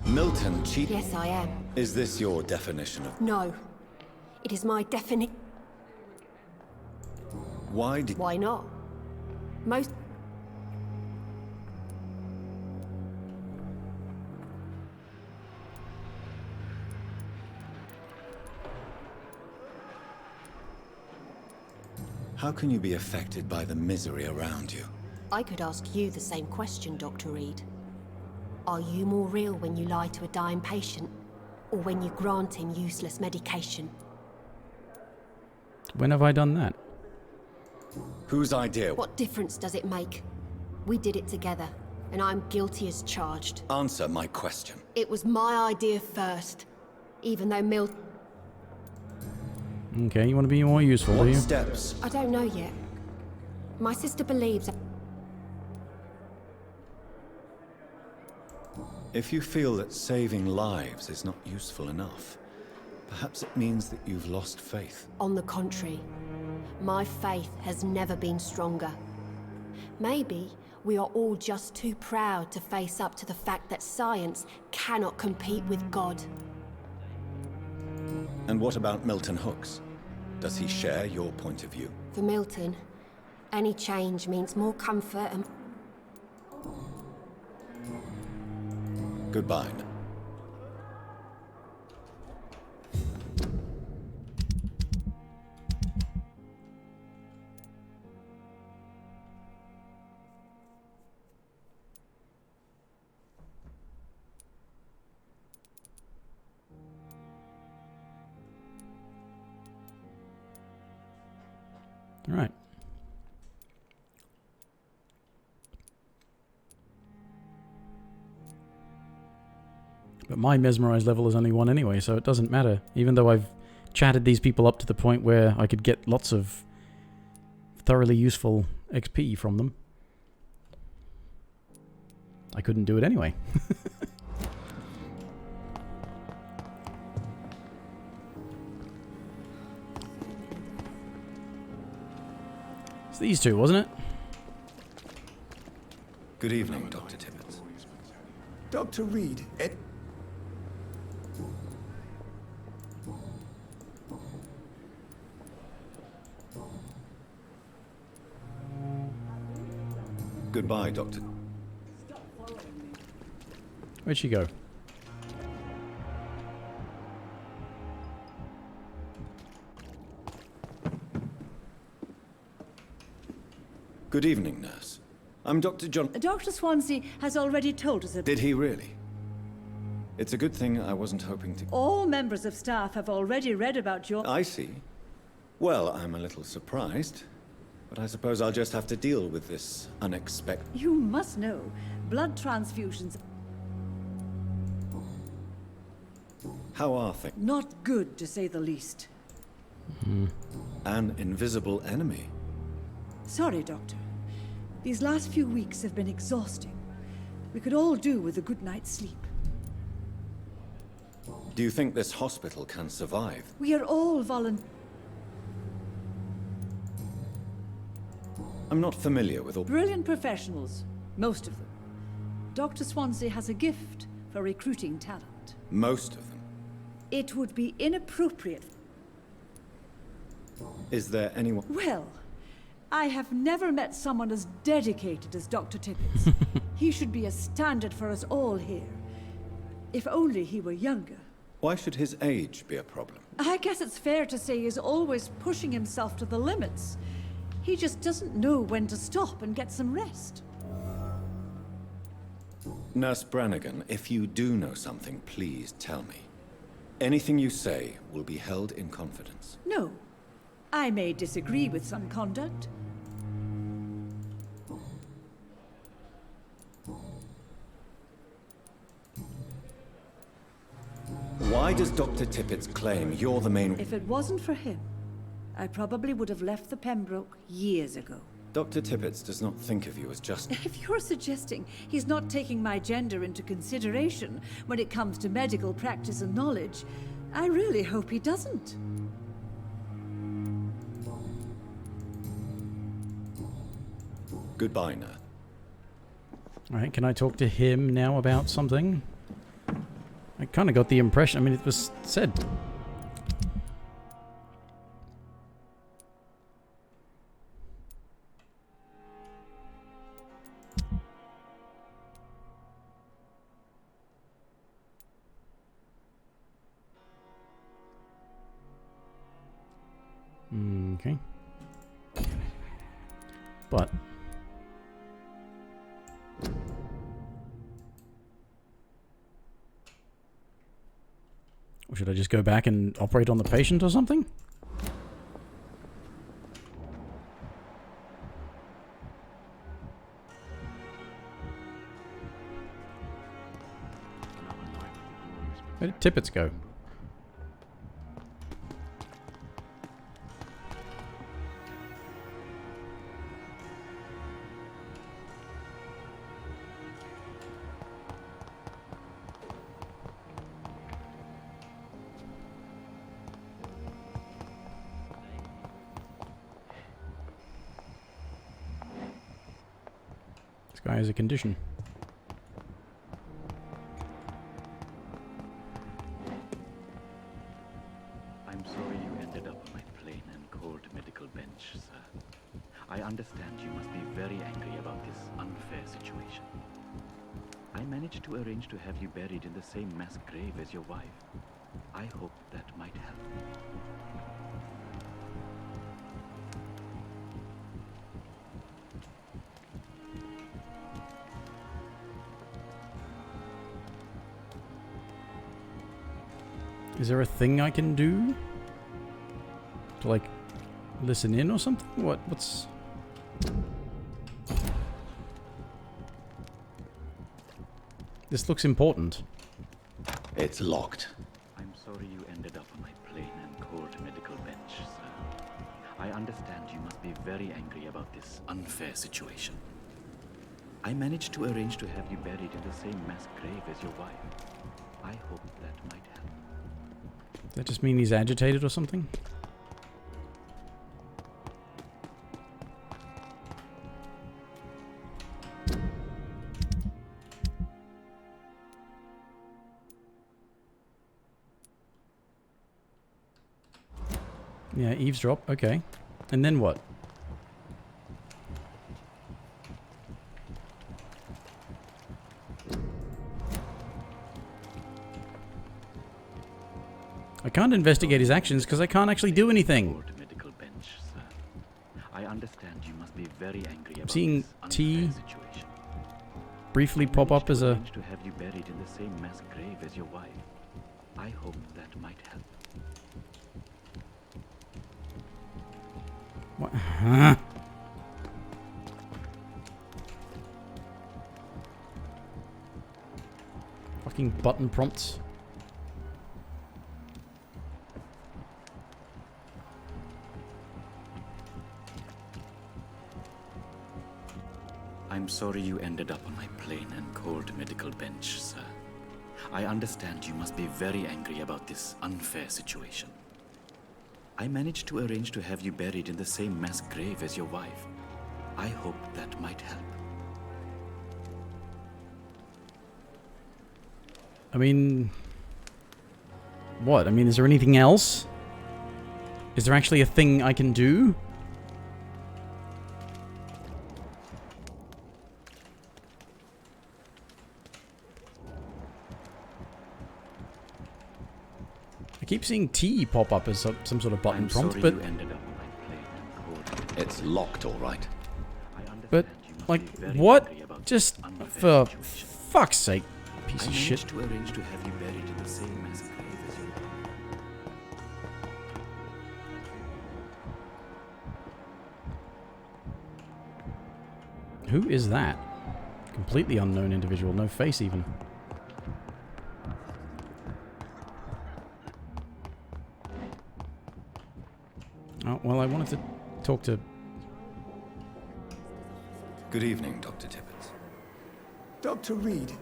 Milton cheat... Yes, I am. Is this your definition of... No. It is my definite... Why did... Why not? Most... How can you be affected by the misery around you? I could ask you the same question, Dr. Reed. Are you more real when you lie to a dying patient, or when you grant him useless medication? When have I done that? Whose idea? What difference does it make? We did it together, and I'm guilty as charged. Answer my question. It was my idea first, even though Milt... Okay, you want to be more useful, do you? What steps? I don't know yet. My sister believes... If you feel that saving lives is not useful enough, perhaps it means that you've lost faith. On the contrary, my faith has never been stronger. Maybe we are all just too proud to face up to the fact that science cannot compete with God. And what about Milton Hooks? Does he share your point of view? For Milton, any change means more comfort and... Goodbye. Alright. But my mesmerized level is only 1 anyway, so it doesn't matter. Even though I've chatted these people up to the point where I could get lots of thoroughly useful XP from them, I couldn't do it anyway. It's these two, wasn't it? Good evening, Dr. Tippett. Dr. Reed, Goodbye, Doctor. Where'd she go? Good evening, nurse. I'm Dr. John... Dr. Swansea has already told us that... Did he really? It's a good thing I wasn't hoping to... All members of staff have already read about your... I see. Well, I'm a little surprised, but I suppose I'll just have to deal with this unexpected... You must know, blood transfusions... How are things? Not good, to say the least. An invisible enemy. Sorry, Doctor. These last few weeks have been exhausting. We could all do with a good night's sleep. Do you think this hospital can survive? We are all I'm not familiar with all... brilliant professionals, most of them. Dr. Swansea has a gift for recruiting talent. Most of them? It would be inappropriate. Is there anyone... Well, I have never met someone as dedicated as Dr. Tippett. He should be a standard for us all here. If only he were younger. Why should his age be a problem? I guess it's fair to say he's always pushing himself to the limits. He just doesn't know when to stop and get some rest. Nurse Brannigan, if you do know something, please tell me. Anything you say will be held in confidence. No. I may disagree with some conduct. Why does Dr. Tippett claim you're the main... If it wasn't for him, I probably would have left the Pembroke years ago. Dr. Tippett does not think of you as just... If you're suggesting he's not taking my gender into consideration when it comes to medical practice and knowledge, I really hope he doesn't. Goodbye, nurse. Alright, can I talk to him now about something? I kind of got the impression, I mean, it was said. Okay. But... or should I just go back and operate on the patient or something? Where did Tippett go? This guy has a condition. I'm sorry you ended up on my plain and cold medical bench, sir. I understand you must be very angry about this unfair situation. I managed to arrange to have you buried in the same mass grave as your wife. I hope that might help. Is there a thing I can do to, like, listen in or something? What's... This looks important. It's locked. I'm sorry you ended up on my plain and cold medical bench, sir. I understand you must be very angry about this unfair situation. I managed to arrange to have you buried in the same mass grave as your wife. I hope that might help. Does that just mean he's agitated or something? Yeah, eavesdrop, okay. And then what? I can't investigate his actions because I can't actually do anything. Medical bench, sir. I understand you must be very angry about I'm seeing this T unfair situation. briefly pop up as a... To have you buried in the same mass grave as your wife. I hope that might help. What? Huh? Fucking button prompts. I'm sorry you ended up on my plain and cold medical bench, sir. I understand you must be very angry about this unfair situation. I managed to arrange to have you buried in the same mass grave as your wife. I hope that might help. I mean... What? I mean, is there anything else? Is there actually a thing I can do? I keep seeing T pop up as some sort of button prompt, but... It's locked, all right. But, like, what? Just for fuck's sake, piece of shit. To arrange to have you buried in the same mass grave as your wife. Who is that? Completely unknown individual, no face even. Oh, well, I wanted to talk to... Good evening, Dr. Tippett. Dr. Reed.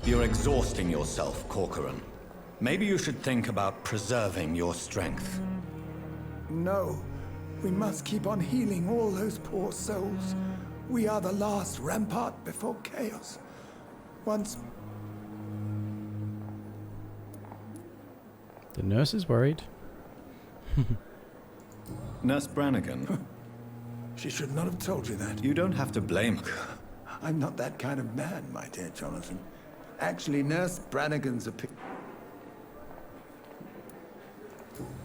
You're exhausting yourself, Corcoran. Maybe you should think about preserving your strength. No. We must keep on healing all those poor souls. We are the last rampart before chaos. Once... The nurse is worried. Nurse Brannigan. She should not have told you that. You don't have to blame her. I'm not that kind of man, my dear Jonathan. Actually, Nurse Brannigan's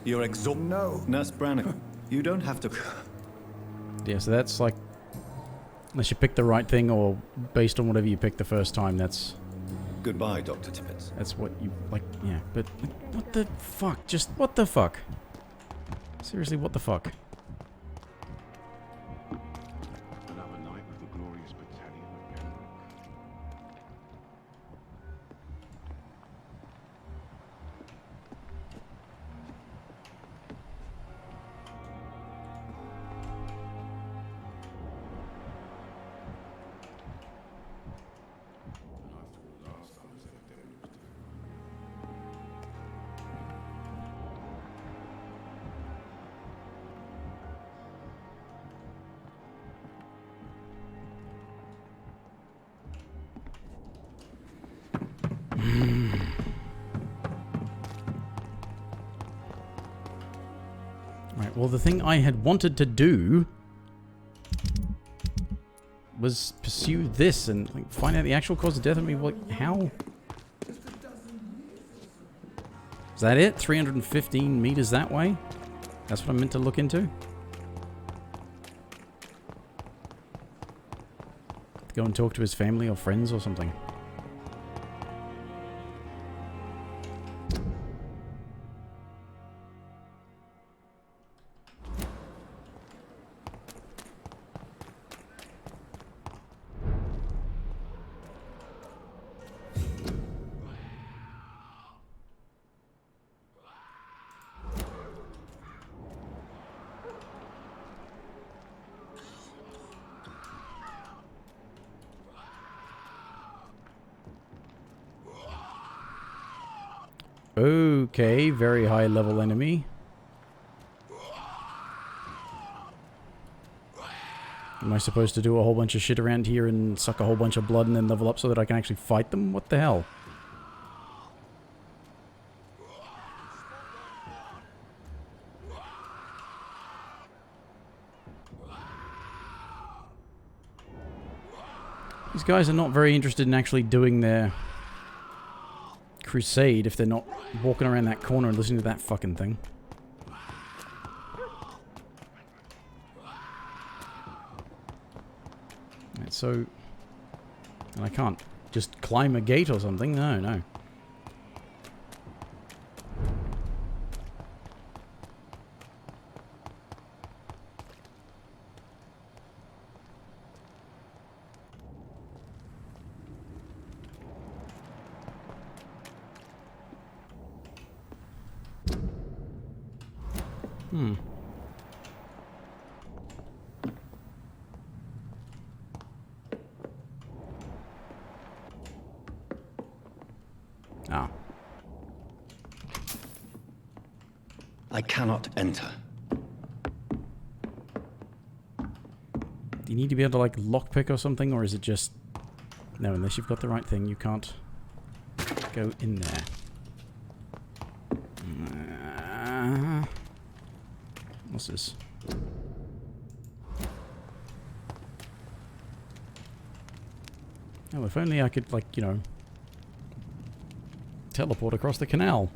You're No. Nurse Brannigan, you don't have to... Yeah, so that's like... Unless you pick the right thing, or based on whatever you picked the first time, that's... Goodbye, Dr. Tippett. That's what you... Like, yeah, but... What the fuck? Just, what the fuck? Seriously, what the fuck? Another night with the glorious battalion of Pembroke. Right, well, the thing I had wanted to do was pursue this and like, find out the actual cause of death. I mean, like, how? Is that it? 315 meters that way? That's what I'm meant to look into? Go and talk to his family or friends or something. Okay, very high level enemy. Am I supposed to do a whole bunch of shit around here and suck a whole bunch of blood and then level up so that I can actually fight them? What the hell? These guys are not very interested in actually doing their crusade if they're not walking around that corner and listening to that fucking thing. Right, so... And I can't just climb a gate or something? No, no. Ah. I cannot enter. Do you need to be able to, like, lockpick or something, or is it just... No, unless you've got the right thing, you can't go in there. What's this? Oh, if only I could, like, you know, teleport across the canal.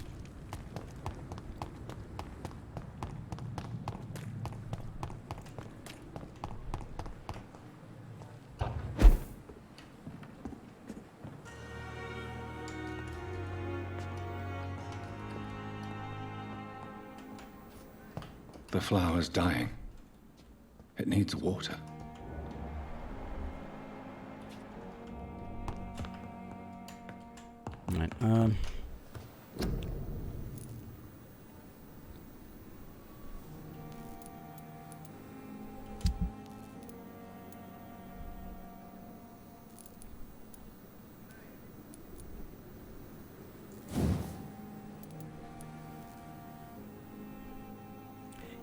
The flower's dying. It needs water. Right,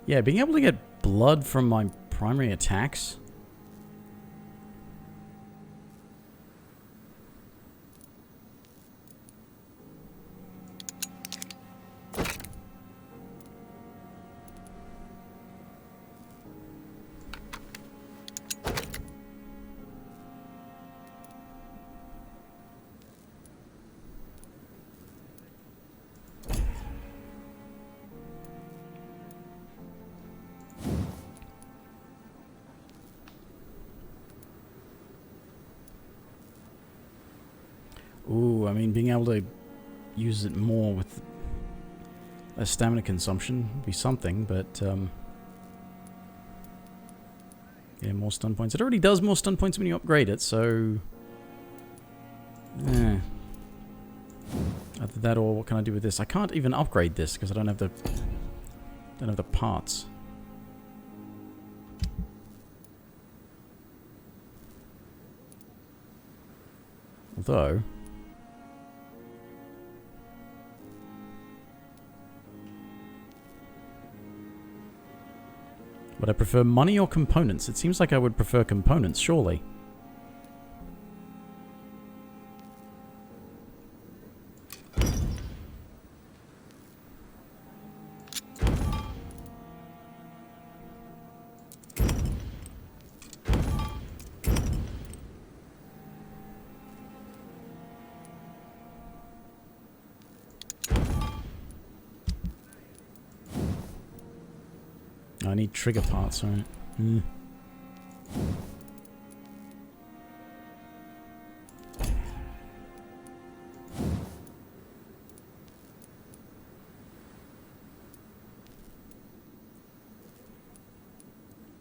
yeah, being able to get blood from my primary attacks. Ooh, I mean, being able to use it more with less stamina consumption would be something, but, yeah, more stun points. It already does more stun points when you upgrade it, so... Either that or what can I do with this? I can't even upgrade this because I don't have the parts. Although... Would I prefer money or components? It seems like I would prefer components, surely. I need trigger parts, right?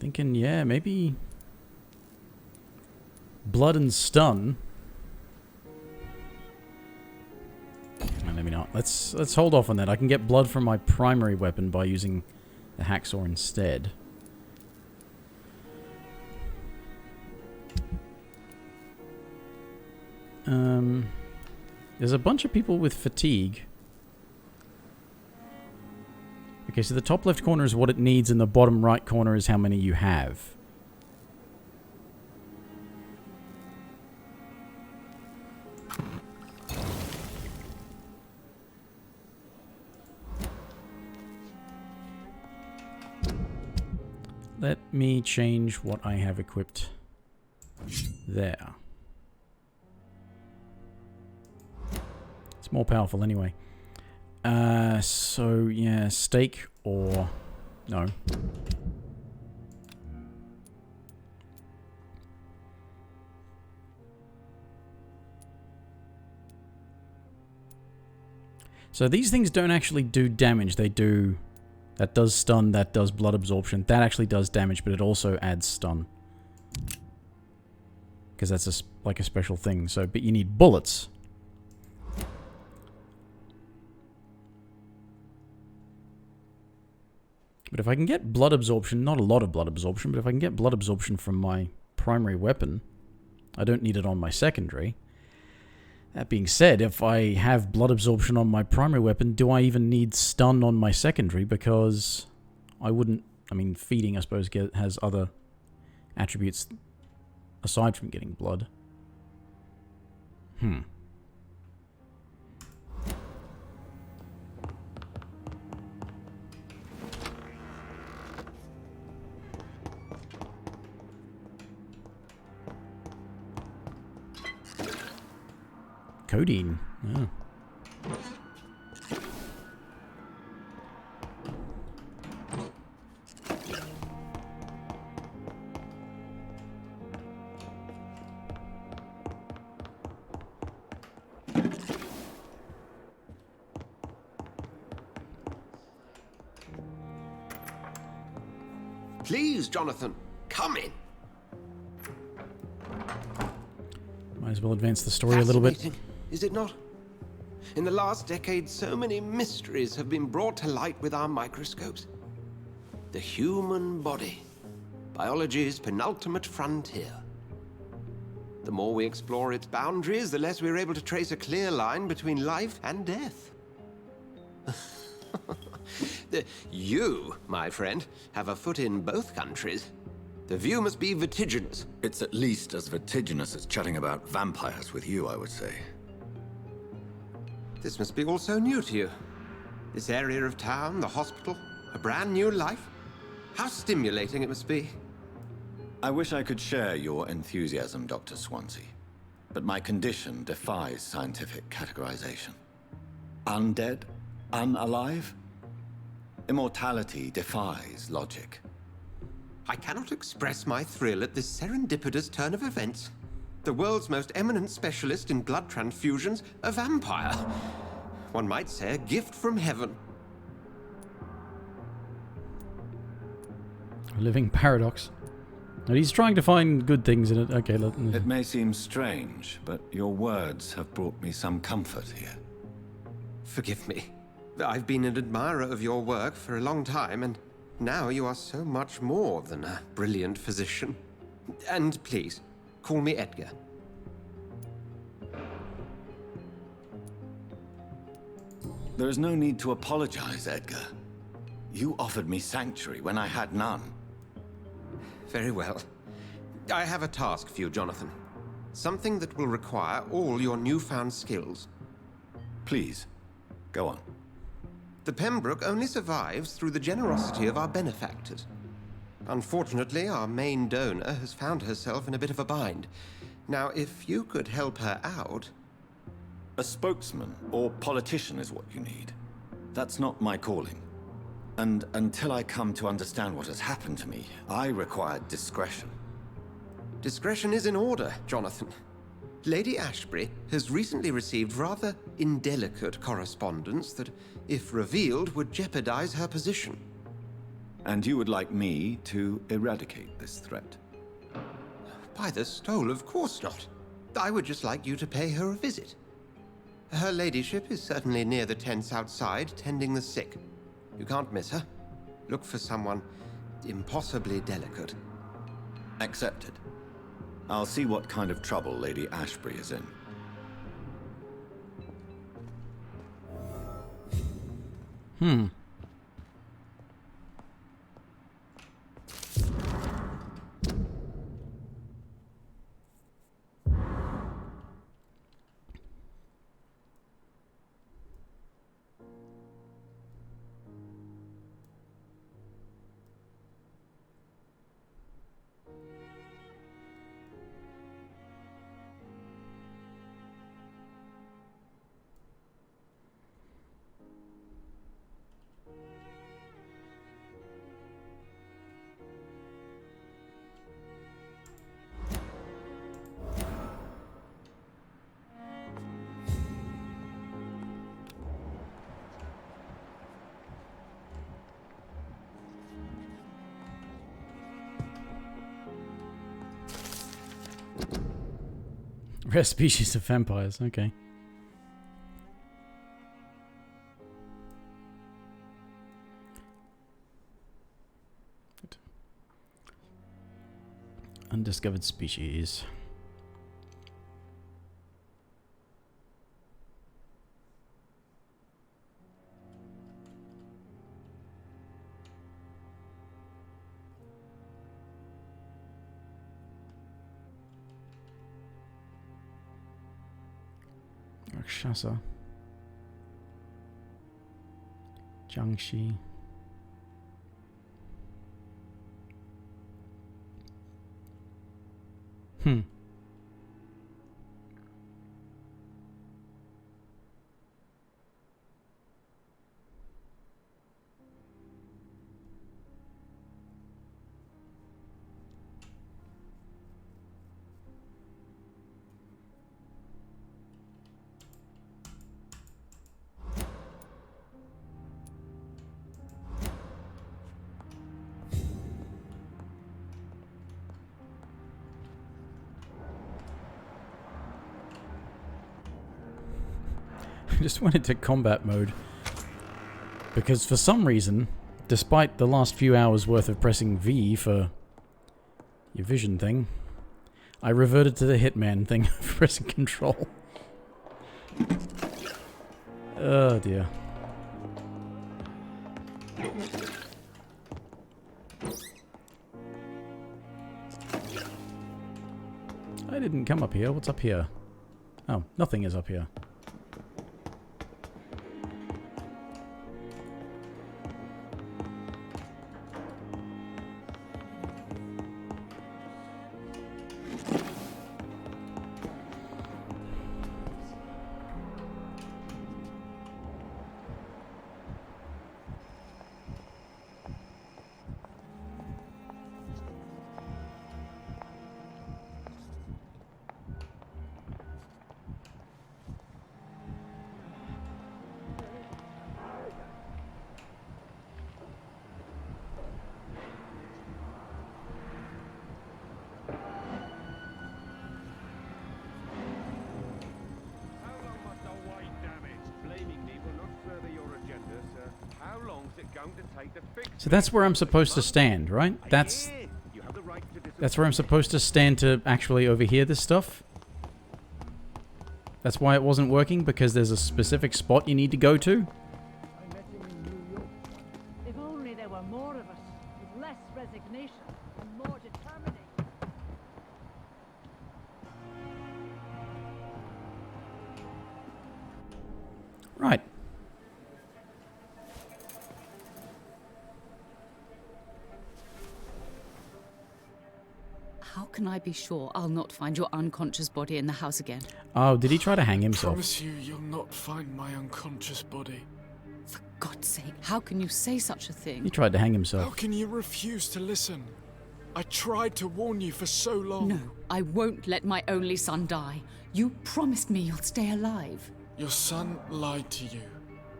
Thinking, yeah, maybe blood and stun. No, maybe not. Let's hold off on that. I can get blood from my primary weapon by using the hacksaw instead. There's a bunch of people with fatigue. Okay, so the top left corner is what it needs, and the bottom right corner is how many you have. Let me change what I have equipped there. It's more powerful anyway. So yeah, steak or no. So these things don't actually do damage. They do... That does stun, that does blood absorption. That actually does damage, but it also adds stun. Because that's like a special thing. So, but you need bullets. But if I can get blood absorption, not a lot of blood absorption, but if I can get blood absorption from my primary weapon, I don't need it on my secondary. That being said, if I have blood absorption on my primary weapon, do I even need stun on my secondary? Because I wouldn't... I mean, feeding, I suppose, has other attributes aside from getting blood. Codeine. Yeah. Please, Jonathan, come in. Might as well advance the story a little bit. Is it not? In the last decade, so many mysteries have been brought to light with our microscopes. The human body, biology's penultimate frontier. The more we explore its boundaries, the less we're able to trace a clear line between life and death. You, my friend, have a foot in both countries. The view must be vertiginous. It's at least as vertiginous as chatting about vampires with you, I would say. This must be all so new to you. This area of town, the hospital, a brand new life. How stimulating it must be. I wish I could share your enthusiasm, Dr. Swansea. But my condition defies scientific categorization. Undead? Unalive? Immortality defies logic. I cannot express my thrill at this serendipitous turn of events. The world's most eminent specialist in blood transfusions, a vampire. One might say a gift from heaven. A living paradox. And he's trying to find good things in it. Okay, It may seem strange, but your words have brought me some comfort here. Forgive me. I've been an admirer of your work for a long time, and now you are so much more than a brilliant physician. And please, call me Edgar. There is no need to apologize, Edgar. You offered me sanctuary when I had none. Very well. I have a task for you, Jonathan. Something that will require all your newfound skills. Please, go on. The Pembroke only survives through the generosity of our benefactors. Unfortunately, our main donor has found herself in a bit of a bind. Now, if you could help her out... A spokesman or politician is what you need. That's not my calling. And until I come to understand what has happened to me, I require discretion. Discretion is in order, Jonathan. Lady Ashbury has recently received rather indelicate correspondence that, if revealed, would jeopardize her position. And you would like me to eradicate this threat? By the stole, of course not. I would just like you to pay her a visit. Her ladyship is certainly near the tents outside, tending the sick. You can't miss her. Look for someone impossibly delicate. Accepted. I'll see what kind of trouble Lady Ashbury is in. Rare species of vampires, okay. Good. Undiscovered species. Rakshasa. Jiangxi. I just went into combat mode because for some reason, despite the last few hours worth of pressing V for your vision thing, I reverted to the Hitman thing of pressing control. Oh dear. I didn't come up here. What's up here? Oh, nothing is up here. So that's where I'm supposed to stand, right? That's where I'm supposed to stand to actually overhear this stuff? That's why it wasn't working, because there's a specific spot you need to go to? If only there were more of us, with less resignation and more determination. Right. How can I be sure I'll not find your unconscious body in the house again? Oh, did he try to hang I himself? promise you, you'll not find my unconscious body. For God's sake, how can you say such a thing? He tried to hang How himself. can you refuse to listen? I tried to warn you for so long. No, I won't let my only son die. You promised me you'll stay alive. Your son lied to you,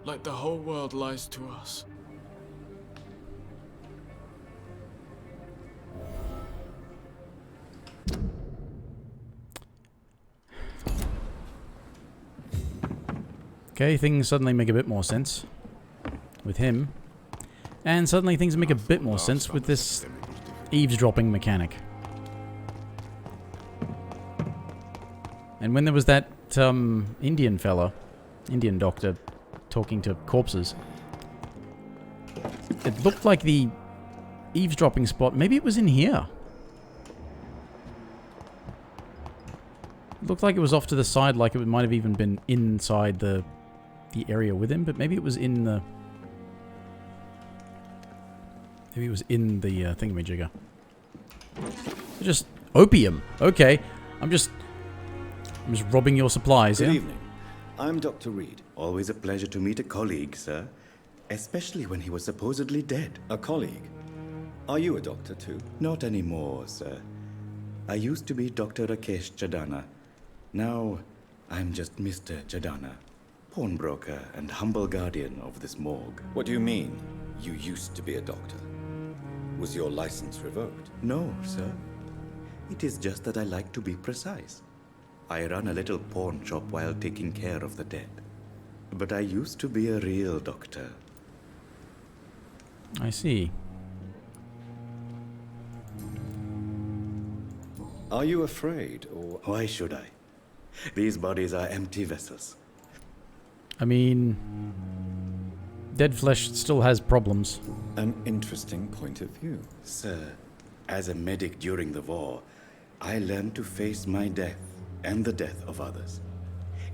like the whole world lies to us. Okay, things suddenly make a bit more sense with him. And suddenly things make a bit more sense with this eavesdropping mechanic. And when there was that Indian fella, Indian doctor, talking to corpses, it looked like the eavesdropping spot, maybe it was in here. It looked like it was off to the side, like it might have even been inside the area with him, but maybe it was in the... Maybe it was in the thingamajigger. Just opium. Okay. I'm just robbing your supplies, Good yeah? evening. I'm Dr. Reed. Always a pleasure to meet a colleague, sir. Especially when he was supposedly dead. A colleague? Are you a doctor too? Not anymore, sir. I used to be Dr. Rakesh Chadana. Now, I'm just Mr. Chadana, pawnbroker and humble guardian of this morgue. What do you mean, you used to be a doctor? Was your license revoked? No, sir. It is just that I like to be precise. I run a little pawn shop while taking care of the dead. But I used to be a real doctor. I see. Are you afraid, or... Why should I? These bodies are empty vessels. I mean... Dead flesh still has problems. An interesting point of view. Sir, as a medic during the war, I learned to face my death and the death of others.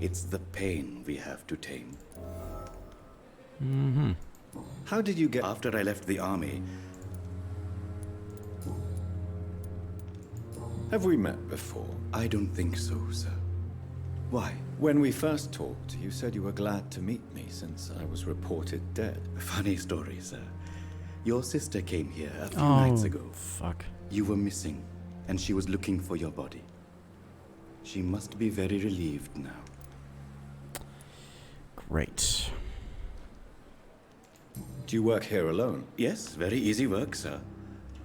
It's the pain we have to tame. Mm-hmm. How did you get... After I left the army... Have we met before? I don't think so, sir. Why? When we first talked, you said you were glad to meet me since I was reported dead. Funny story, sir. Your sister came here a few nights ago. Fuck. You were missing, and she was looking for your body. She must be very relieved now. Great. Do you work here alone? Yes, very easy work, sir.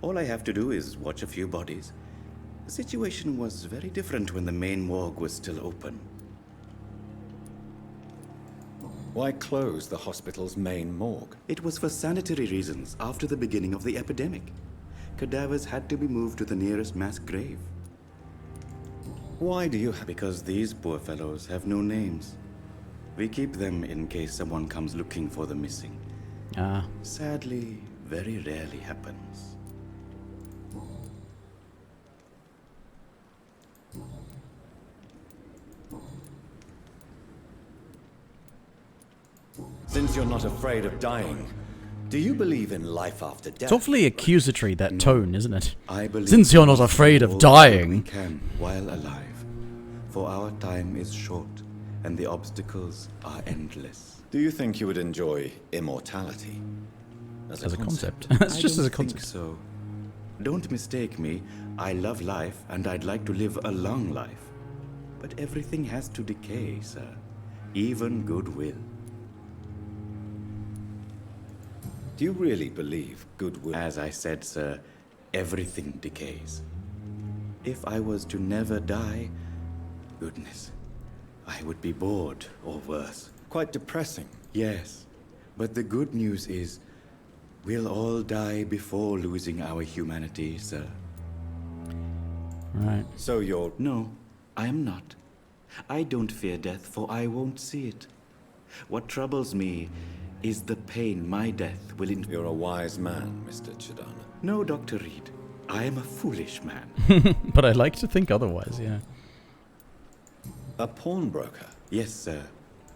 All I have to do is watch a few bodies. The situation was very different when the main morgue was still open. Why close the hospital's main morgue? It was for sanitary reasons after the beginning of the epidemic. Cadavers had to be moved to the nearest mass grave. Why do you Because these poor fellows have no names. We keep them in case someone comes looking for the missing. Ah. Sadly, very rarely happens. Since you're not afraid of dying, do you believe in life after death? It's awfully accusatory, that tone, isn't it? I believe Since you're not afraid of we dying. can while alive, for our time is short and the obstacles are endless. Do you think you would enjoy immortality? As a concept. It's just as a concept. I think so. Don't mistake me. I love life and I'd like to live a long life. But everything has to decay, sir. Even goodwill. Do you really believe goodwill? As I said, sir, everything decays. If I was to never die, goodness, I would be bored or worse. Quite depressing. Yes, but the good news is, we'll all die before losing our humanity, sir. Right. So you're... No, I am not. I don't fear death, for I won't see it. What troubles me is the pain my death will inflict. You're a wise man, Mr. Chadana. No, Dr. Reed. I am a foolish man. But I like to think otherwise, yeah. A pawnbroker? Yes, sir.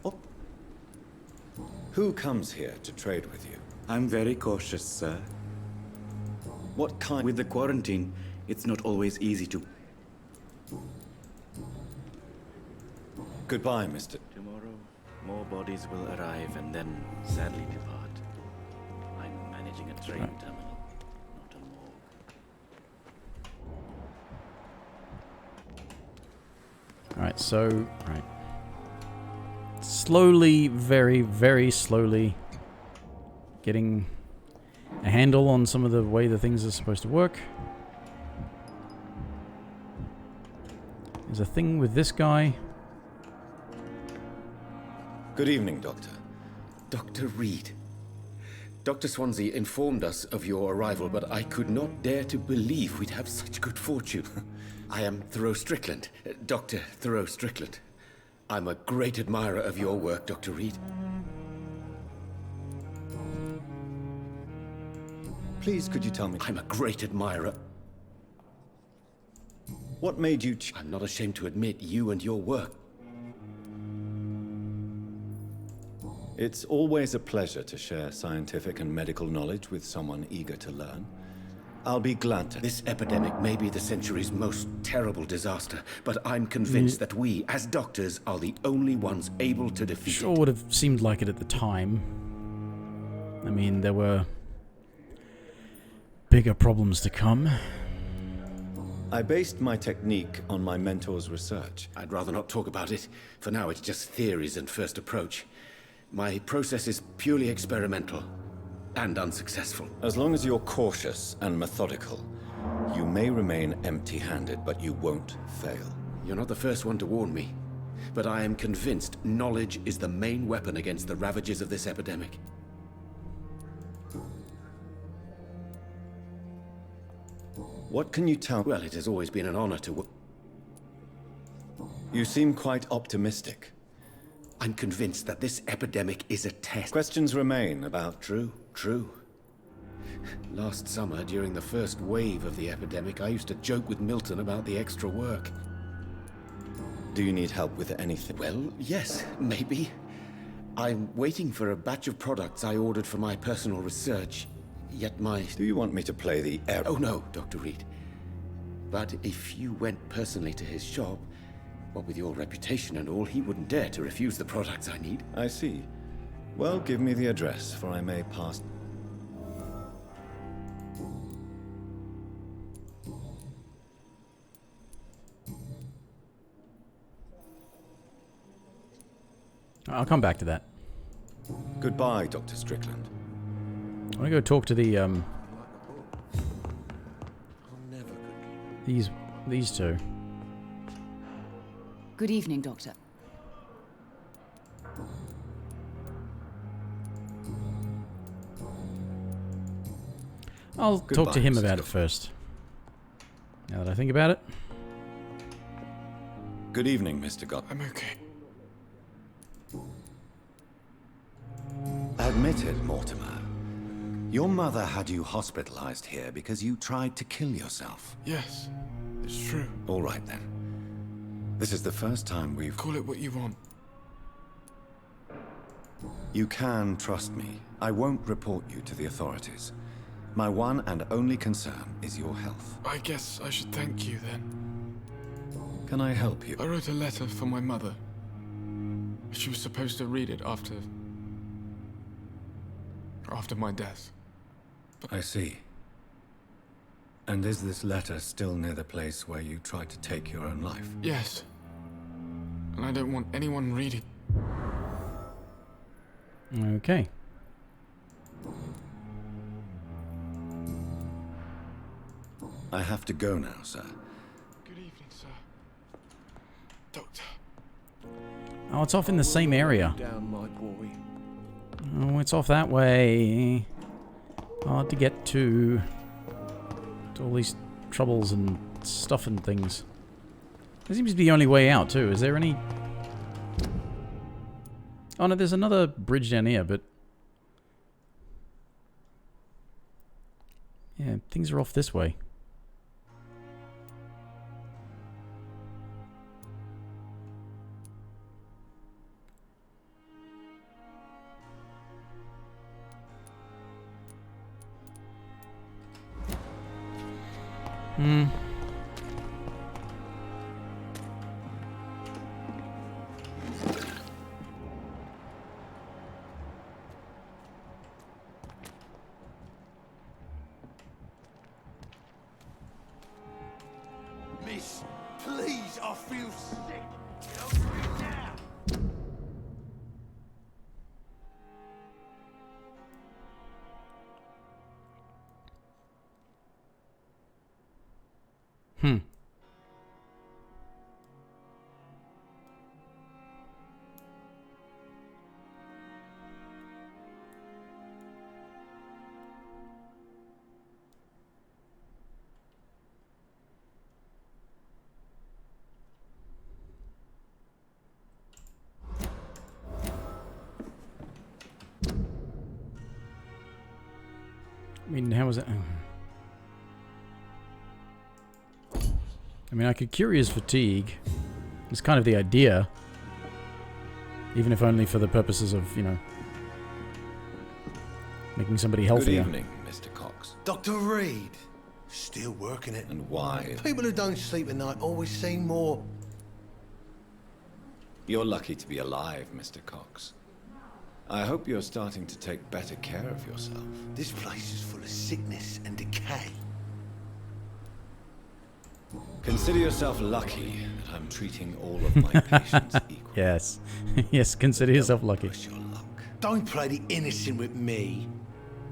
Oh. Who comes here to trade with you? I'm very cautious, sir. What kind? With the quarantine, it's not always easy to... Goodbye, Mr. Tomorrow, more bodies will arrive and then sadly depart. I'm managing a train terminal, not a morgue. Alright, so... Right. Slowly, very, very slowly... getting a handle on some of the way the things are supposed to work. There's a thing with this guy. Good evening, Doctor. Dr. Reed. Dr. Swansea informed us of your arrival, but I could not dare to believe we'd have such good fortune. I am Thoreau Strickland, Dr. Thoreau Strickland. I'm a great admirer of your work, Dr. Reed. Please, could you tell me? I'm a great admirer. What made you I'm not ashamed to admit you and your work. It's always a pleasure to share scientific and medical knowledge with someone eager to learn. I'll be glad to. This epidemic may be the century's most terrible disaster, but I'm convinced that we, as doctors, are the only ones able to defeat Sure would have seemed like it at the time. I mean, there were bigger problems to come. I based my technique on my mentor's research. I'd rather not talk about it. For now, it's just theories and first approach. My process is purely experimental and unsuccessful. As long as you're cautious and methodical, you may remain empty-handed, but you won't fail. You're not the first one to warn me, but I am convinced knowledge is the main weapon against the ravages of this epidemic. What can you tell? Well, it has always been an honor to... You seem quite optimistic. I'm convinced that this epidemic is a test. Questions remain about... True. Last summer, during the first wave of the epidemic, I used to joke with Milton about the extra work. Do you need help with anything? Well, yes, maybe. I'm waiting for a batch of products I ordered for my personal research, yet my... Do you want me to play the error? Oh no, Dr. Reed. But if you went personally to his shop, what with your reputation and all, he wouldn't dare to refuse the products I need. I see. Well, give me the address, for I may pass... I'll come back to that. Goodbye, Dr. Strickland. I want to go talk to the, these two. Good evening, Doctor. I'll talk to him about it first. Now that I think about it. Good evening, Mr. Gott. I'm okay. Admit it, Mortimer. Your mother had you hospitalized here because you tried to kill yourself. Yes, it's true. All right, then. This is the first time we've... Call it what you want. You can trust me. I won't report you to the authorities. My one and only concern is your health. I guess I should thank you, then. Can I help you? I wrote a letter for my mother. She was supposed to read it after my death. I see. And is this letter still near the place where you tried to take your own life? Yes. And I don't want anyone reading. Okay. I have to go now, sir. Good evening, sir. Doctor. Oh, it's off in the same area. Down, my boy. Oh, it's off that way. Hard to get to. To all these troubles and stuff and things. There seems to be the only way out, too. Is there any... Oh, no, there's another bridge down here, but... Yeah, things are off this way. Miss, please, I feel sick. Help me now. mean, how is it? I mean, I could cure his fatigue. It's kind of the idea. Even if only for the purposes of, you know, making somebody healthier. Good evening, Mr. Cox. Dr. Reed. Still working it. And why? People who don't sleep at night always seem more... You're lucky to be alive, Mr. Cox. I hope you're starting to take better care of yourself. This place is full of sickness and decay. Consider yourself lucky that I'm treating all of my patients equally. Yes. Yes, consider yourself lucky. Don't play the innocent with me.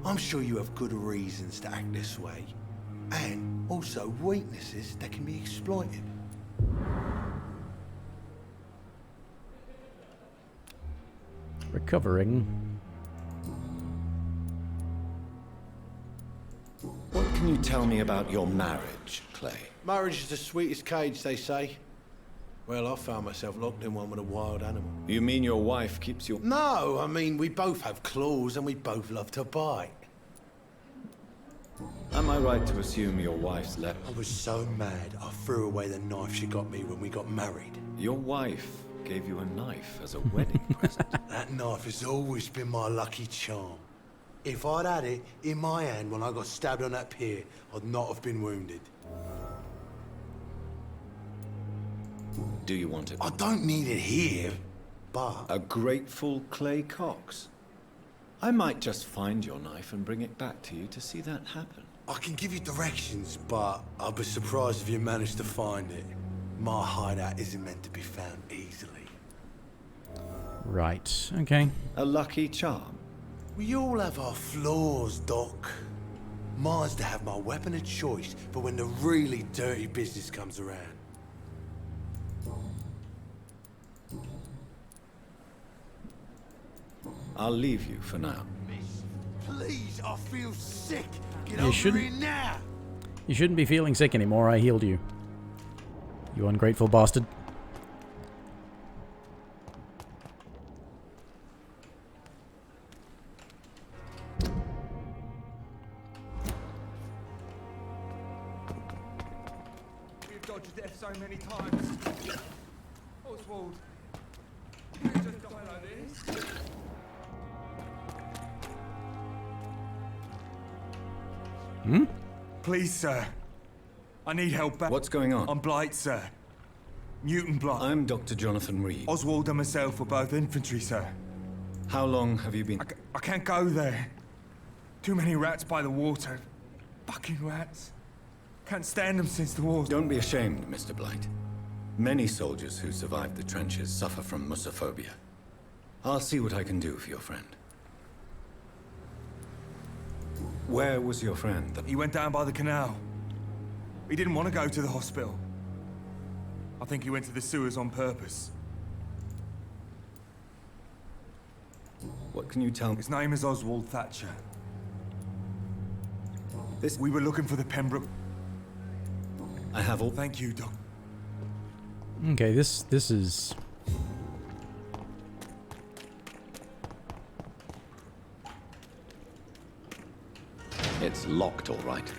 I'm sure you have good reasons to act this way. And also weaknesses that can be exploited. Recovering. What can you tell me about your marriage, Clay? Marriage is the sweetest cage, they say. Well, I found myself locked in one with a wild animal. You mean your wife keeps you... No, I mean, we both have claws and we both love to bite. Am I right to assume your wife's left? I was so mad, I threw away the knife she got me when we got married. Your wife gave you a knife as a wedding present. That knife has always been my lucky charm. If I'd had it in my hand when I got stabbed on that pier, I'd not have been wounded. Do you want it? I don't need it here, but... A grateful Clay Cox. I might just find your knife and bring it back to you to see that happen. I can give you directions, but I'd be surprised if you managed to find it. My hideout isn't meant to be found easily. Right, okay. A lucky charm. We all have our flaws, Doc. Mine's to have my weapon of choice for when the really dirty business comes around. I'll leave you for now. Please, I feel sick. Get You over shouldn't- here now. You shouldn't be feeling sick anymore. I healed you. You ungrateful bastard. We've dodged death so many times. Oswald, you just die like this. Hmm? Please, sir. I need help back. What's going on? I'm Blight, sir. Mutant Blight. I'm Dr. Jonathan Reed. Oswald and myself were both infantry, sir. How long have you been... I can't go there. Too many rats by the water. Fucking rats. Can't stand them since the war. Don't be ashamed, Mr. Blight. Many soldiers who survived the trenches suffer from musophobia. I'll see what I can do for your friend. Where was your friend? He went down by the canal. He didn't want to go to the hospital. I think he went to the sewers on purpose. What can you tell me? His name is Oswald Thatcher. This... We were looking for the Pembroke... I have all... Thank you, Doc. Okay, this is... It's locked, all right.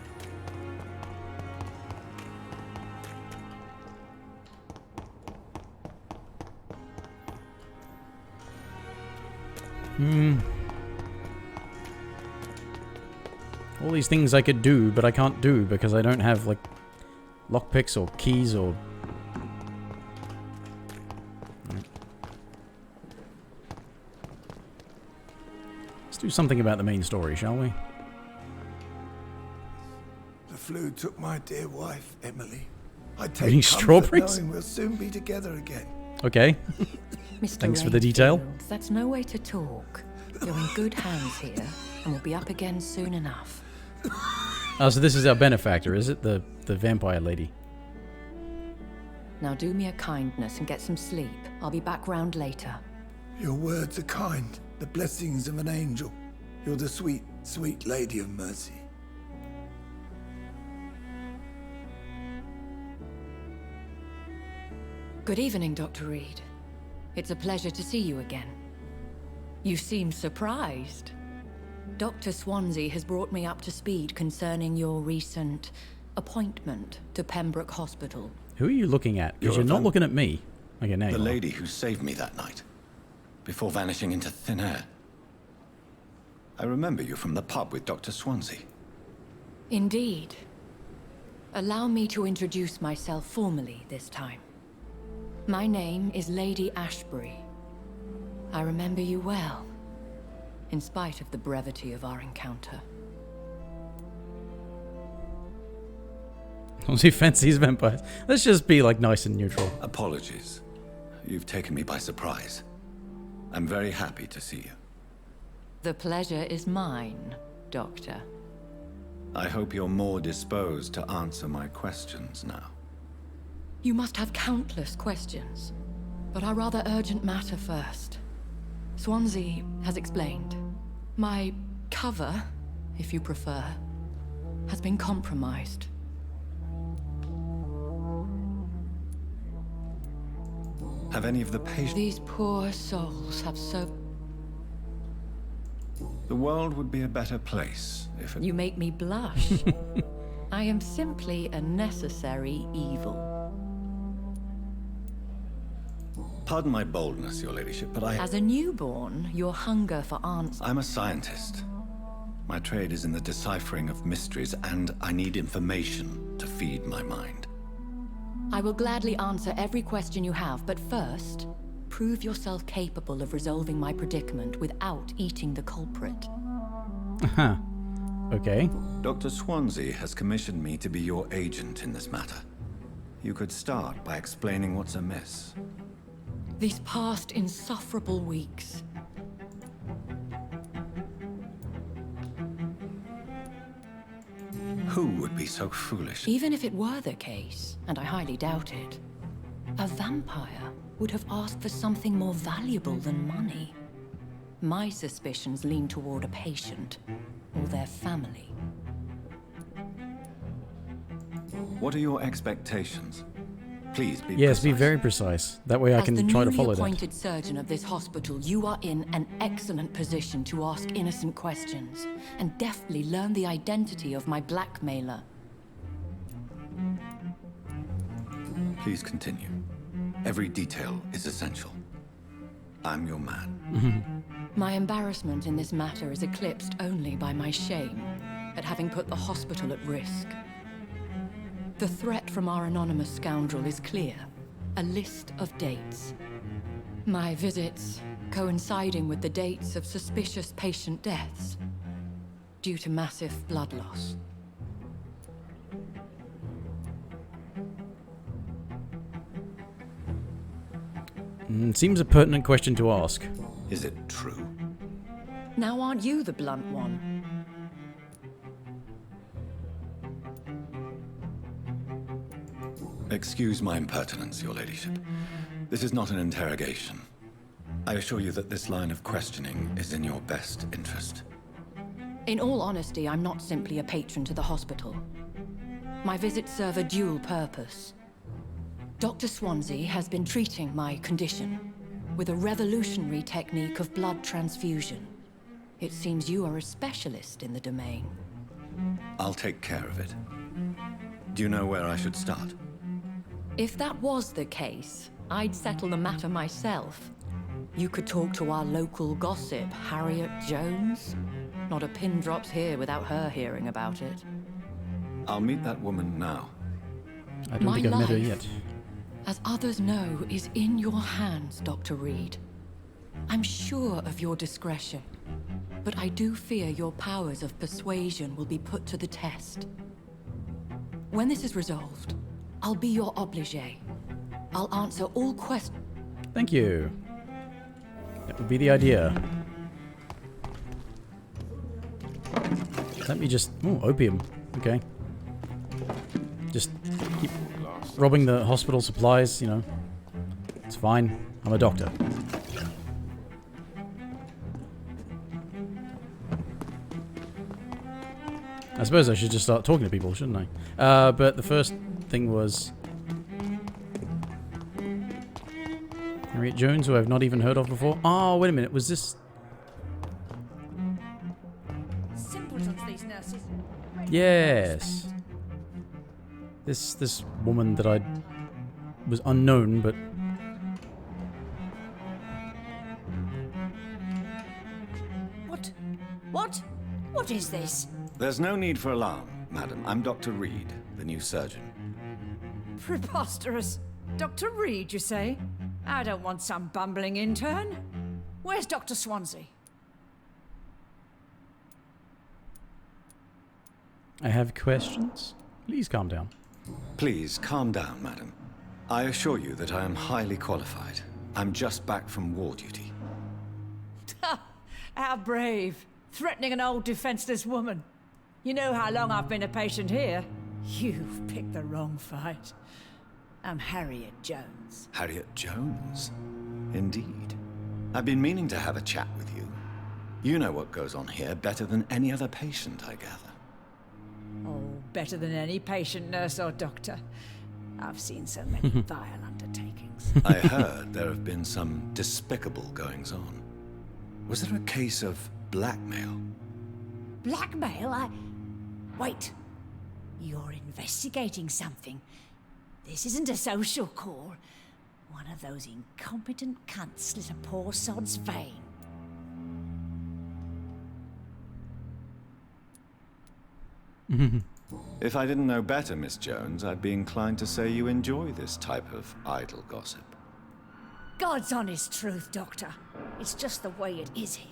All these things I could do, but I can't do because I don't have, like, lockpicks or keys or... Let's do something about the main story, shall we? The flu took my dear wife, Emily. I Eating take comfort strawberries? knowing we'll soon be together again. Okay. Mr. Thanks for the detail. Rayfield, that's no way to talk. You're in good hands here, and we'll be up again soon enough. Oh, so this is our benefactor, is it? The vampire lady. Now do me a kindness and get some sleep. I'll be back round later. Your words are kind, the blessings of an angel. You're the sweet, sweet lady of mercy. Good evening, Dr. Reed. It's a pleasure to see you again. You seem surprised. Dr. Swansea has brought me up to speed concerning your recent appointment to Pembroke Hospital. Who are you looking at? Because you're not looking at me. Okay, now The you are. lady who saved me that night, before vanishing into thin air. I remember you from the pub with Dr. Swansea. Indeed. Allow me to introduce myself formally this time. My name is Lady Ashbury. I remember you well, in spite of the brevity of our encounter. He fancies vampires. Let's just be like nice and neutral. Apologies. You've taken me by surprise. I'm very happy to see you. The pleasure is mine, Doctor. I hope you're more disposed to answer my questions now. You must have countless questions, but our rather urgent matter first. Swansea has explained. My cover, if you prefer, has been compromised. Have any of the patients... These poor souls have so... The world would be a better place if it... You make me blush. I am simply a necessary evil. Pardon my boldness, your ladyship, but As a newborn, your hunger for answers... I'm a scientist. My trade is in the deciphering of mysteries, and I need information to feed my mind. I will gladly answer every question you have, but first, prove yourself capable of resolving my predicament without eating the culprit. Huh. Okay. Dr. Swansea has commissioned me to be your agent in this matter. You could start by explaining what's amiss. These past insufferable weeks. Who would be so foolish? Even if it were the case, and I highly doubt it, a vampire would have asked for something more valuable than money. My suspicions lean toward a patient, or their family. What are your expectations? Please be Yes, precise. be very precise. That way I can try to follow As the that. newly appointed surgeon of this hospital, you are in an excellent position to ask innocent questions and deftly learn the identity of my blackmailer. Please continue. Every detail is essential. I'm your man. My embarrassment in this matter is eclipsed only by my shame at having put the hospital at risk. The threat from our anonymous scoundrel is clear. A list of dates. My visits coinciding with the dates of suspicious patient deaths due to massive blood loss. Seems a pertinent question to ask. Is it true? Now aren't you the blunt one? Excuse my impertinence, your ladyship. This is not an interrogation. I assure you that this line of questioning is in your best interest. In all honesty, I'm not simply a patron to the hospital. My visits serve a dual purpose. Dr. Swansea has been treating my condition with a revolutionary technique of blood transfusion. It seems you are a specialist in the domain. I'll take care of it. Do you know where I should start? If that was the case, I'd settle the matter myself. You could talk to our local gossip, Harriet Jones. Not a pin drops here without her hearing about it. I'll meet that woman now. I don't think I've met her yet. As others know, is in your hands, Dr. Reed. I'm sure of your discretion, but I do fear your powers of persuasion will be put to the test. When this is resolved, I'll be your obligé. I'll answer all questions. Thank you. That would be the idea. Let me just... Oh, opium. Okay. Just keep robbing the hospital supplies, you know. It's fine. I'm a doctor. I suppose I should just start talking to people, shouldn't I? But the first thing was... Harriet Jones, who I've not even heard of before. Oh, wait a minute. Was this... Yes. This woman that I was unknown, but What is this? There's no need for alarm, madam. I'm Dr. Reed, the new surgeon. Preposterous. Dr. Reed, you say? I don't want some bumbling intern. Where's Dr. Swansea? I have questions. Please calm down. Please calm down, madam. I assure you that I am highly qualified. I'm just back from war duty. How brave. Threatening an old defenseless woman. You know how long I've been a patient here? You've picked the wrong fight. I'm Harriet Jones. Harriet Jones? Indeed. I've been meaning to have a chat with you. You know what goes on here better than any other patient, I gather. Oh, better than any patient, nurse or doctor. I've seen so many vile undertakings. I heard there have been some despicable goings-on. Was there a case of blackmail? Blackmail? Wait. You're investigating something. This isn't a social call. One of those incompetent cunts slit a poor sod's vein. If I didn't know better, Miss Jones, I'd be inclined to say you enjoy this type of idle gossip. God's honest truth, Doctor. It's just the way it is here.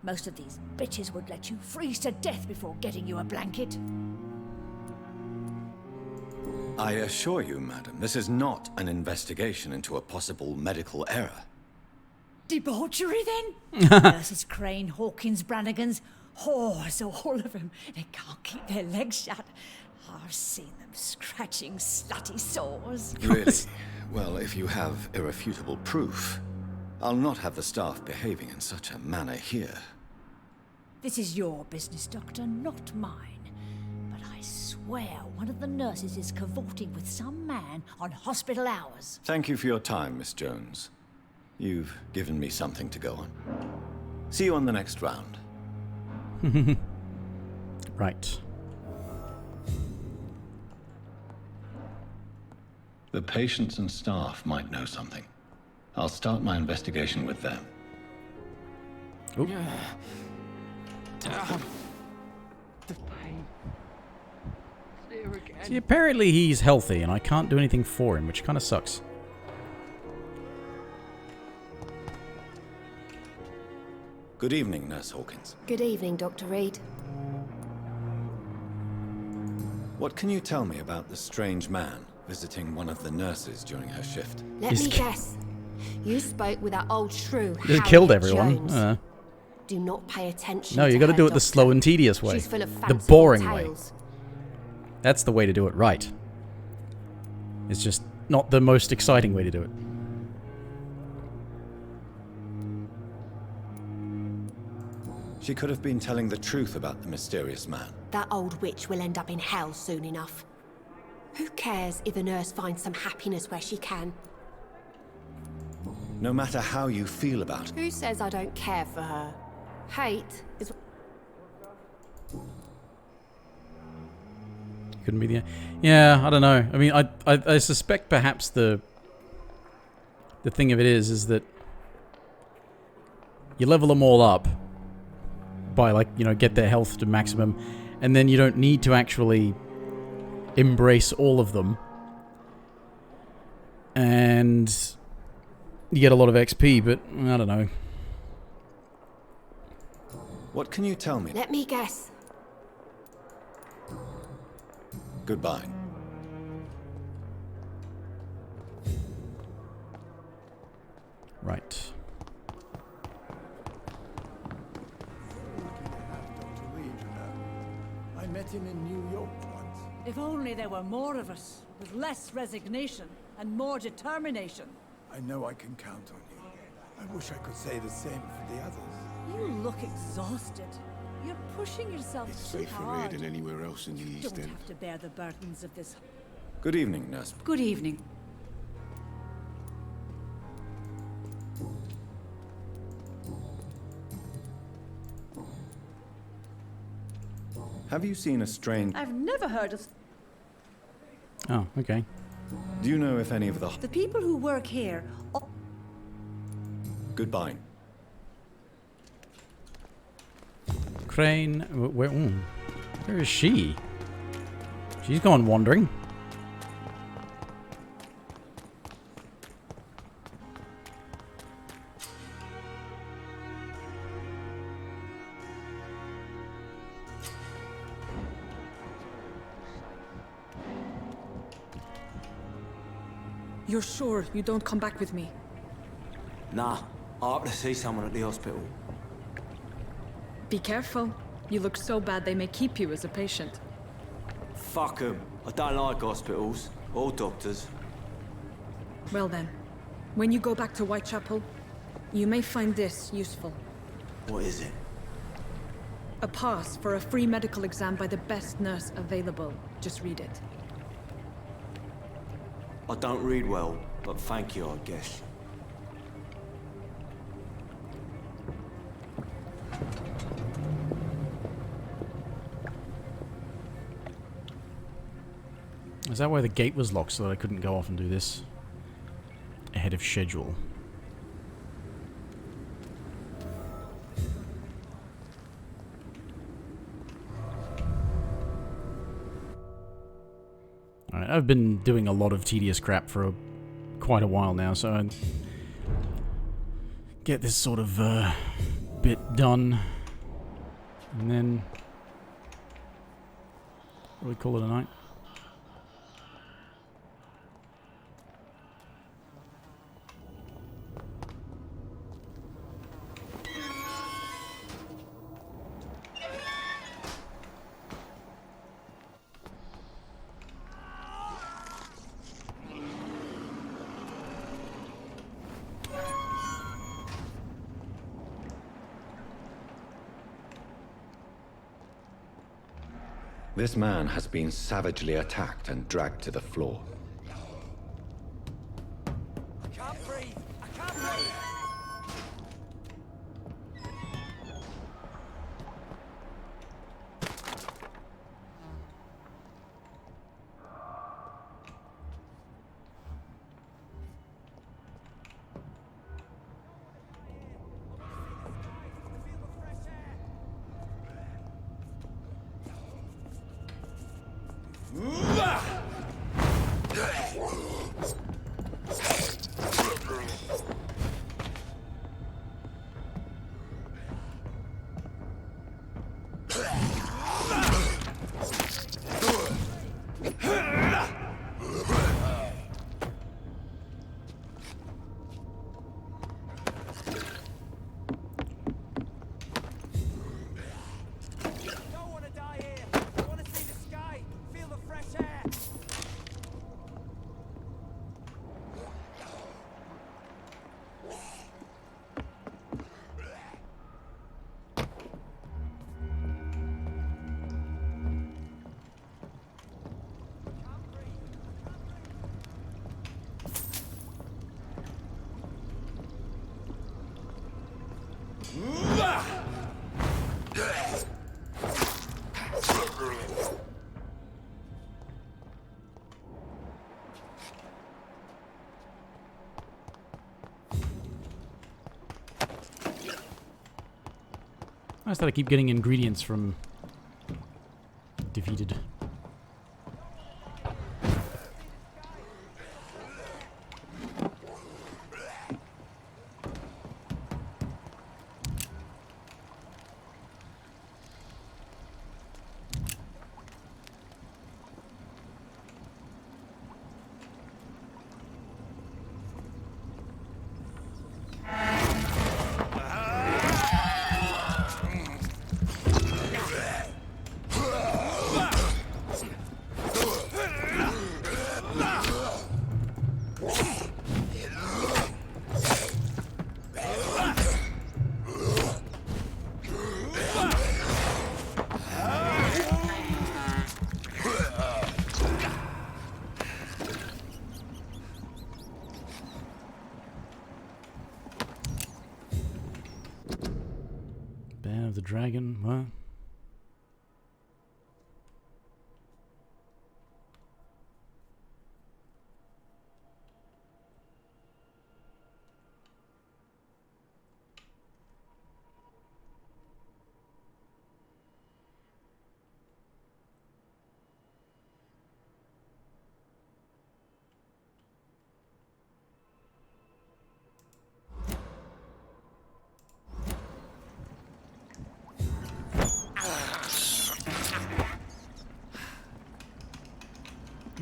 Most of these bitches would let you freeze to death before getting you a blanket. I assure you, madam, this is not an investigation into a possible medical error. Debauchery, then? Nurses Crane, Hawkins, Brannigans, whores, all of them. They can't keep their legs shut. I've seen them scratching slutty sores. Really? Well, if you have irrefutable proof, I'll not have the staff behaving in such a manner here. This is your business, Doctor, not mine. But I swear one of the nurses is cavorting with some man on hospital hours. Thank you for your time, Miss Jones. You've given me something to go on. See you on the next round. Right. The patients and staff might know something. I'll start my investigation with them. Oop. The pain. There again. See, apparently he's healthy and I can't do anything for him, which kind of sucks. Good evening, Nurse Hawkins. Good evening, Dr. Reed. What can you tell me about the strange man visiting one of the nurses during her shift? Let me guess. You spoke with that old shrew, He just killed Harriet everyone. Jones. Do not pay attention. No, you got to do it the slow and tedious way. She's full of The fanciful boring way. tales. That's the way to do it right. It's just not the most exciting way to do it. She could have been telling the truth about the mysterious man. That old witch will end up in hell soon enough. Who cares if a nurse finds some happiness where she can? No matter how you feel about it. Who says I don't care for her? Hate is... Couldn't be the... Yeah, I don't know. I mean, I suspect perhaps the thing of it is that you level them all up by, like, you know, get their health to maximum, and then you don't need to actually embrace all of them. And you get a lot of XP, but I don't know. What can you tell me? Let me guess. Goodbye. Right. I met him in New York once. If only there were more of us, with less resignation and more determination. I know I can count on you. I wish I could say the same for the others. You look exhausted. You're pushing yourself It's too safer here hard. than anywhere else in the You East don't End. have to bear the burdens of this. Good evening, Nurse. Good evening. Have you seen a strange... I've never heard of... Oh, okay. Do you know if any of the... The people who work here... Goodbye. Crane... Where is she? She's gone wandering. You're sure you don't come back with me? Nah, I have to see someone at the hospital. Be careful. You look so bad they may keep you as a patient. Fuck 'em. I don't like hospitals. Or doctors. Well then, when you go back to Whitechapel, you may find this useful. What is it? A pass for a free medical exam by the best nurse available. Just read it. I don't read well, but thank you, I guess. Is that why the gate was locked, so that I couldn't go off and do this ahead of schedule? Alright, I've been doing a lot of tedious crap for quite a while now, so I get this sort of bit done, and then probably call it a night. This man has been savagely attacked and dragged to the floor. I can't breathe! I can't breathe! Nice that I keep getting ingredients from defeated. Ban of the Dragon, what?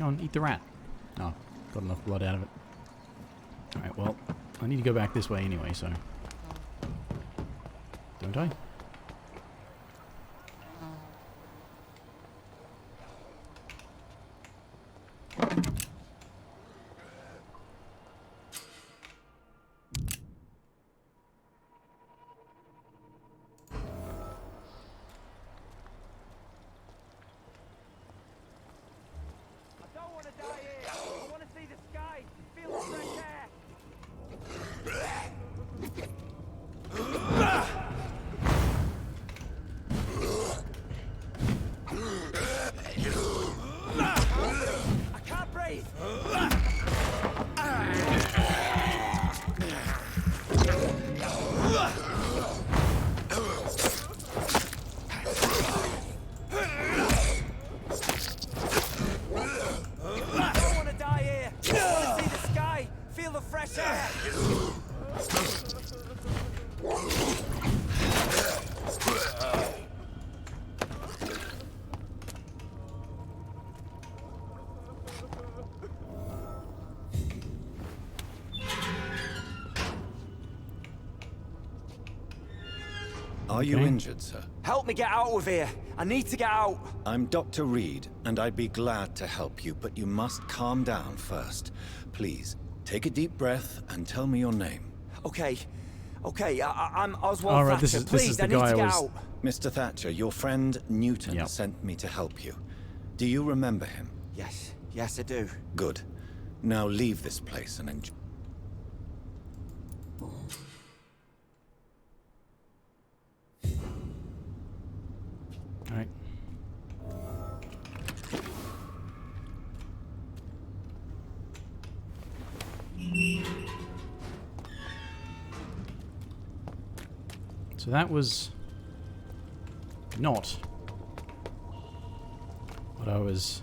Come on, eat the rat. Oh, got enough blood out of it. Alright, well, I need to go back this way anyway, so... Don't I? Are you injured, sir? Help me get out of here. I need to get out. I'm Dr. Reed, and I'd be glad to help you, but you must calm down first. Please, take a deep breath and tell me your name. Okay. I'm Oswald All right, Thatcher. this is the I need guy to get I was... out. Mr. Thatcher, your friend Newton sent me to help you. Do you remember him? Yes, I do. Good. Now leave this place and enjoy. All right. So that was not what I was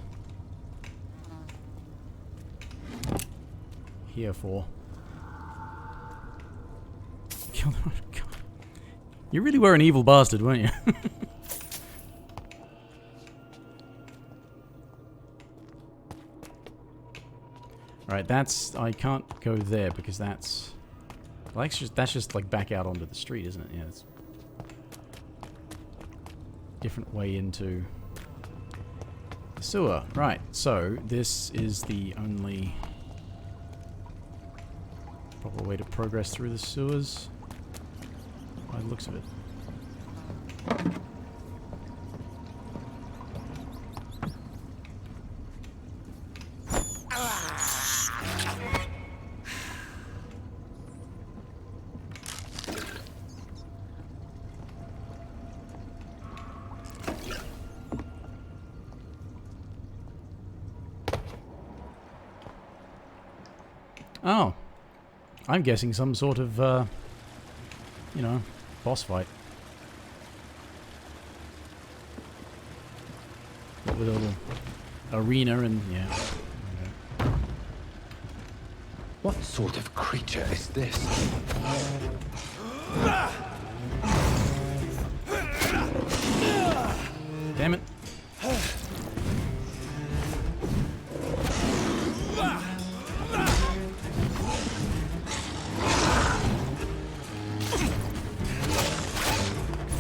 here for. God. You really were an evil bastard, weren't you? Alright, I can't go there because that's... Well, that's just like back out onto the street, isn't it? Yeah, it's... Different way into... the sewer. Right, so this is the only... proper way to progress through the sewers. By the looks of it. Oh. I'm guessing some sort of, you know, boss fight. With a little arena and, yeah. Okay. What sort of creature is this? Damn it.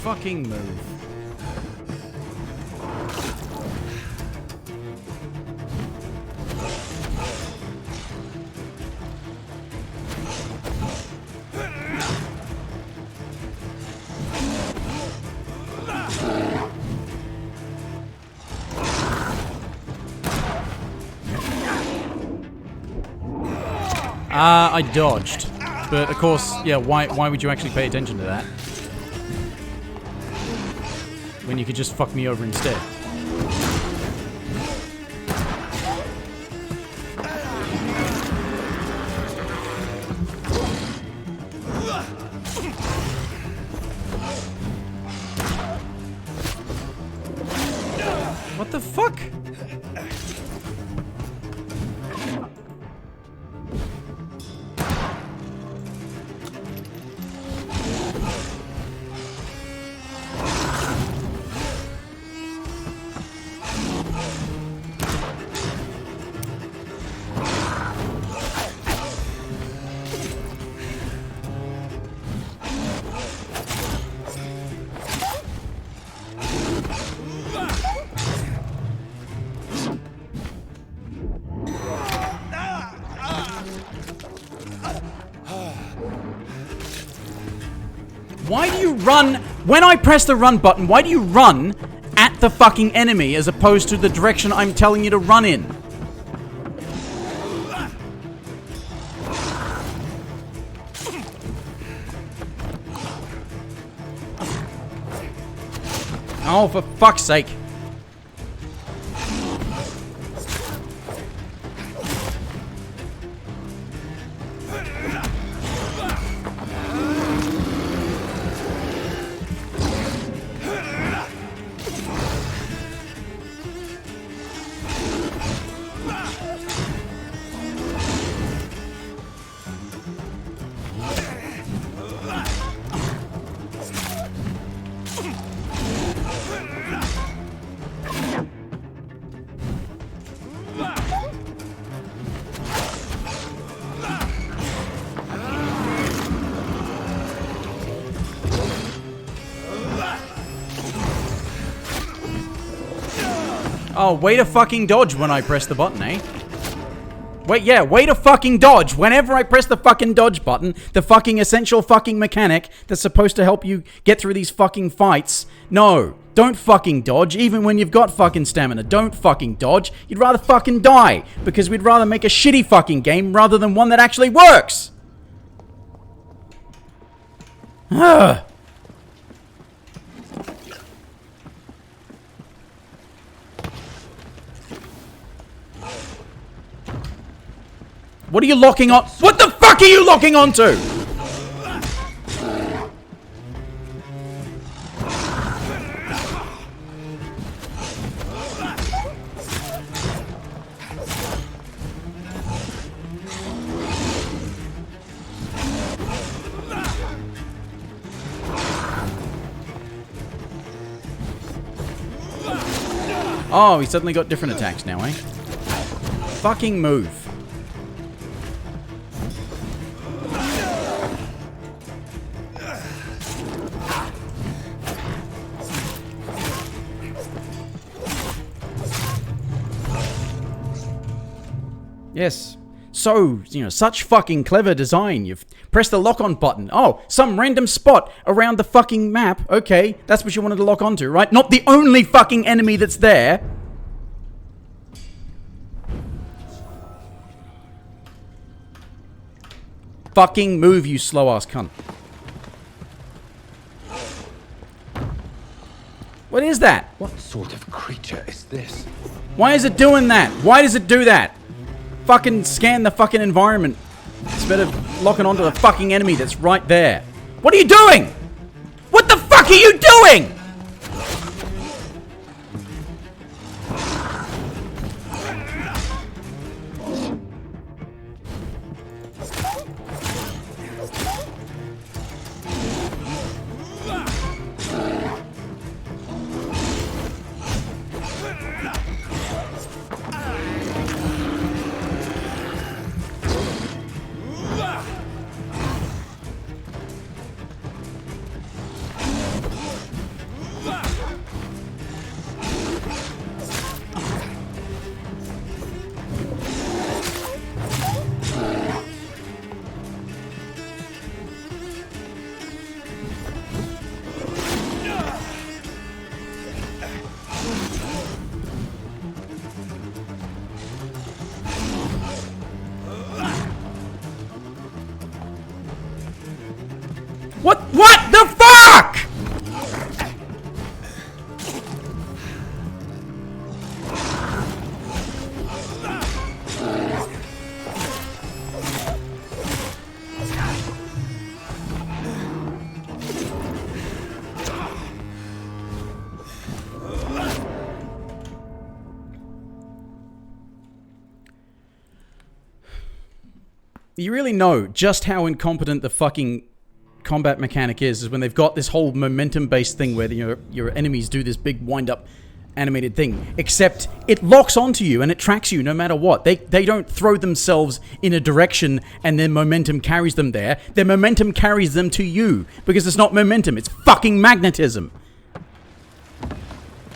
Fucking move. I dodged. But of course, yeah, why would you actually pay attention to that? When you could just fuck me over instead. What the fuck? Why do you run... When I press the run button, why do you run at the fucking enemy as opposed to the direction I'm telling you to run in? Oh, for fuck's sake. Oh, way to fucking dodge when I press the button, eh? Wait, yeah, way to fucking dodge whenever I press the fucking dodge button, the fucking essential fucking mechanic that's supposed to help you get through these fucking fights. No, don't fucking dodge, even when you've got fucking stamina. Don't fucking dodge. You'd rather fucking die, because we'd rather make a shitty fucking game rather than one that actually works. Ugh. What are you locking on? What the fuck are you locking onto? Oh, he suddenly got different attacks now, eh? Fucking move. Yes. So, you know, such fucking clever design. You've pressed the lock-on button. Oh, some random spot around the fucking map. Okay, that's what you wanted to lock onto, right? Not the only fucking enemy that's there. Fucking move, you slow-ass cunt. What is that? What sort of creature is this? Why is it doing that? Why does it do that? Fucking scan the fucking environment instead of locking onto the fucking enemy that's right there. What are you doing? What the fuck are you doing? What the fuck? You really know just how incompetent the fucking combat mechanic is when they've got this whole momentum-based thing where your enemies do this big wind-up animated thing, except it locks onto you and it tracks you no matter what. They don't throw themselves in a direction and their momentum carries them there. Their momentum carries them to you because it's not momentum, it's fucking magnetism.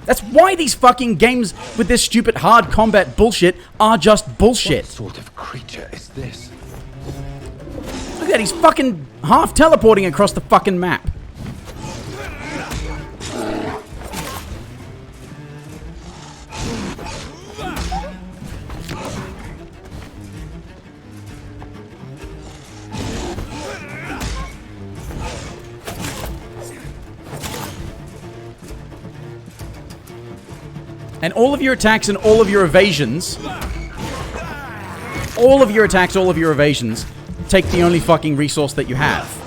That's why these fucking games with this stupid hard combat bullshit are just bullshit. What sort of creature is this? Look at that, he's fucking half teleporting across the fucking map. And all of your attacks and all of your evasions... All of your attacks, all of your evasions, take the only fucking resource that you have.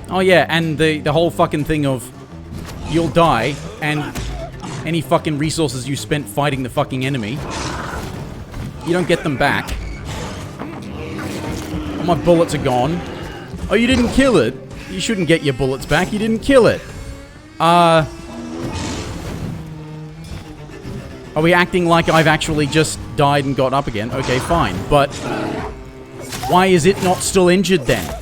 Oh yeah, and the whole fucking thing of you'll die, and any fucking resources you spent fighting the fucking enemy, you don't get them back. All my bullets are gone. Oh, you didn't kill it? You shouldn't get your bullets back, you didn't kill it. Are we acting like I've actually just died and got up again? Okay, fine, but why is it not still injured then?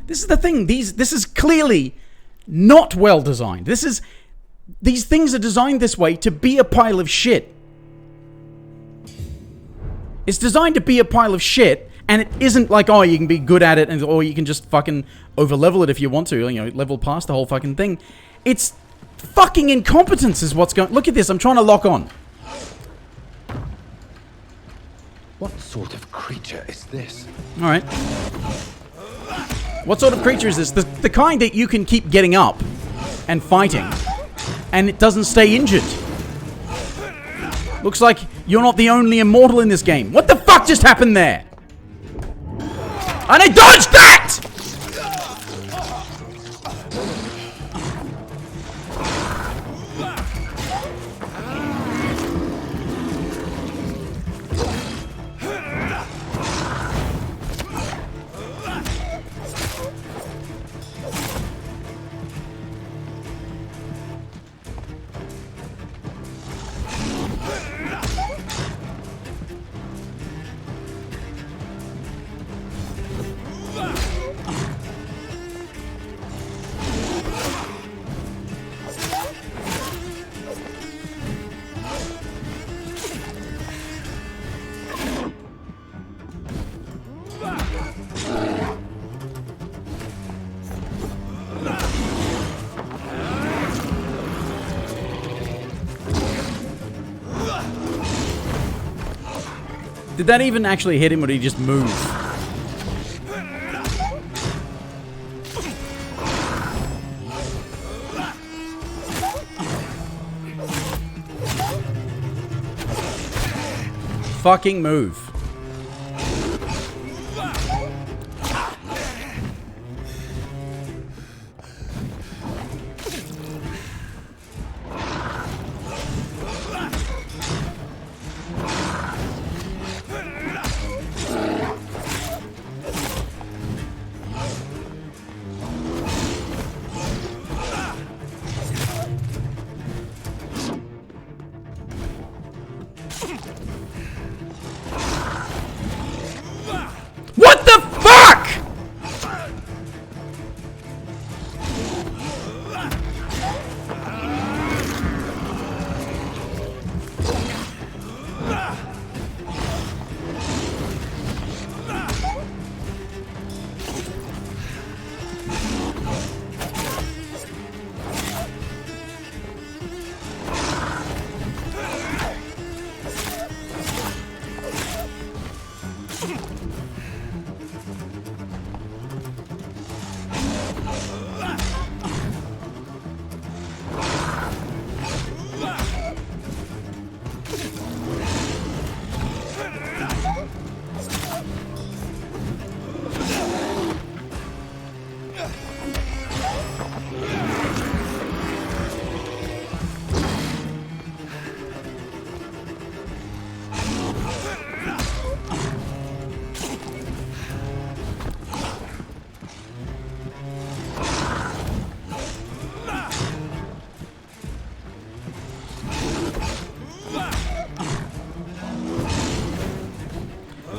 This is the thing. This is clearly not well designed. These things are designed this way to be a pile of shit. It's designed to be a pile of shit, and it isn't like, oh, you can be good at it, or you can just fucking over-level it if you want to, you know, level past the whole fucking thing. It's fucking incompetence is what's going... Look at this, I'm trying to lock on. What sort of creature is this? Alright. What sort of creature is this? The kind that you can keep getting up and fighting, and it doesn't stay injured. Looks like you're not the only immortal in this game. What the fuck just happened there? And I dodged that! Did that even actually hit him, or did he just move? Fucking move.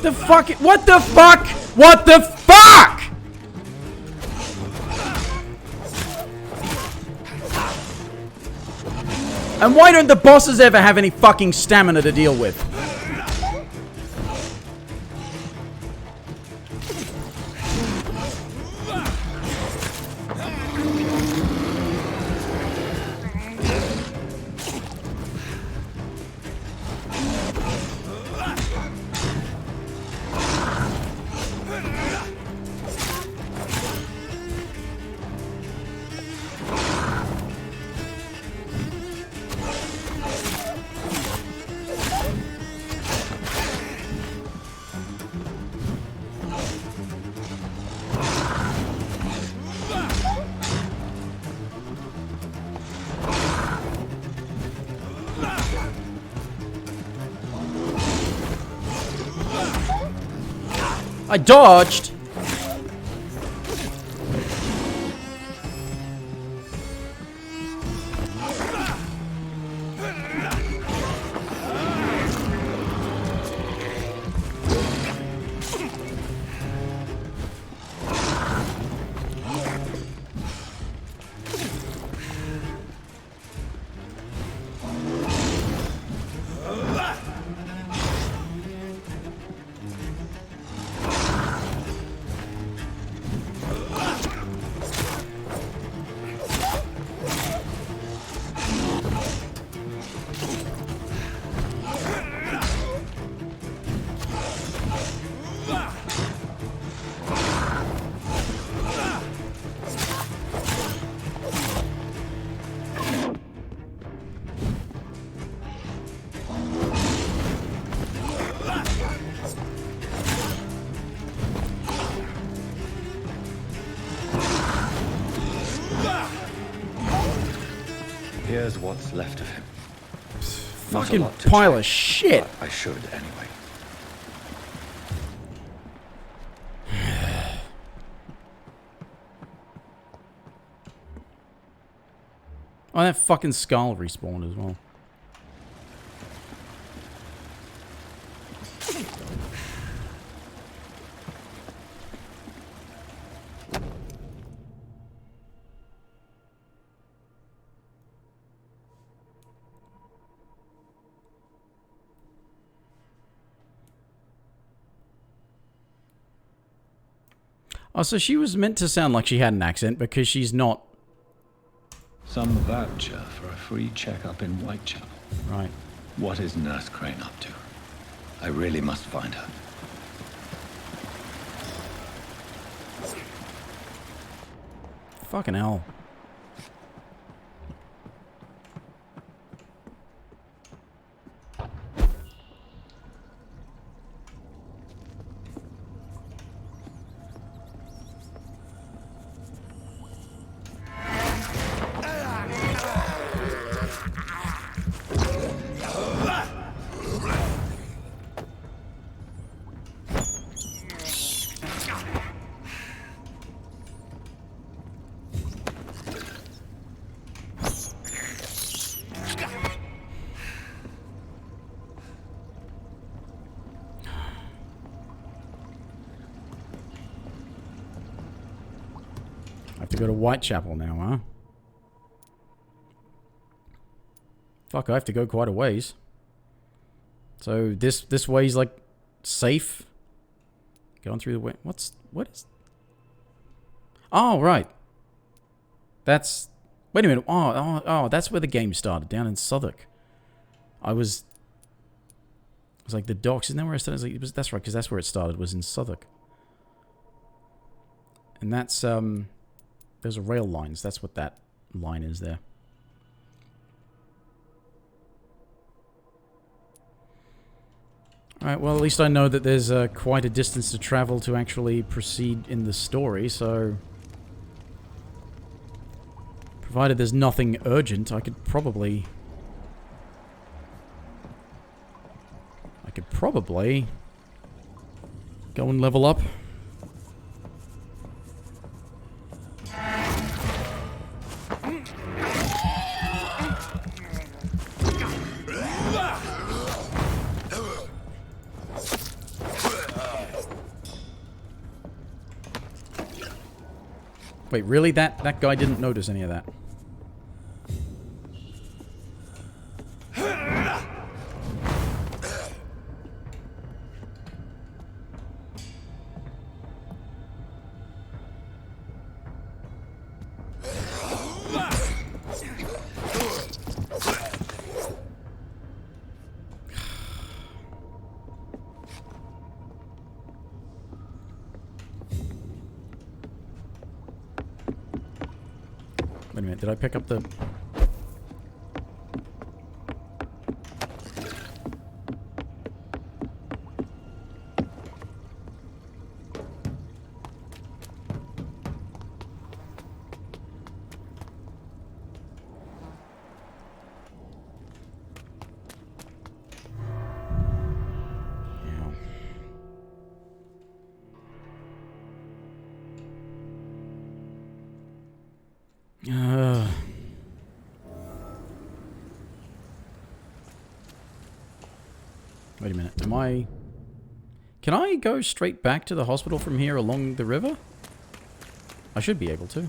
The fuck? What the fuck? What the fuck? And why don't the bosses ever have any fucking stamina to deal with? I dodged. Here's what's left of him. Fucking pile of shit. But I should anyway. Oh, that fucking skull respawned as well. Oh, so she was meant to sound like she had an accent because she's not. Some voucher for a free checkup in Whitechapel. Right. What is Nurse Crane up to? I really must find her. Fucking hell. I have to go to Whitechapel now, huh? Fuck, I have to go quite a ways. So this way's like safe. Going through the way. What is? Oh, right. That's. Wait a minute. Oh, that's where the game started, down in Southwark. It was like the docks. Isn't that where it started? That's right, because that's where it started. Was in Southwark. And that's those are rail lines. That's what that line is there. Alright, well, at least I know that there's quite a distance to travel to actually proceed in the story, so... Provided there's nothing urgent, I could probably go and level up. Wait, really? That guy didn't notice any of that? Wait a minute, did I pick up the... Wait a minute, am I... Can I go straight back to the hospital from here along the river? I should be able to.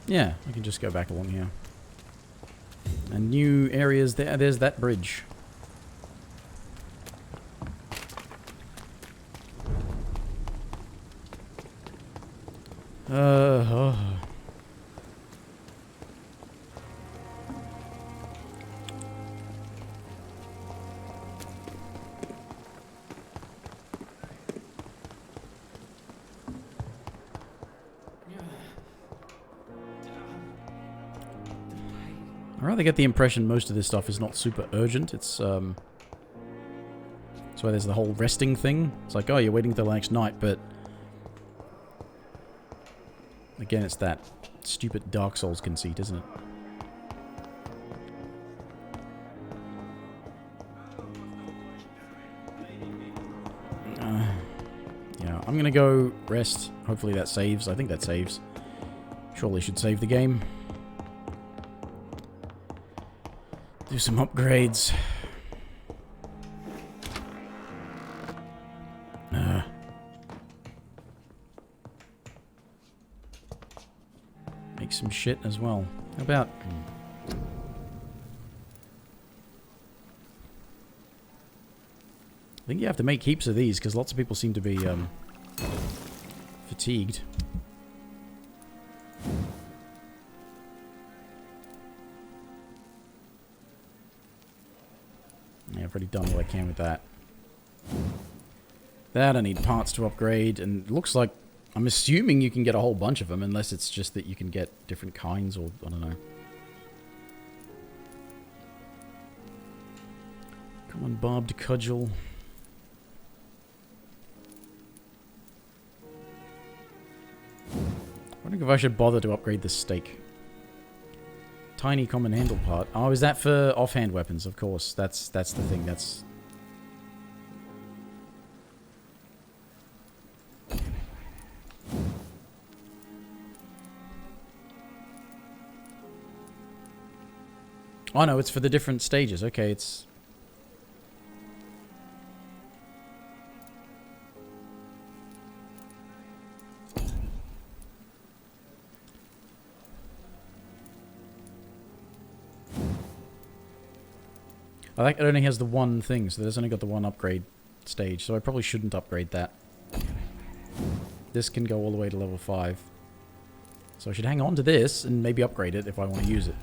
Yeah, I can just go back along here. And new areas there. There's that bridge. Oh. I rather get the impression most of this stuff is not super urgent. It's that's why there's the whole resting thing. It's like, oh, you're waiting till the next night, but again, it's that stupid Dark Souls conceit, isn't it? Yeah, I'm gonna go rest. Hopefully that saves. I think that saves. Surely should save the game. Do some upgrades. Make some shit as well. How about... I think you have to make heaps of these, because lots of people seem to be fatigued. Yeah, I've already done what I can with that. That, I need parts to upgrade, and it looks like... I'm assuming you can get a whole bunch of them, unless it's just that you can get different kinds, or... I don't know. Come on, barbed cudgel. I wonder if I should bother to upgrade this stake. Tiny common handle part. Oh, is that for offhand weapons? Of course. That's the thing. That's... Oh no, it's for the different stages. Okay, it's... I think it only has the one thing, so there's only got the one upgrade stage, so I probably shouldn't upgrade that. This can go all the way to level 5. So I should hang on to this and maybe upgrade it if I want to use it.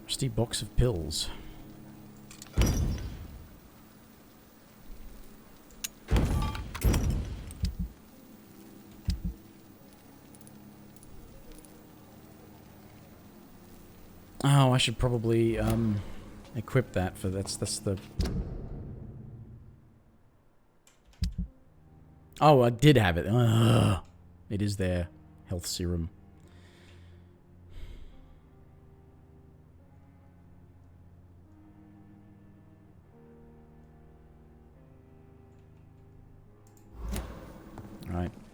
Rusty box of pills. Oh, I should probably equip that for that's the... Oh, I did have it. Ugh. It is there. Health serum.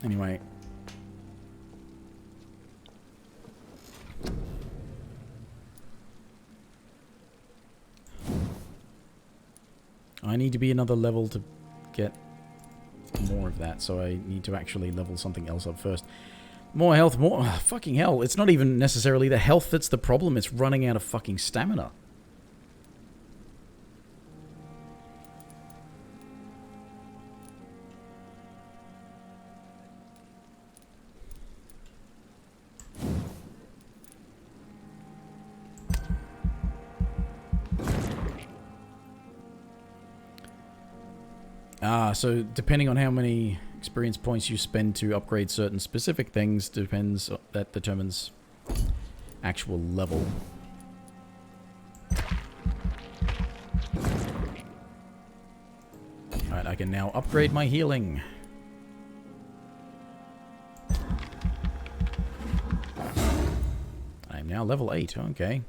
Anyway. I need to be another level to get more of that, so I need to actually level something else up first. More health, more... Oh, fucking hell, it's not even necessarily the health that's the problem, it's running out of fucking stamina. So depending on how many experience points you spend to upgrade certain specific things, that determines actual level. Alright, I can now upgrade my healing. I'm now level 8, okay.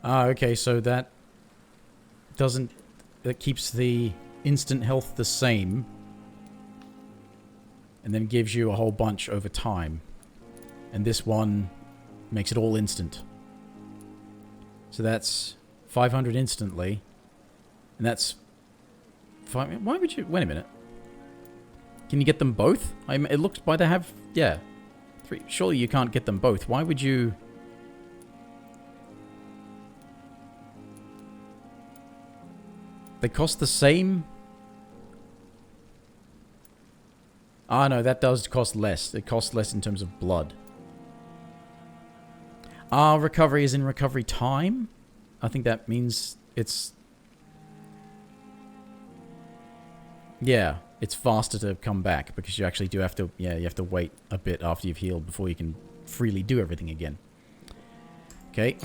Okay, so that keeps the instant health the same, and then gives you a whole bunch over time. And this one makes it all instant. So that's 500 instantly, and that's 5... Why would you... Wait a minute. Can you get them both? It looks by they have... Yeah. 3. Surely you can't get them both. Why would you... They cost the same? Ah, no, that does cost less. It costs less in terms of blood. Ah, recovery is in recovery time? I think that means it's... Yeah, it's faster to come back because you actually do have to... Yeah, you have to wait a bit after you've healed before you can freely do everything again. Okay.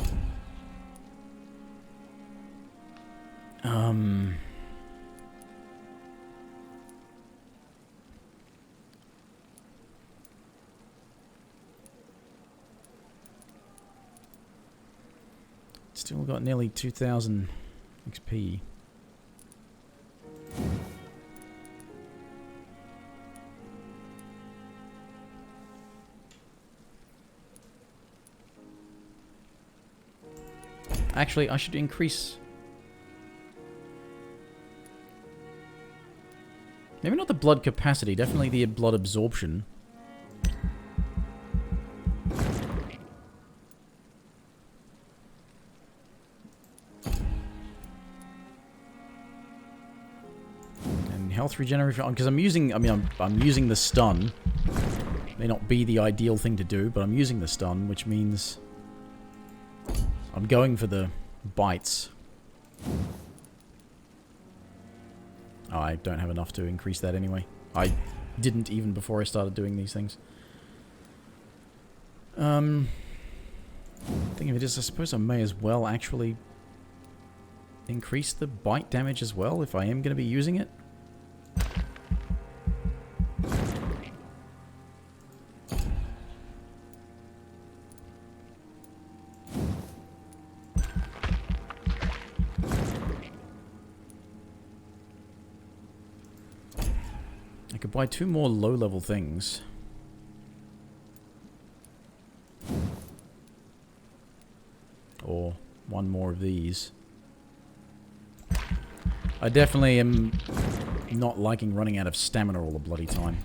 Still got nearly 2,000 XP. Actually, I should increase... Maybe not the blood capacity, definitely the blood absorption. And health regeneration, because I'm using, I'm using the stun. May not be the ideal thing to do, but I'm using the stun, which means I'm going for the bites. Oh, I don't have enough to increase that anyway. I didn't even before I started doing these things. Thing of it is, I suppose I may as well actually increase the bite damage as well if I am going to be using it. I could buy 2 more low-level things. Or 1 more of these. I definitely am not liking running out of stamina all the bloody time.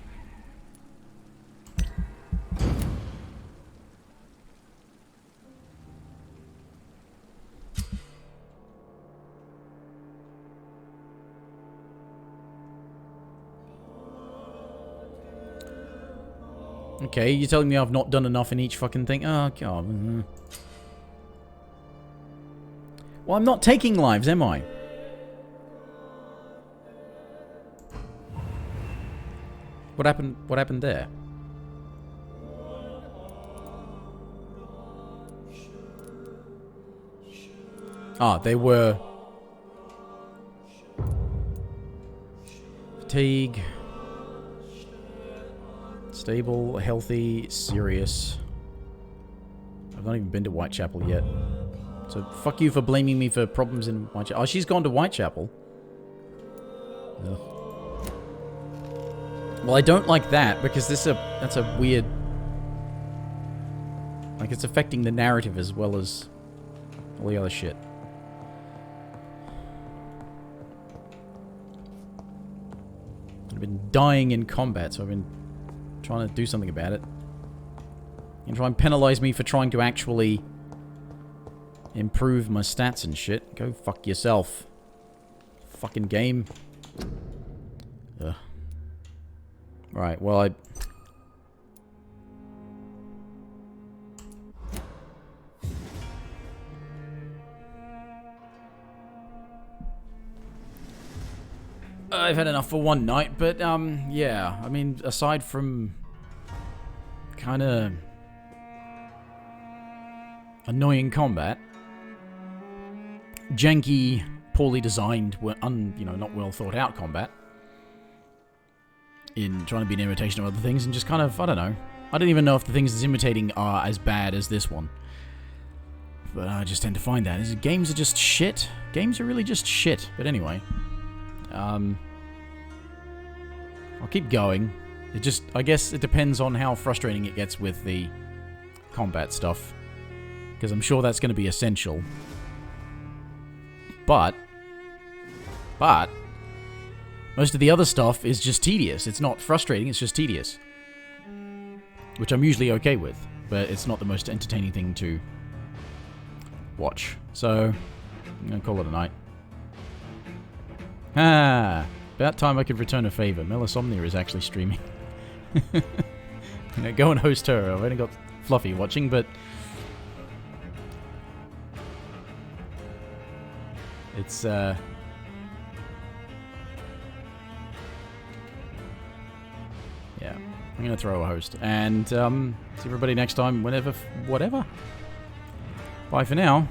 Okay, you're telling me I've not done enough in each fucking thing? Oh, God. Well, I'm not taking lives, am I? What happened? What happened there? Ah, they were... fatigue. Stable, healthy, serious. I've not even been to Whitechapel yet. So fuck you for blaming me for problems in Whitechapel. Oh, she's gone to Whitechapel. Ugh. Well, I don't like that because that's a weird... Like, it's affecting the narrative as well as all the other shit. I've been dying in combat, so I've been trying to do something about it. And try and penalize me for trying to actually improve my stats and shit. Go fuck yourself. Fucking game. Ugh. Right, well, I've had enough for one night, but, yeah. I mean, aside from kind of annoying combat, janky, poorly designed, you know, not well thought out combat, in trying to be an imitation of other things, and just kind of, I don't know. I don't even know if the things it's imitating are as bad as this one. But I just tend to find that. Games are just shit. Games are really just shit. But anyway. I'll keep going. It just, I guess it depends on how frustrating it gets with the combat stuff. Because I'm sure that's going to be essential. But most of the other stuff is just tedious. It's not frustrating, it's just tedious. Which I'm usually okay with. But it's not the most entertaining thing to watch. So, I'm going to call it a night. Ah, about time I could return a favor. Melisomnia is actually streaming. You know, go and host her. I've only got Fluffy watching, but it's yeah, I'm gonna throw a host and see everybody next time. Whatever. Bye for now.